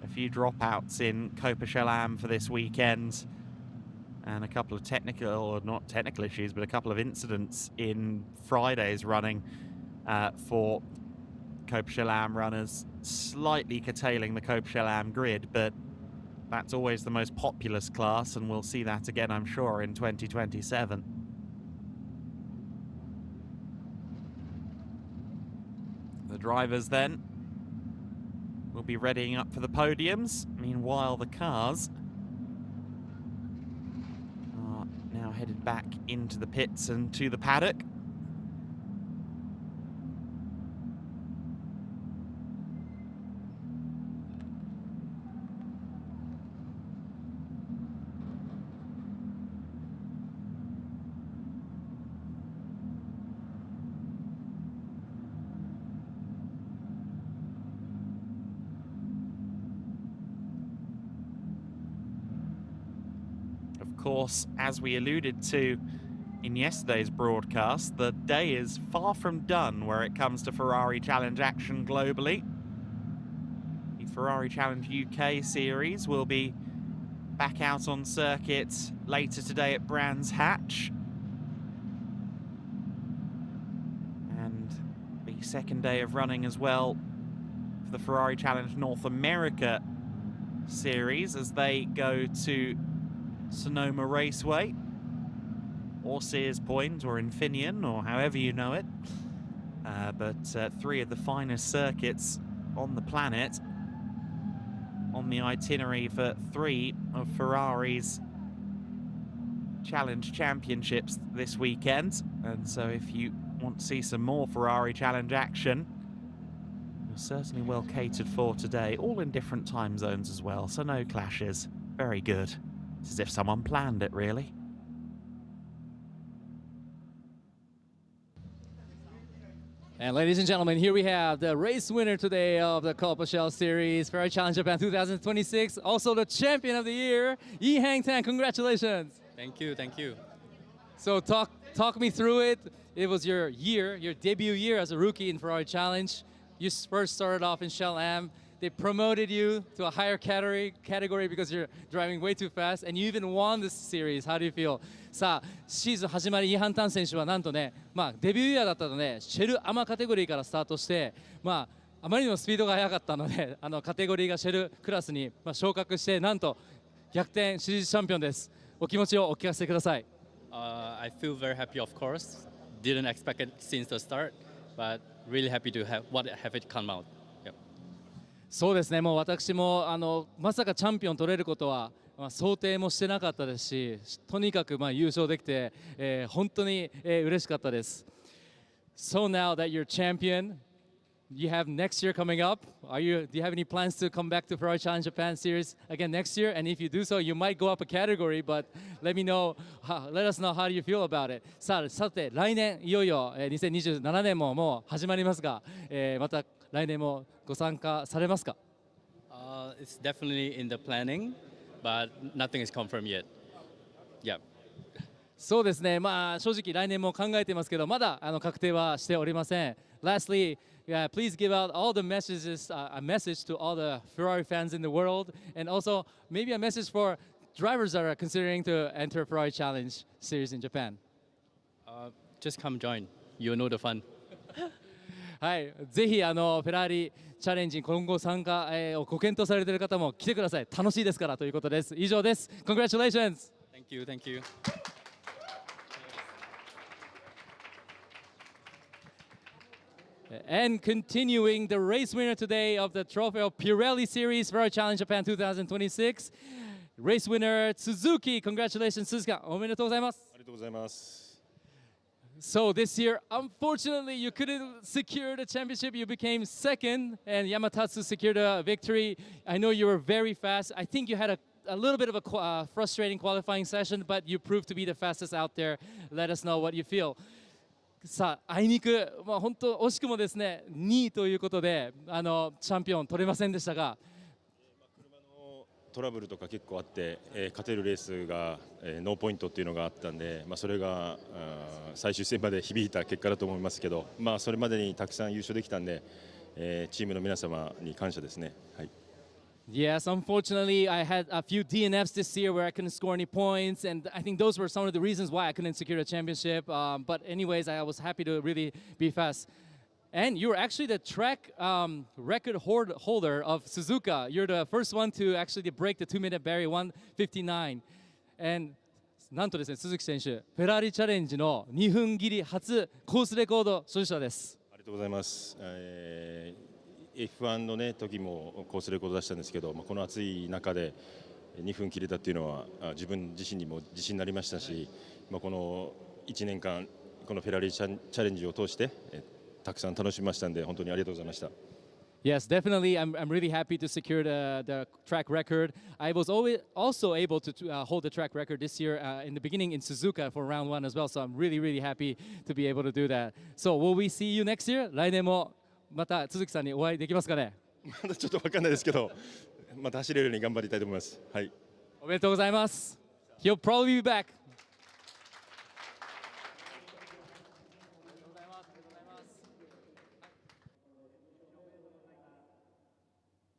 A few dropouts in Copa for this weekend and a couple of technical, or not technical issues, but a couple of incidents in Friday's running for Copa runners, slightly curtailing the Copa grid, but that's always the most populous class, and we'll see that again, I'm sure, in 2027. The drivers then will be readying up for the podiums. Meanwhile, the cars are now headed back into the pits and to the paddock. Of course, as we alluded to in yesterday's broadcast, the day is far from done where it comes to Ferrari Challenge action globally. The Ferrari Challenge UK series will be back out on circuit later today at Brands Hatch. And the second day of running as well for the Ferrari Challenge North America series as they go to Sonoma Raceway, or Sears Point, or Infineon, or however you know it. But 3 of the finest circuits on the planet on the itinerary for 3 of Ferrari's Challenge Championships this weekend. And so if you want to see some more Ferrari Challenge action, you're certainly well catered for today, all in different time zones as well, so no clashes. Very good. It's as if someone planned it, really. And ladies and gentlemen, here we have the race winner today of the Copa Shell Series, Ferrari Challenge Japan 2026, also the champion of the year, Yi Hang-tan. Congratulations. Thank you, thank you. So talk me through it. It was your year, your debut year as a rookie in Ferrari Challenge. You first started off in Shell Am. They promoted you to a higher category because you're driving way too fast, and you even won this series. How do you feel? さあ、シーズン始まり、イーハンタン選手はなんとね、デビューイヤーだったので、シェルアマカテゴリーからスタートして、あまりにもスピードが速かったので、カテゴリーがシェルクラスに、昇格して、なんと逆転シリーズチャンピオンです。お気持ちをお聞かせください。I feel very happy, of course. Didn't expect it since the start, but really happy to have it come out. Yep. そうですね、もう私もまさかチャンピオン取れることは、想定もしてなかったですし、とにかく優勝できて、本当に、嬉しかったです。So now that you're champion, you have next year coming up. Do you have any plans to come back to Ferrari Challenge Japan Series again next year? And if you do so, you might go up a category, but let us know how do you feel about it. さて、来年いよいよ2027年ももう始まりますが、また来年もご参加されますか？ It's definitely in the planning, but nothing is confirmed yet. Yeah. そうですね、正直来年も考えていますけど、まだ確定はしておりません。Lastly, please give out all the messages, a message to all the Ferrari fans in the world, and also maybe a message for drivers that are considering to enter Ferrari Challenge Series in Japan. Just come join. You'll know the fun. はい、ぜひフェラーリチャレンジに今後参加、をご検討されている方も来てください。楽しいですからということです。以上です。Congratulations! Thank you, thank you. And continuing the race winner today of the Trophy of Pirelli Series Ferrari Challenge Japan 2026, race winner Suzuki. Congratulations, Suzuka. おめでとうございます。ありがとうございます。So this year, unfortunately, you couldn't secure the championship. You became second, and Yamatatsu secured a victory. I know you were very fast. I think you had a little bit of a frustrating qualifying session, but you proved to be the fastest out there. Let us know what you feel. さあ、あいにく、本当惜しくもですね、2位ということでチャンピオン取れませんでしたが、車のトラブルとか結構あって、勝てるレースが、ノーポイントっていうのがあったんで、それが最終戦まで響いた結果だと思いますけど、それまでにたくさん優勝できたんで、チームの皆様に感謝ですね。はい。Yes, unfortunately, I had a few DNFs this year where I couldn't score any points, and I think those were some of the reasons why I couldn't secure a championship. But anyways, I was happy to really be fast. And you were actually the track record holder of Suzuka. You're the first one to actually break the 2-minute barrier, 1:59. And なんとですね、鈴木選手、フェラーリチャレンジの2分切り初コースレコード所有者です。ありがとうございます。F1 のね時もコースレコード出したんですけど、この暑い中で2分切れたっていうのは自分自身にも自信になりましたし、この1年間このフェラーリチャレンジを通してたくさん楽しみましたんで本当にありがとうございました。Yes, definitely. I'm really happy to secure the track record. I was also able to hold the track record this year in the beginning in Suzuka for round 1 as well. So I'm really happy to be able to do that. So will we see you next year? 来年もまた鈴木さんにお会いできますかね。まだちょっと分かんないですけど、また走れるように頑張りたいと思います。はい。おめでとうございます。He'll probably be back.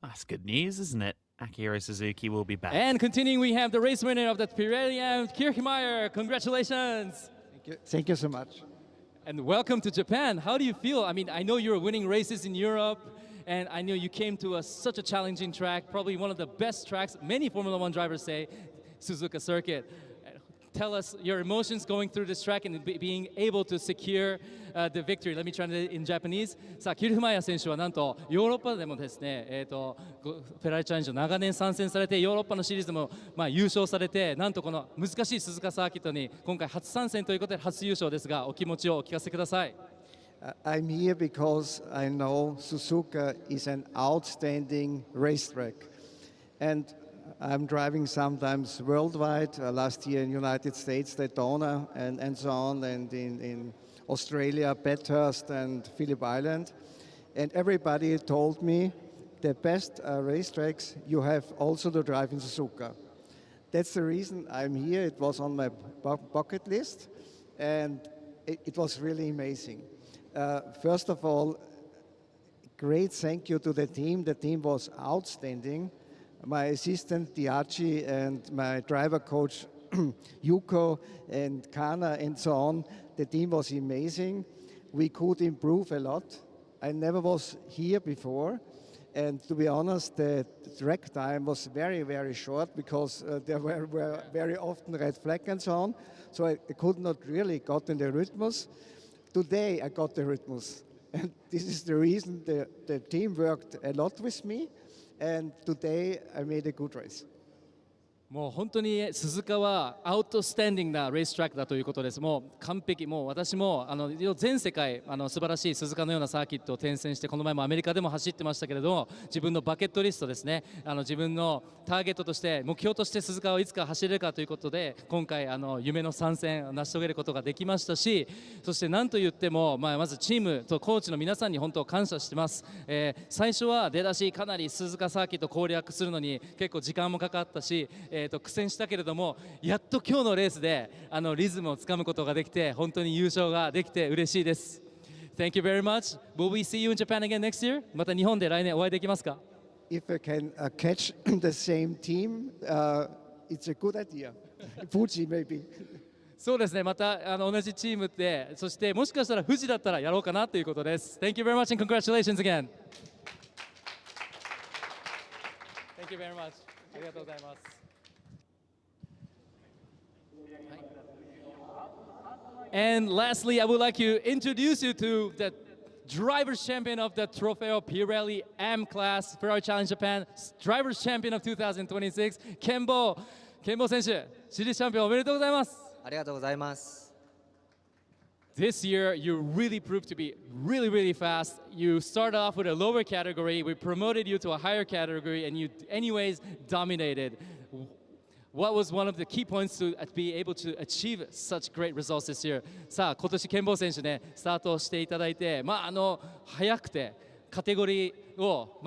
That's good news, isn't it? Akira Suzuki will be back. And continuing, we have the race winner of the Pirelli and Kirchmeier. Congratulations. Thank you so much. And welcome to Japan. How do you feel? I mean, I know you're winning races in Europe, and I know you came to such a challenging track, probably one of the best tracks, many Formula One drivers say, Suzuka Circuit. Tell us your emotions going through this track and being able to secure the victory. Let me translate in Japanese. さあ、キルフマイヤー選手はなんとヨーロッパでもですね、フェラーリチャレンジを長年参戦されて、ヨーロッパのシリーズでも優勝されて、なんとこの難しい鈴鹿サーキットに今回初参戦ということで初優勝ですが、お気持ちをお聞かせください。I'm here because I know Suzuka is an outstanding racetrack. And I'm driving sometimes worldwide, last year in United States, Daytona and so on, and in Australia, Bathurst and Phillip Island. And everybody told me the best racetracks you have also to drive in Suzuka. That's the reason I'm here. It was on my bucket list, and it was really amazing. First of all, great thank you to the team. The team was outstanding. My assistant Diachi and my driver coach Yuko and Kana and so on, the team was amazing. We could improve a lot, I never was here before. And to be honest, the track time was very, very short because there were very often red flags and so on. So I could not really got in the rhythms. Today I got the rhythms. And this is the reason the team worked a lot with me. And today I made a good race. もう本当に鈴鹿はアウトスタンディングなレーストラックだということです。もう完璧、もう私も全世界素晴らしい鈴鹿のようなサーキットを転戦して、この前もアメリカでも走ってましたけれども、自分のバケットリストですね、自分のターゲットとして目標として鈴鹿をいつか走れるかということで、今回夢の参戦を成し遂げることができましたし、そして何と言っても、まずチームとコーチの皆さんに本当感謝してます。最初は出だしかなり鈴鹿サーキット攻略するのに結構時間もかかったし、苦戦したけれども、やっと今日のレースでリズムをつかむことができて、本当に優勝ができて嬉しいです。Thank you very much. Will we see you in Japan again next year? また日本で来年お会いできますか？ If I can catch the same team, it's a good idea. Fuji maybe. そうですね、また同じチームで、そしてもしかしたら富士だったらやろうかなということです。Thank you very much and congratulations again. Thank you very much. ありがとうございます。And lastly, I would like to introduce you to the Drivers' Champion of the Trofeo Pirelli AM Class, Ferrari Challenge Japan, Drivers' Champion of 2026, Kenbo 選手、シリーズチャンピオンおめでとうございます。ありがとうございます。This year, you really proved to be really, really fast. You started off with a lower category. We promoted you to a higher category, and you anyways dominated. What was one of the key points to be able to achieve such great results this year? さあ、今年健坊選手ね、スタートしていただいて、早くてカテゴリーを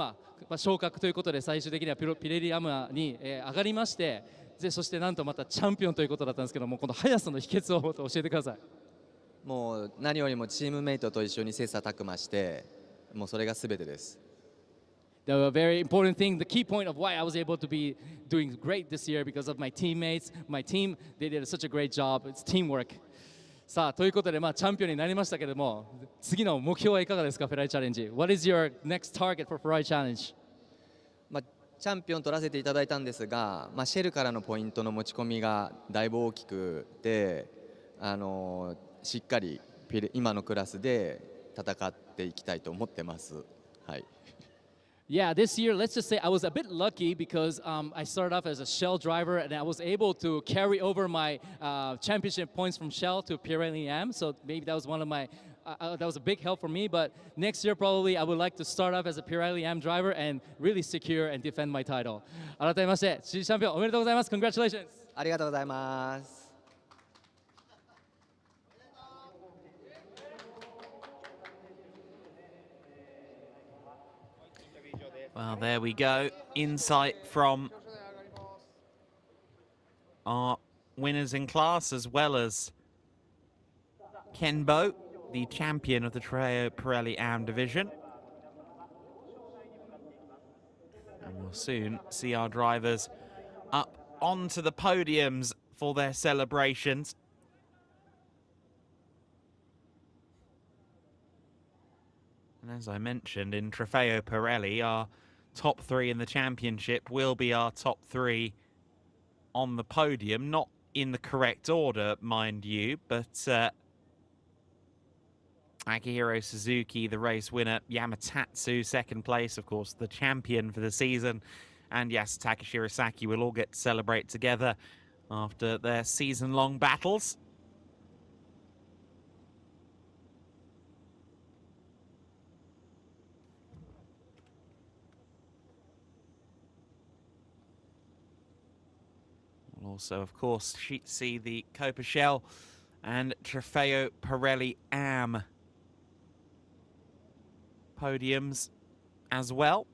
昇格ということで、最終的にはピレリアムに上がりまして、そしてなんとまたチャンピオンということだったんですけども、この速さの秘訣を教えてください。もう何よりもチームメイトと一緒に切磋琢磨して、もうそれが全てです。The very important thing, the key point of why I was able to be doing great this year because of my teammates, my team, they did such a great job. It's teamwork. さあ、ということで、チャンピオンになりましたけれども、次の目標はいかがですか、フェラーリチャレンジ。What is your next target for Ferrari Challenge? チャンピオン取らせていただいたんですが、シェルからのポイントの持ち込みがだいぶ大きくて、しっかり今のクラスで戦っていきたいと思ってます。はい。Yeah, this year, let's just say I was a bit lucky because I started off as a Shell driver and I was able to carry over my championship points from Shell to Pirelli AM. So maybe that was one of my, that was a big help for me. But next year, probably I would like to start off as a Pirelli AM driver and really secure and defend my title. 改めまして、シリーズチャンピオンおめでとうございます。Congratulations! ありがとうございます。Well, there we go. Insight from our winners in class, as well as Kenbo, the champion of the Trofeo Pirelli AM division. And we'll soon see our drivers up onto the podiums for their celebrations. And as I mentioned, in Trofeo Pirelli, our top three in the championship will be our top three on the podium. Not in the correct order, mind you, but Akihiro Suzuki, the race winner, Yamatatsu, second place, of course, the champion for the season, and Yasutaka Shirasaki will all get to celebrate together after their season-long battles. We'll also, of course, see the Copa Shell and Trofeo Pirelli AM podiums as well.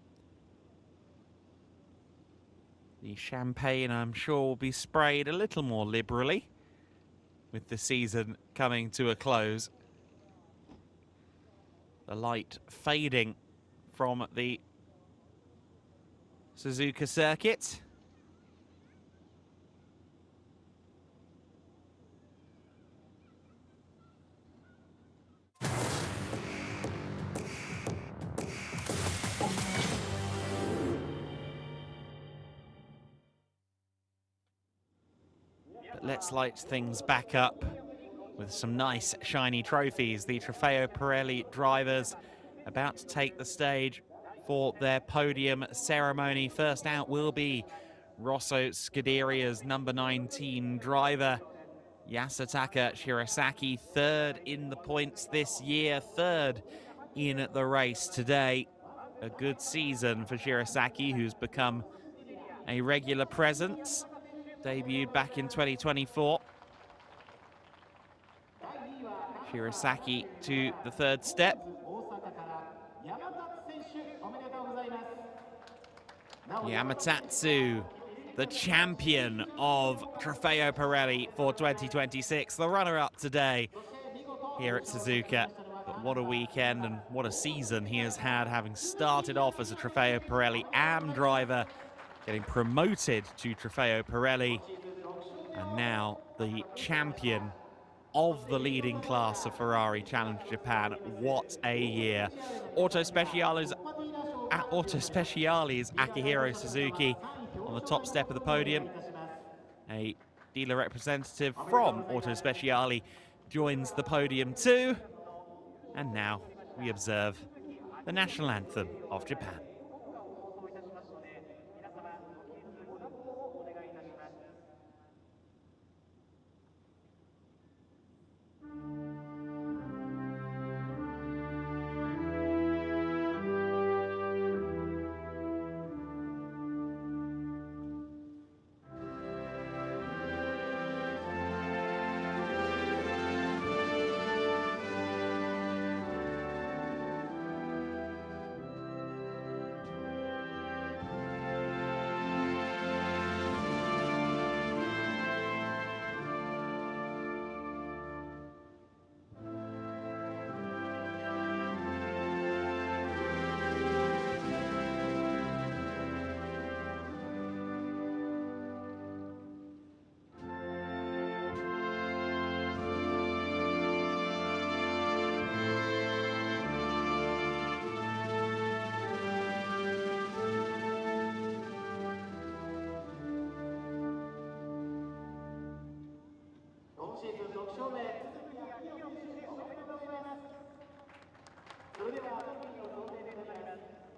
The champagne, I'm sure, will be sprayed a little more liberally with the season coming to a close. The light fading from the Suzuka circuit. let's light things back up with some nice shiny trophies. The Trofeo Pirelli drivers about to take the stage for their podium ceremony. First out will be Rosso Scuderia's number 19 driver, Yasutaka Shirasaki, third in the points this year, third in the race today. A good season for Shirasaki, who's become a regular presence, debuted back in 2024. Shirasaki to the third step. Yamatatsu, the champion of Trofeo Pirelli for 2026, the runner-up today here at Suzuka. But what a weekend and what a season he has had, having started off as a Trofeo Pirelli AM driver, getting promoted to Trofeo Pirelli, and now the champion of the leading class of Ferrari Challenge Japan. What a year. Auto Speciale's Akihiro Suzuki on the top step of the podium. A dealer representative from Auto Speciale joins the podium too. And now we observe the national anthem of Japan.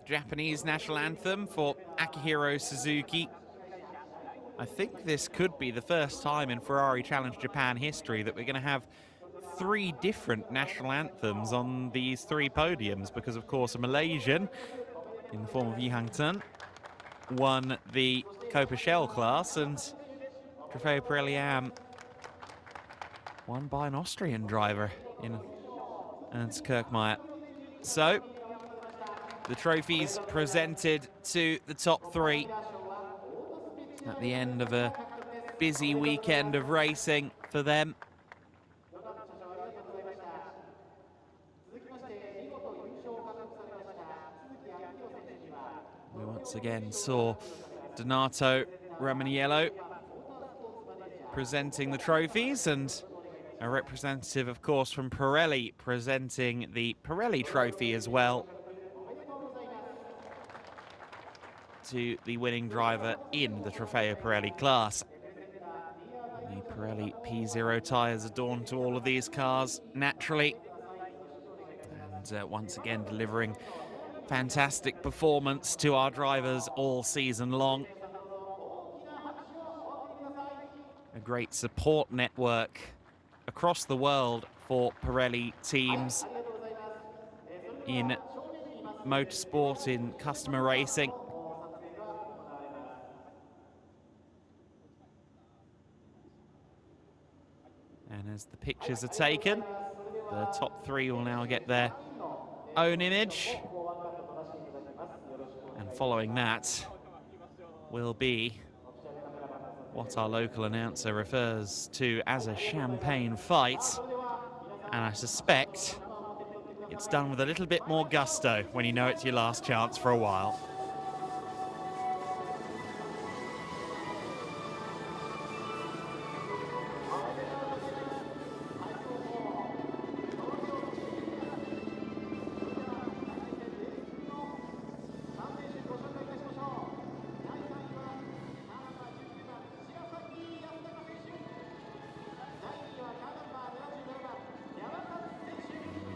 Japanese national anthem for Akihiro Suzuki. I think this could be the first time in Ferrari Challenge Japan history that we're going to have 3 different national anthems on these 3 podiums, because of course a Malaysian in the form of Yi Hang-tun won the Copa Shell class, and Trofeo Pirelli AM won by an Austrian driver in Ernst Kirkmeyer. So the trophies presented to the top 3 at the end of a busy weekend of racing for them. We once again saw Donato Romaniello presenting the trophies, and a representative, of course, from Pirelli presenting the Pirelli trophy as well to the winning driver in the Trofeo Pirelli class. The Pirelli P0 tyres adorned to all of these cars naturally, and once again delivering fantastic performance to our drivers all season long. A great support network across the world for Pirelli teams in motorsport, in customer racing. And as the pictures are taken, the top 3 will now get their own image. And following that will be what our local announcer refers to as a champagne fight. And I suspect it's done with a little bit more gusto when you know it's your last chance for a while.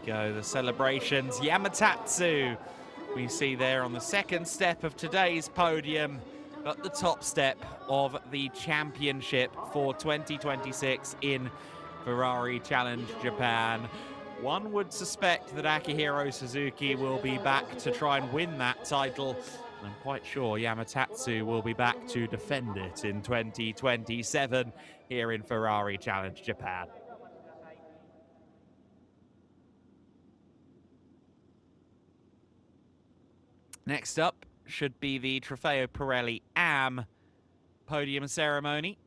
go, the celebrations. Yamatatsu, we see there on the second step of today's podium, at the top step of the championship for 2026 in Ferrari Challenge Japan. One would suspect that Akihiro Suzuki will be back to try and win that title. I'm quite sure Yamatatsu will be back to defend it in 2027 here in Ferrari Challenge Japan. Next up should be the Trofeo Pirelli AM podium ceremony.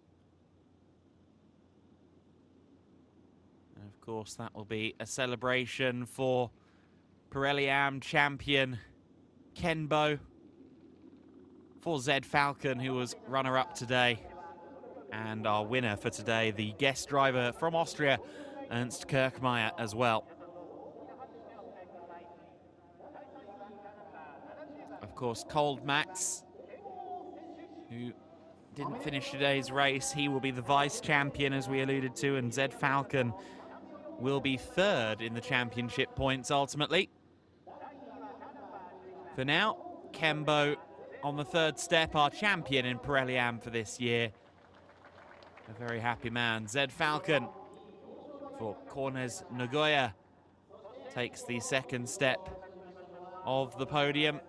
And of course, that will be a celebration for Pirelli AM champion Kenbo, for Zed Falcon, who was runner-up today, and our winner for today, the guest driver from Austria, Ernst Kirchmeier, as well. Of course, Cold Max, who didn't finish today's race, he will be the vice champion, as we alluded to, and Zed Falcon will be third in the championship points ultimately. For now, Kenbo on the third step, our champion in Pirelli AM for this year. A very happy man. Zed Falcon for Cornes Nagoya takes the second step of the podium.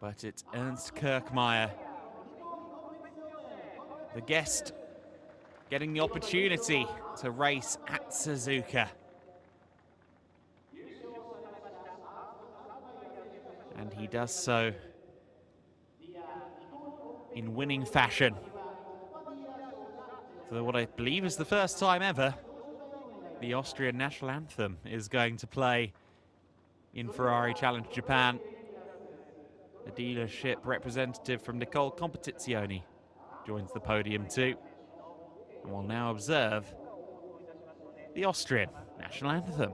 But it's Ernst Kirchmeier, the guest, getting the opportunity to race at Suzuka. And he does so in winning fashion. For what I believe is the first time ever, the Austrian national anthem is going to play in Ferrari Challenge Japan. The dealership representative from Nicole Competizione joins the podium too. And we'll now observe the Austrian national anthem.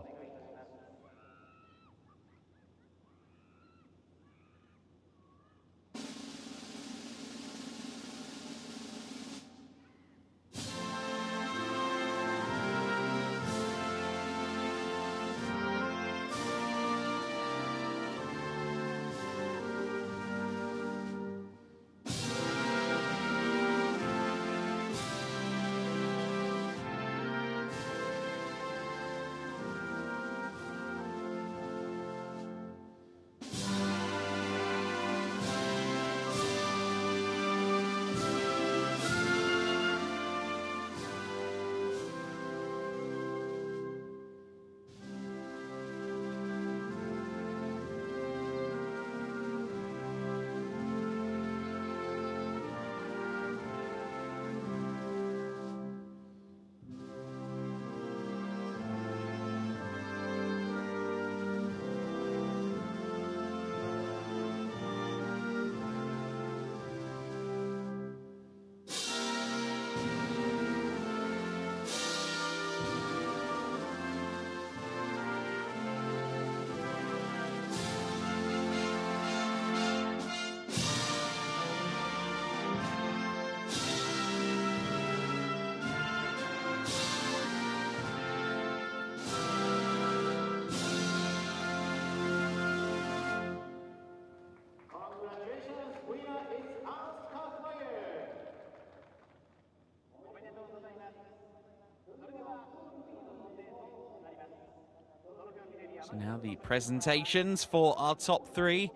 So now the presentations for our top three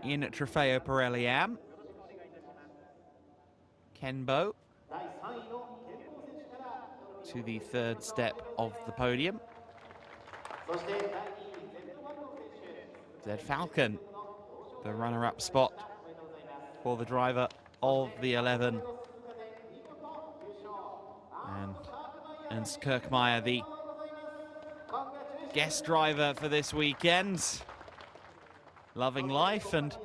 in Trofeo Pirelli AM. Kenbo to the third step of the podium. Zed Falcon, the runner-up spot for the driver of the 11. And Ernst Kirchmeier, the guest driver for this weekend. Loving life and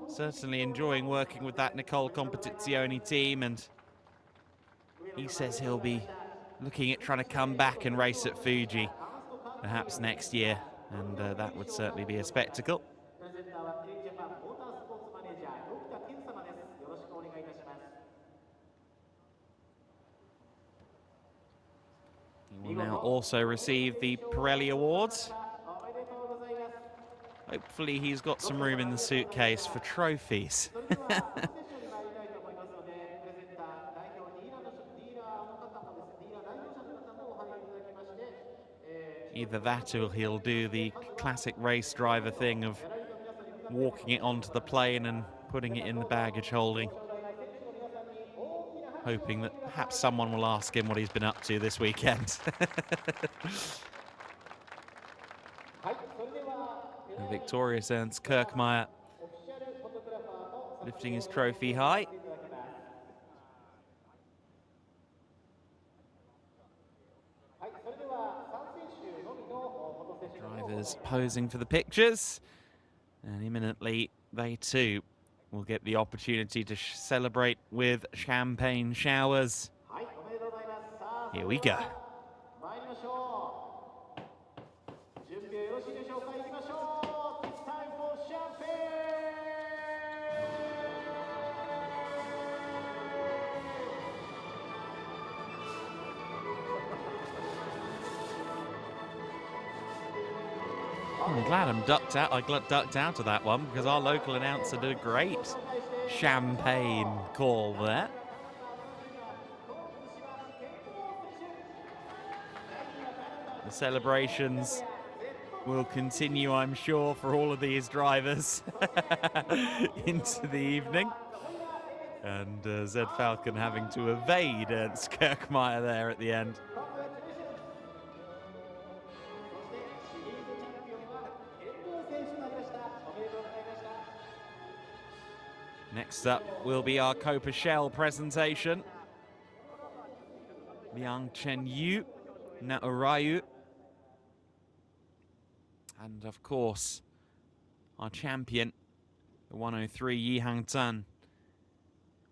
certainly enjoying working with that Nicole Competizione team, and he says he'll be looking at trying to come back and race at Fuji perhaps next year, and that would certainly be a spectacle. He will now also receive the Pirelli Awards. Hopefully he's got some room in the suitcase for trophies. Either that or he'll do the classic race driver thing of walking it onto the plane and putting it in the baggage holding, hoping that perhaps someone will ask him what he's been up to this weekend. The victorious Ernst Kirkmeyer lifting his trophy high. Drivers posing for the pictures, and imminently they too will get the opportunity to celebrate with champagne showers. Here we go. I'm glad I ducked out of that one, because our local announcer did a great champagne call there. The celebrations will continue, I'm sure, for all of these drivers into the evening. And Zed Falcon having to evade Ernst Kirkmeyer there at the end. Next up will be our Copa Shell presentation. Liang Chen-yu, Naorayu, and of course our champion, the 103 Yi Hang-tun,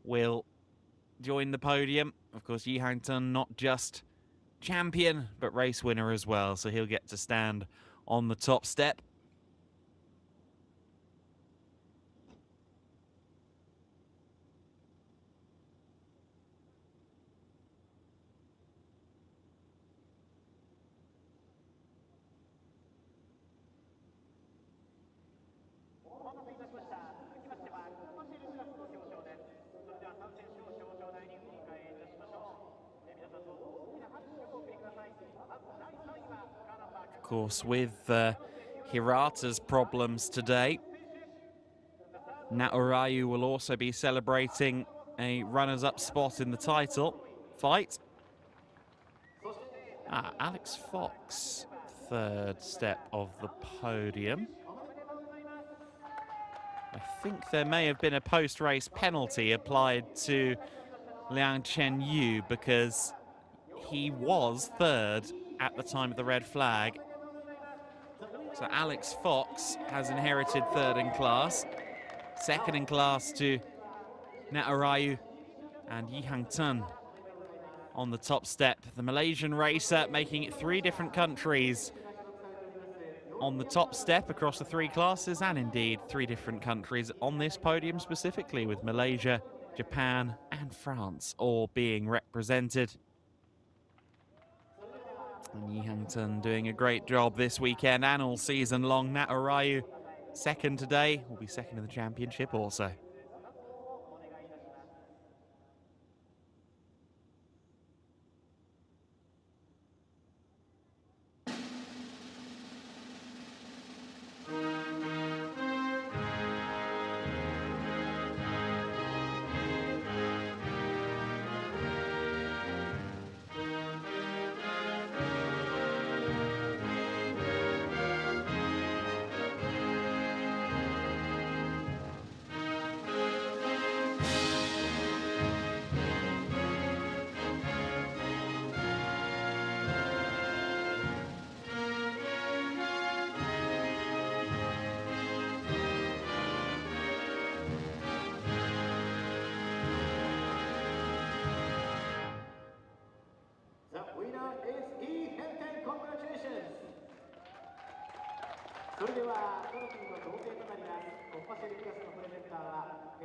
will join the podium. Of course, Yi Hang-tun not just champion but race winner as well, so he'll get to stand on the top step. Of course, with Hirata's problems today, Naorayu will also be celebrating a runners-up spot in the title fight. Alex Fox, third step of the podium. I think there may have been a post-race penalty applied to Liang Chen-yu because he was third at the time of the red flag. So Alex Fox has inherited third in class, second in class to Naorayu and Yi Hang-tun on the top step. The Malaysian racer making it 3 different countries on the top step across the 3 classes, and indeed 3 different countries on this podium specifically, with Malaysia, Japan and France all being represented. And Yi Hang-tun doing a great job this weekend and all season long. Naorayu second today, will be second in the championship also.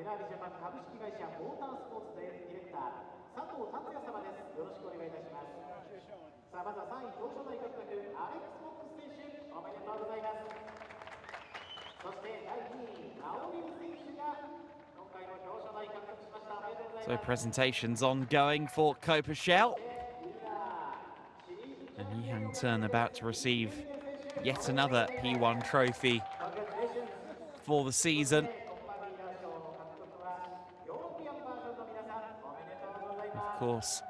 Ferrari Japan 株式会社モータースポーツディレクター佐藤達也様です。よろしくお願いいたします。さまずは3位表彰台獲得アレックス・フォックス選手おめでとうございます。そして第2位ナオミ選手が今回の表彰台獲得しました。おめでとうございます。 So presentations ongoing for Kopachel. And Yi Hang-turn about to receive yet another P1 trophy for the season. Of course,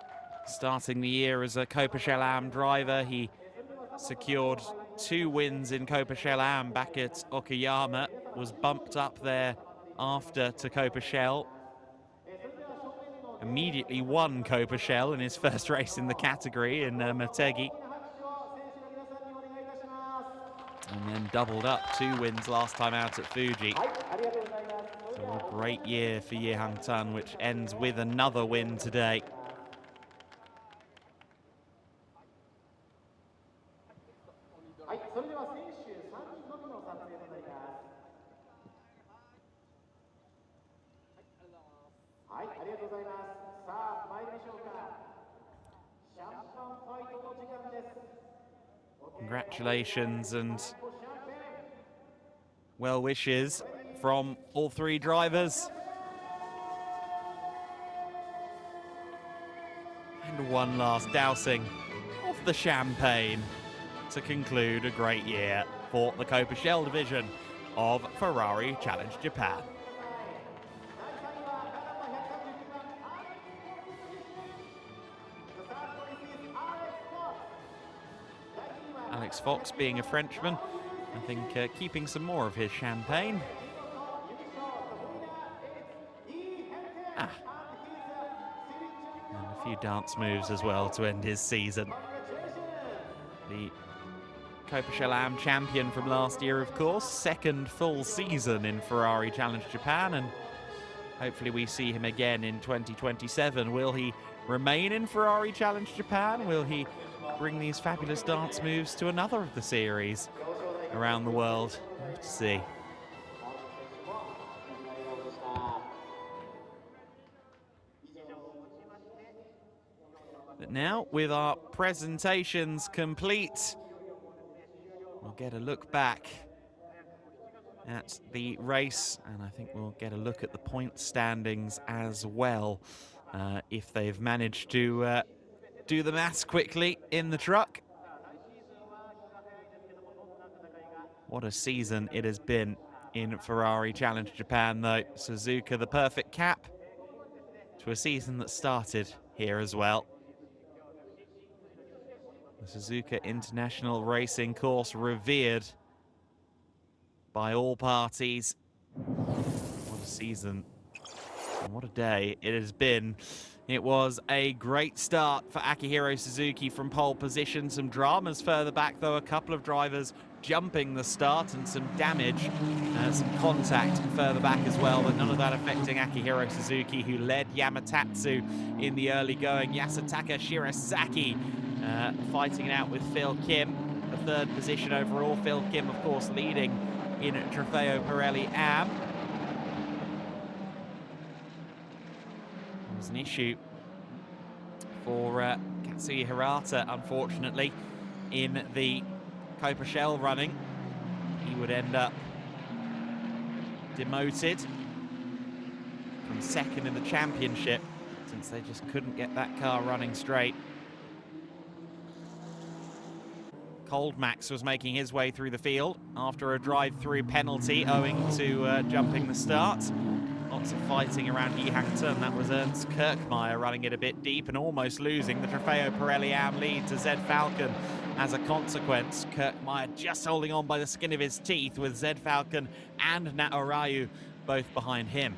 starting the year as a Kopachel Am driver, he secured 2 wins in Kopachel Am back at Okayama, was bumped up there after to Kopachel. Immediately won Kopachel in his first race in the category in Motegi. And then doubled up 2 wins last time out at Fuji. So what a great year for Yi Hang-turn, which ends with another win today. Congratulations and well wishes from all 3 drivers. And one last dousing of the champagne to conclude a great year for the Kopachel division of Ferrari Challenge Japan. Alex Fox, being a Frenchman, I think keeping some more of his champagne. And a few dance moves as well to end his season. The Kopachel Am champion from last year, of course, 2nd full season in Ferrari Challenge Japan, and hopefully we see him again in 2027. Will he remain in Ferrari Challenge Japan? Will he bring these fabulous dance moves to another of the series around the world? We'll have to see. But now, with our presentations complete, we'll get a look back at the race, and I think we'll get a look at the point standings as well, if they've managed to do the maths quickly in the truck. What a season it has been in Ferrari Challenge Japan, though. Suzuka, the perfect cap to a season that started here as well. The Suzuka International Racing Course, revered by all parties. What a season and what a day it has been. It was a great start for Akihiro Suzuki from pole position. Some dramas further back, though. A couple of drivers jumping the start and some damage, some contact further back as well, but none of that affecting Akihiro Suzuki, who led Yamatatsu in the early going. Yasutaka Shirasaki fighting it out with Phil Kim, the 3rd position overall. Phil Kim, of course, leading in Trofeo Pirelli Am. There was an issue for Katsuya Hirata, unfortunately, in the Kopachel running. He would end up demoted from 2nd in the championship, since they just couldn't get that car running straight. Cold Max was making his way through the field after a drive-through penalty owing to jumping the start. Lots of fighting around Yi Hang-turn. That was Ernst Kirkmeyer running it a bit deep and almost losing the Trofeo Pirelli Am lead to Zed Falcon. As a consequence, Kirkmeyer just holding on by the skin of his teeth, with Zed Falcon and Naorayu both behind him.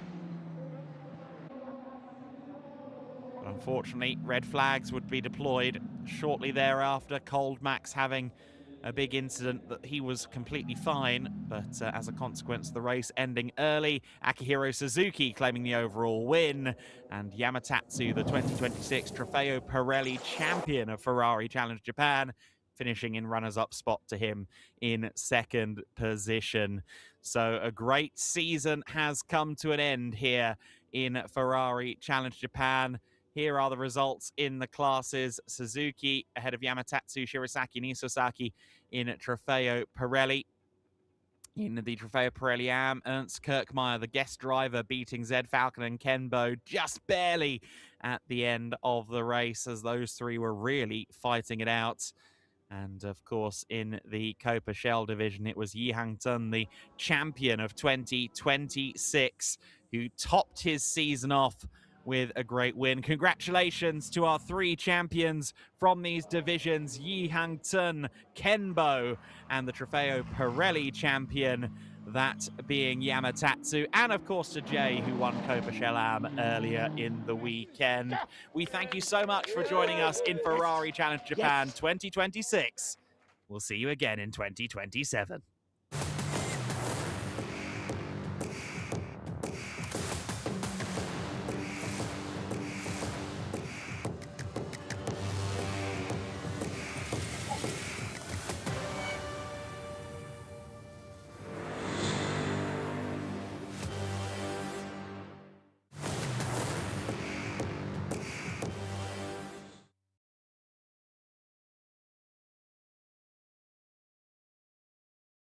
But unfortunately, red flags would be deployed shortly thereafter. Cold Max having a big incident that he was completely fine, but as a consequence, the race ending early. Akihiro Suzuki claiming the overall win, and Yamatatsu, the 2026 Trofeo Pirelli champion of Ferrari Challenge Japan, finishing in runners-up spot to him in 2nd position. So a great season has come to an end here in Ferrari Challenge Japan. Here are the results in the classes. Suzuki ahead of Yamatatsu, Shirasaki, and Isosaki in Trofeo Pirelli. In the Trofeo Pirelli Am, Ernst Kirkmeyer, the guest driver, beating Zed Falcon and Kenbo just barely at the end of the race, as those three were really fighting it out. And of course, in the Copa Shell division, it was Yi Hang-tun, the champion of 2026, who topped his season off with a great win. Congratulations to our three champions from these divisions, Yi Hang-tun, Kenbo, and the Trofeo Pirelli champion, that being Yamatatsu, and of course to Jay, who won Copa Shell Am earlier in the weekend. We thank you so much for joining us in Ferrari Challenge Japan 2026. We'll see you again in 2027.